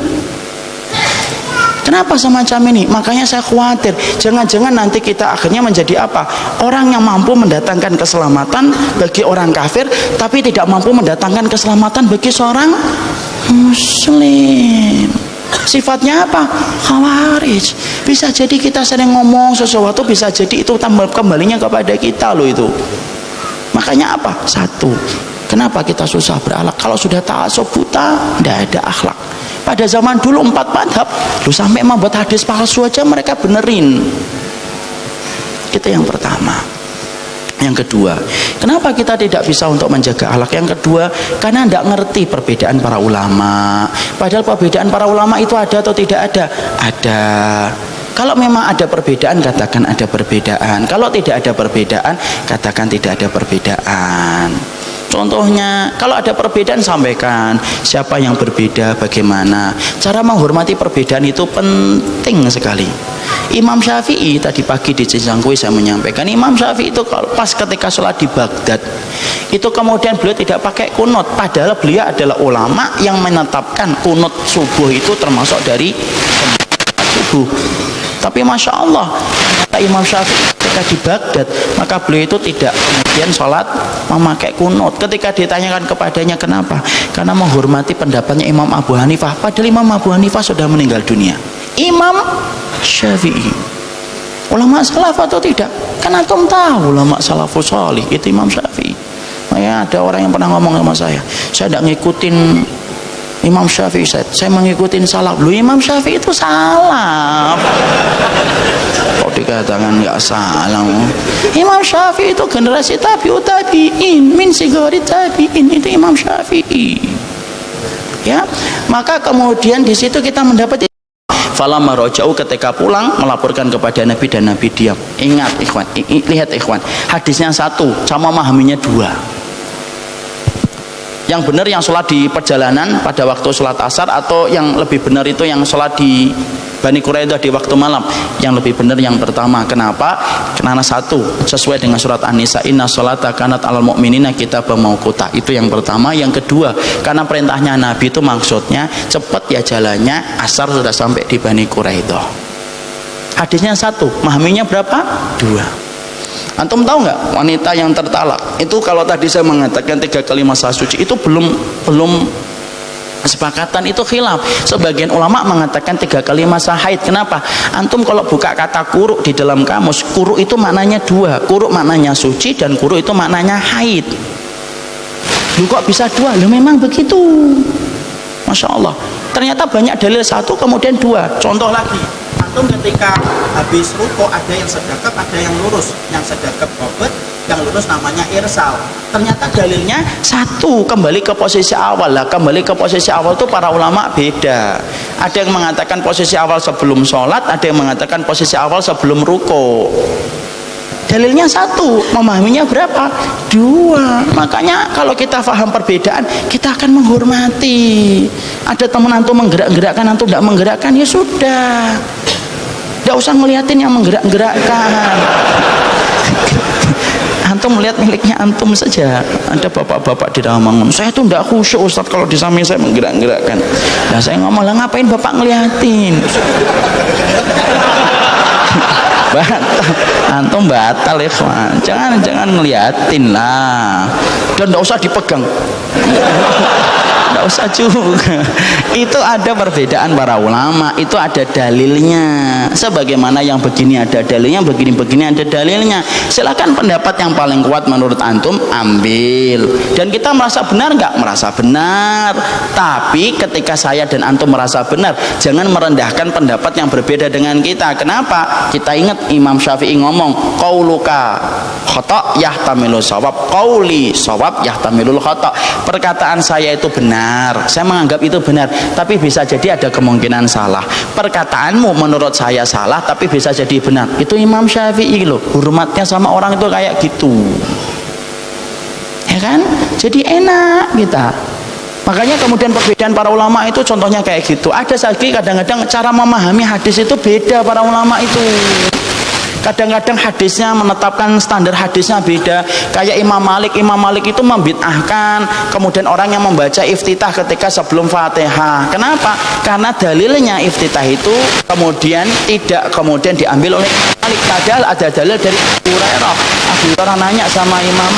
Kenapa semacam ini? Makanya saya khawatir jangan-jangan nanti kita akhirnya menjadi apa? Orang yang mampu mendatangkan keselamatan bagi orang kafir, tapi tidak mampu mendatangkan keselamatan bagi seorang muslim. Sifatnya apa? Khawarij. Bisa jadi kita sering ngomong sesuatu, bisa jadi itu kembalinya kepada kita loh itu. Makanya apa? Satu, kenapa kita susah berakhlak? Kalau sudah ta'assub buta, tidak ada akhlak. Pada zaman dulu 4 madhab, lu sampai membuat hadis palsu aja mereka benerin. Itu yang pertama. Yang kedua, kenapa kita tidak bisa untuk menjaga akhlak? Yang kedua, karena tidak ngerti perbedaan para ulama. Padahal perbedaan para ulama itu ada atau tidak ada? Ada. Kalau memang ada perbedaan, katakan ada perbedaan. Kalau tidak ada perbedaan, katakan tidak ada perbedaan. Contohnya, kalau ada perbedaan sampaikan siapa yang berbeda, bagaimana. Cara menghormati perbedaan itu penting sekali. Imam Syafi'i tadi pagi di Cisangkui saya menyampaikan, Imam Syafi'i itu kalau pas ketika sholat di Baghdad itu kemudian beliau tidak pakai kunut, padahal beliau adalah ulama yang menetapkan kunut subuh itu termasuk dari subuh. Tapi Masya Allah, kata Imam Syafi'i ketika ketika di Baghdad, maka beliau itu tidak kemudian sholat memakai kunut. Ketika ditanyakan kepadanya kenapa, karena menghormati pendapatnya Imam Abu Hanifah, padahal Imam Abu Hanifah sudah meninggal dunia. Imam Syafi'i, ulama salaf atau tidak? Kan antum tahu ulama salafus salih itu Imam Syafi'i. Ya, ada orang yang pernah ngomong sama saya tidak ngikutin Imam Syafi'i, saya mengikutin salaf. Lu Imam Syafi'i itu salaf. Kok dikatakan nggak salah? Imam Syafi'i itu generasi tabi'ut tabi'in, min sigari tabi'in, itu Imam Syafi'i. Ya, maka kemudian di situ kita mendapat falamma raja'u, ketika pulang melaporkan kepada Nabi dan Nabi diam. Ingat ikhwan, lihat ikhwan, hadisnya satu, sama memahaminya dua. Yang benar yang sholat di perjalanan pada waktu sholat asar, atau yang lebih benar itu yang sholat di Bani Quraidah di waktu malam? Yang lebih benar yang pertama. Kenapa? Karena satu, sesuai dengan surat An-Nisa, inna sholata kanat alal mu'minina kitaban mauquta. Itu yang pertama. Yang kedua, karena perintahnya Nabi itu maksudnya cepat ya jalannya, asar sudah sampai di Bani Quraidah. Hadisnya satu, mahaminya berapa? Dua. Antum tahu nggak wanita yang tertalak itu, kalau tadi saya mengatakan 3 kali masa suci itu belum kesepakatan, itu khilaf. Sebagian ulama mengatakan 3 kali masa haid. Kenapa? Antum kalau buka kata kuruk di dalam kamus, kuruk itu maknanya dua. Kuruk maknanya suci dan kuruk itu maknanya haid. Lu kok bisa dua? Lu memang begitu. Masya Allah. Ternyata banyak dalil satu kemudian dua. Contoh lagi, antum ketika habis ruko ada yang sedekap, ada yang lurus. Yang sedekap qobet, yang lurus namanya irsal. Ternyata dalilnya satu, kembali ke posisi awal. Lah, kembali ke posisi awal itu para ulama beda. Ada yang mengatakan posisi awal sebelum sholat, ada yang mengatakan posisi awal sebelum ruko. Dalilnya satu, memahaminya berapa? Dua. Makanya kalau kita paham perbedaan, kita akan menghormati. Ada teman antum menggerak-gerakkan, antum tidak menggerakkan, ya sudah, tidak usah ngeliatin yang menggerak-gerakkan. Antum melihat miliknya antum saja. Ada bapak-bapak di dalam ngomong, saya tuh tidak khusyuk Ustaz kalau di samping saya menggerak-gerakkan. Nah saya ngomong, lah ngapain bapak ngeliatin? Batal, antum batal ikhwan. Jangan ngeliatin lah, dan tidak usah dipegang. Tidak usah juga. Itu ada perbedaan para ulama, itu ada dalilnya. Sebagaimana yang begini ada dalilnya, begini-begini ada dalilnya. Silakan pendapat yang paling kuat menurut antum ambil. Dan kita merasa benar nggak? Merasa benar. Tapi ketika saya dan antum merasa benar, jangan merendahkan pendapat yang berbeda dengan kita. Kenapa? Kita ingat Imam Syafi'i ngomong, qauluka khata' yahtamilu shawab, qauli shawab yahtamilul khata'. Perkataan saya itu benar, saya menganggap itu benar, tapi bisa jadi ada kemungkinan salah. Perkataanmu menurut saya salah, tapi bisa jadi benar. Itu Imam Syafi'i loh, hormatnya sama orang itu kayak gitu, ya kan? Jadi enak kita. Makanya kemudian perbedaan para ulama itu contohnya kayak gitu. Ada lagi kadang-kadang cara memahami hadis itu beda para ulama itu. Kadang-kadang hadisnya menetapkan standar hadisnya beda. Kayak Imam Malik itu membid'ahkan kemudian orang yang membaca iftitah ketika sebelum Fatihah. Kenapa? Karena dalilnya iftitah itu kemudian tidak kemudian diambil oleh Malik. Padahal ada dalil dari Abu Hurairah. Abu Hurairah nanya sama Imam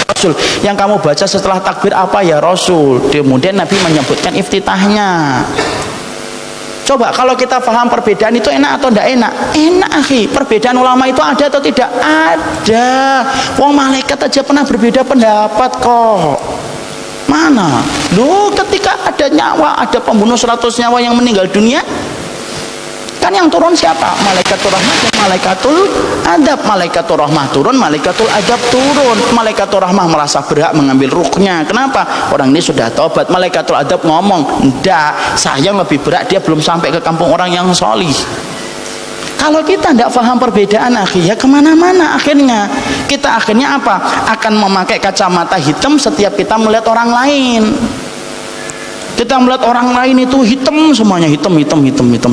Rasul, yang kamu baca setelah takbir apa ya Rasul? Kemudian Nabi menyebutkan iftitahnya. Coba kalau kita paham perbedaan itu enak atau tidak enak? Enak akhi. Perbedaan ulama itu ada atau tidak? Ada. Wong malaikat aja pernah berbeda pendapat kok. Mana? Loh, ketika ada nyawa, ada pembunuh 100 nyawa yang meninggal dunia, kan yang turun siapa? Malaikatul rahmah dan malaikatul adab. Malaikatul rahmah turun, malaikatul adab turun. Malaikatul rahmah merasa berhak mengambil ruhnya. Kenapa? Orang ini sudah taubat. Malaikatul adab ngomong, enggak, saya lebih berhak, dia belum sampai ke kampung orang yang solih. Kalau kita tidak paham perbedaan akhirnya kemana-mana. Akhirnya kita apa? Akan memakai kacamata hitam setiap kita melihat orang lain. Kita melihat orang lain itu hitam semuanya, hitam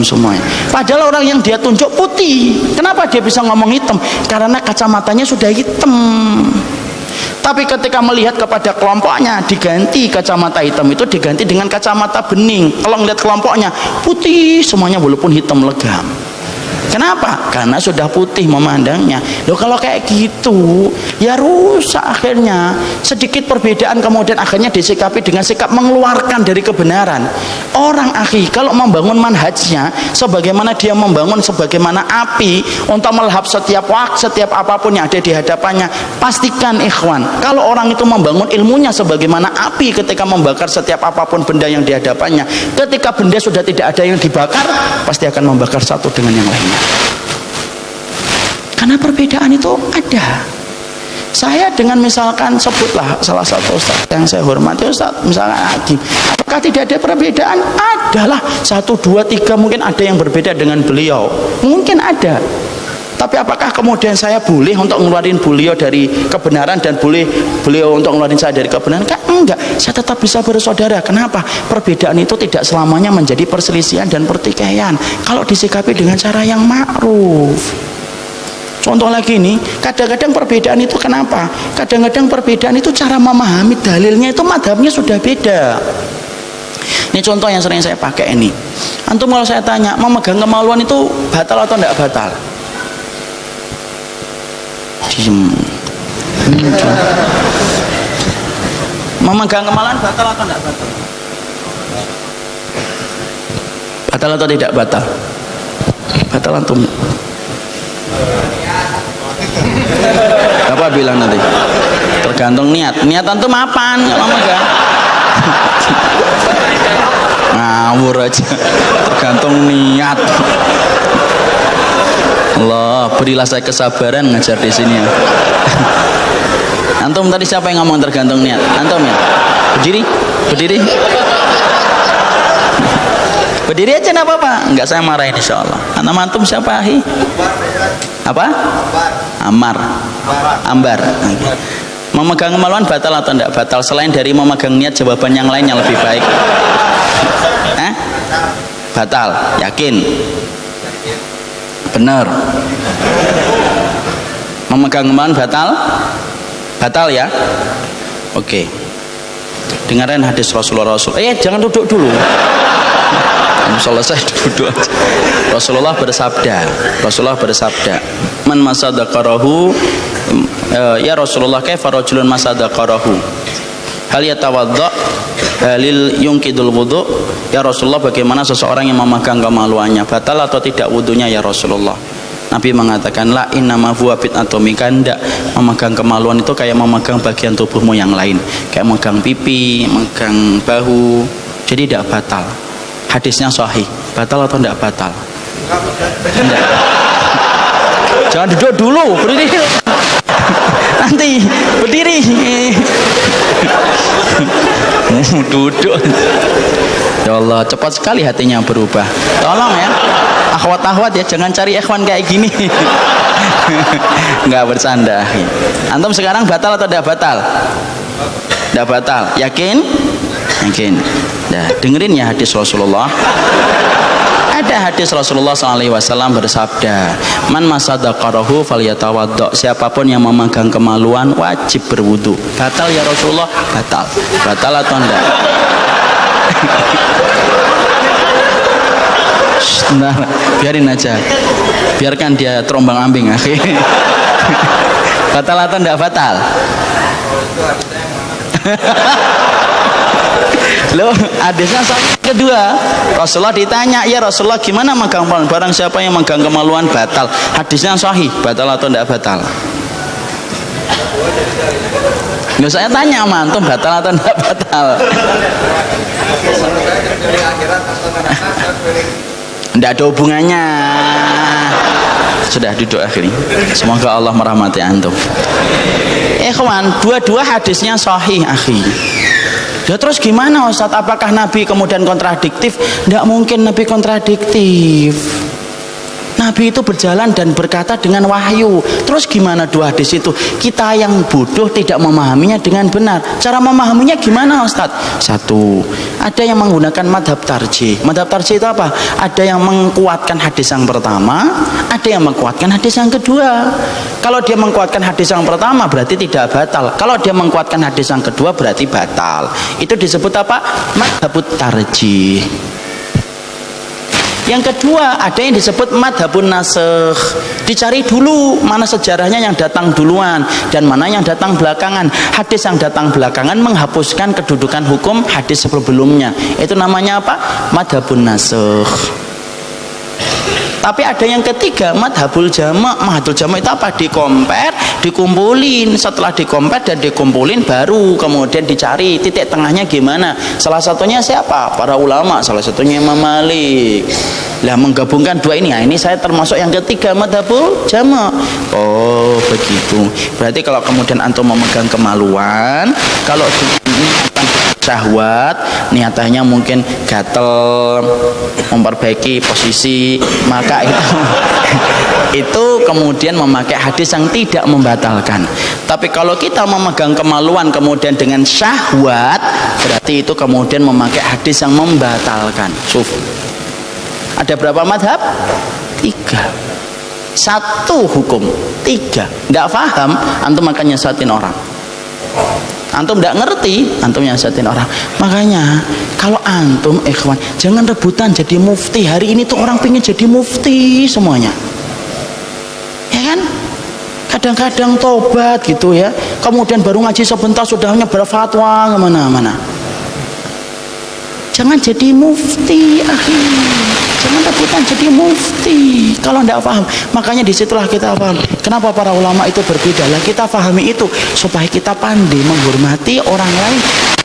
semuanya. Padahal orang yang dia tunjuk putih. Kenapa dia bisa ngomong hitam? Karena kacamatanya sudah hitam. Tapi ketika melihat kepada kelompoknya, diganti kacamata hitam itu diganti dengan kacamata bening. Kalau melihat kelompoknya putih semuanya walaupun hitam legam. Kenapa? Karena sudah putih memandangnya. Loh kalau kayak gitu ya rusak akhirnya. Sedikit perbedaan kemudian akhirnya disikapi dengan sikap mengeluarkan dari kebenaran. Orang akhi kalau membangun manhajnya sebagaimana dia membangun sebagaimana api untuk melahap setiap waktu, setiap apapun yang ada di hadapannya, pastikan ikhwan, kalau orang itu membangun ilmunya sebagaimana api ketika membakar setiap apapun benda yang di hadapannya, ketika benda sudah tidak ada yang dibakar, pasti akan membakar satu dengan yang lainnya. Karena perbedaan itu ada. Saya dengan misalkan sebutlah salah satu ustaz yang saya hormati, ustaz misalkan Hakim, apakah tidak ada perbedaan? Adalah 1, 2, 3 mungkin ada yang berbeda dengan beliau, mungkin ada. Tapi apakah kemudian saya boleh untuk ngeluarin beliau dari kebenaran dan boleh beliau untuk ngeluarin saya dari kebenaran? Enggak, saya tetap bisa bersaudara. Kenapa? Perbedaan itu tidak selamanya menjadi perselisihan dan pertikaian kalau disikapi dengan cara yang ma'ruf. Contoh lagi nih, kadang-kadang perbedaan itu kenapa? Kadang-kadang perbedaan itu cara memahami dalilnya itu madhabnya sudah beda. Ini contoh yang sering saya pakai ini. Antum kalau saya tanya, memegang kemaluan itu batal atau tidak batal? Diem. Memegang kemaluan batal atau tidak batal? Batal atau tidak batal? Batal antum. Bapak bilang nanti tergantung niat antum apaan kalau megang ngawur aja, tergantung niat. Allah berilah saya kesabaran ngajar di sini ya. Antum tadi siapa yang ngomong tergantung niat? Antum ya? Berdiri aja enggak apa-apa. Enggak, saya marahin insyaallah. Nama antum siapa, Ahi? Apa? Ambar. Okay. Memegang kemaluan batal atau tidak batal? Selain dari memegang niat, jawaban yang lain yang lebih baik. Batal. Yakin? Benar. Memegang kemaluan batal? Batal ya? Oke. Dengarkan hadis Rasulullah. Jangan duduk dulu. Selesai duduk aja. Rasulullah bersabda, man masadaqarahu, ya Rasulullah kaifa rajulun masadaqarahu, hal yatawadda halil yungkidul wudu, ya Rasulullah bagaimana seseorang yang memegang kemaluannya, batal atau tidak wudunya ya Rasulullah? Nabi mengatakan, la innama huwa bid'atun minka, ndak, memegang kemaluan itu kayak memegang bagian tubuhmu yang lain, kayak memegang pipi, memegang bahu, jadi tidak batal. Hadisnya sahih. Batal atau tidak batal? Tidak. Jangan duduk dulu, berdiri. Nanti berdiri. Duduk. Ya Allah, cepat sekali hatinya berubah. Tolong ya, akhwat-akhwat ya, jangan cari ikhwan kayak gini. Enggak bercanda. Antum sekarang batal atau tidak batal? Tidak batal. Yakin? Yakin. Nah, dengerin ya hadis Rasulullah. Ada hadis Rasulullah SAW bersabda, man masadaqarahu falyatawadda, siapapun yang memegang kemaluan wajib berwudu. Batal ya Rasulullah? Batal. Batal atau enggak? Nah, biarin aja, biarkan dia terombang ambing akhir. Batal atau enggak batal? Loh, hadisnya kedua, Rasulullah ditanya, ya Rasulullah gimana megang kemaluan? Barang siapa yang megang kemaluan batal. Hadisnya sahih, batal atau tidak batal? Nggak, saya tanya sama antum, batal atau tidak batal? Tidak ada hubungannya. Sudah duduk akhirnya. Semoga Allah merahmati antum. Ikhwan, dua-dua hadisnya sahih akhi. Ya terus gimana Ustaz? Apakah Nabi kemudian kontradiktif? Tidak mungkin Nabi kontradiktif. Nabi itu berjalan dan berkata dengan wahyu. Terus gimana dua hadis itu? Kita yang bodoh tidak memahaminya dengan benar. Cara memahaminya gimana Ustaz? Satu, ada yang menggunakan madhab tarjih. Madhab tarjih itu apa? Ada yang menguatkan hadis yang pertama, ada yang menguatkan hadis yang kedua. Kalau dia menguatkan hadis yang pertama berarti tidak batal. Kalau dia menguatkan hadis yang kedua berarti batal. Itu disebut apa? Madhab tarjih. Yang kedua, ada yang disebut madhabun nasikh. Dicari dulu mana sejarahnya yang datang duluan dan mana yang datang belakangan. Hadis yang datang belakangan menghapuskan kedudukan hukum hadis sebelumnya. Itu namanya apa? Madhabun nasikh. Tapi ada yang ketiga, madhabul jama'. Madhabul jama' itu apa? Dikompar, dikumpulin. Setelah dikompar dan dikumpulin, baru kemudian dicari titik tengahnya gimana. Salah satunya siapa? Para ulama. Salah satunya Imam Malik. Lah menggabungkan dua ini, ini saya termasuk yang ketiga, madhabul jama'. Oh begitu. Berarti kalau kemudian antum memegang kemaluan, kalau ini akan syahwat, niatannya mungkin gatel, memperbaiki posisi, maka itu kemudian memakai hadis yang tidak membatalkan. Tapi kalau kita memegang kemaluan kemudian dengan syahwat, berarti itu kemudian memakai hadis yang membatalkan. Ada berapa madhab? 3. 1 hukum, 3. Nggak paham, antum akan nyesatin orang. Antum tidak ngerti, antum nyasatin orang. Makanya kalau antum ikhwan, jangan rebutan jadi mufti. Hari ini tuh orang pengen jadi mufti semuanya, ya kan? Kadang-kadang tobat gitu ya, kemudian baru ngaji sebentar sudah nyebar fatwa kemana-mana. Jangan jadi mufti, jangan rebutan jadi mufti kalau tidak paham. Makanya disitulah kita paham kenapa para ulama itu berbeda. Lah kita pahami itu supaya kita pandai menghormati orang lain.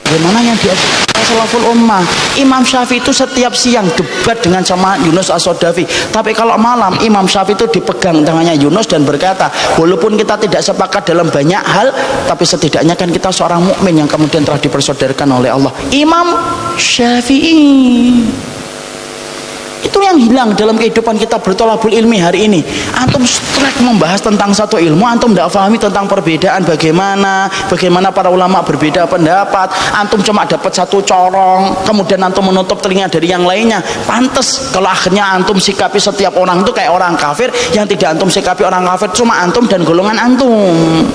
Bagaimana yang diajarkan salaful ummah. Imam Syafi'i itu setiap siang debat dengan sama Yunus As-Sodafi. Tapi kalau malam Imam Syafi'i itu dipegang tangannya Yunus dan berkata, walaupun kita tidak sepakat dalam banyak hal, tapi setidaknya kan kita seorang mukmin yang kemudian telah dipersaudarakan oleh Allah. Imam Syafi'i. Itu yang hilang dalam kehidupan kita bertolabul ilmi hari ini. Antum strek membahas tentang satu ilmu, antum tidak pahami tentang perbedaan bagaimana para ulama berbeda pendapat. Antum cuma dapat satu corong, kemudian antum menutup telinga dari yang lainnya. Pantes kalau akhirnya antum sikapi setiap orang itu kayak orang kafir. Yang tidak antum sikapi orang kafir cuma antum dan golongan antum.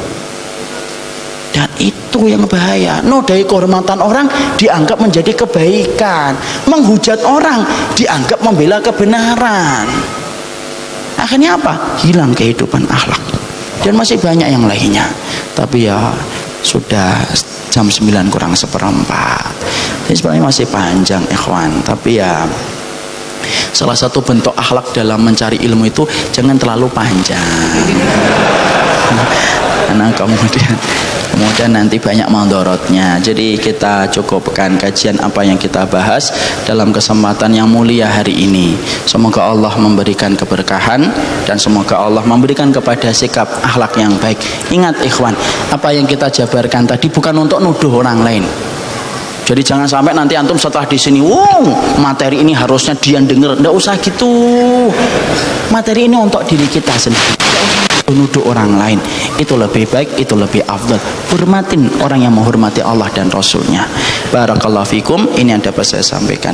Dan itu yang bahaya. Nodai kehormatan orang dianggap menjadi kebaikan, menghujat orang dianggap membela kebenaran. Akhirnya apa? Hilang kehidupan akhlak. Dan masih banyak yang lainnya. Tapi ya sudah jam 9 kurang 1/4. Ini sebenarnya masih panjang ikhwan. Tapi ya salah satu bentuk akhlak dalam mencari ilmu itu jangan terlalu panjang. Karena kemudian nanti banyak mandorotnya. Jadi kita cukupkan kajian apa yang kita bahas dalam kesempatan yang mulia hari ini. Semoga Allah memberikan keberkahan dan semoga Allah memberikan kepada sikap akhlak yang baik. Ingat ikhwan, apa yang kita jabarkan tadi bukan untuk nuduh orang lain. Jadi jangan sampai nanti antum setelah di sini, materi ini harusnya dia denger. Nggak usah gitu. Materi ini untuk diri kita sendiri. Menuduh orang lain itu lebih baik, itu lebih afdal. Hormatin orang yang menghormati Allah dan Rasulnya. Barakallahu fikum. Ini yang dapat saya sampaikan.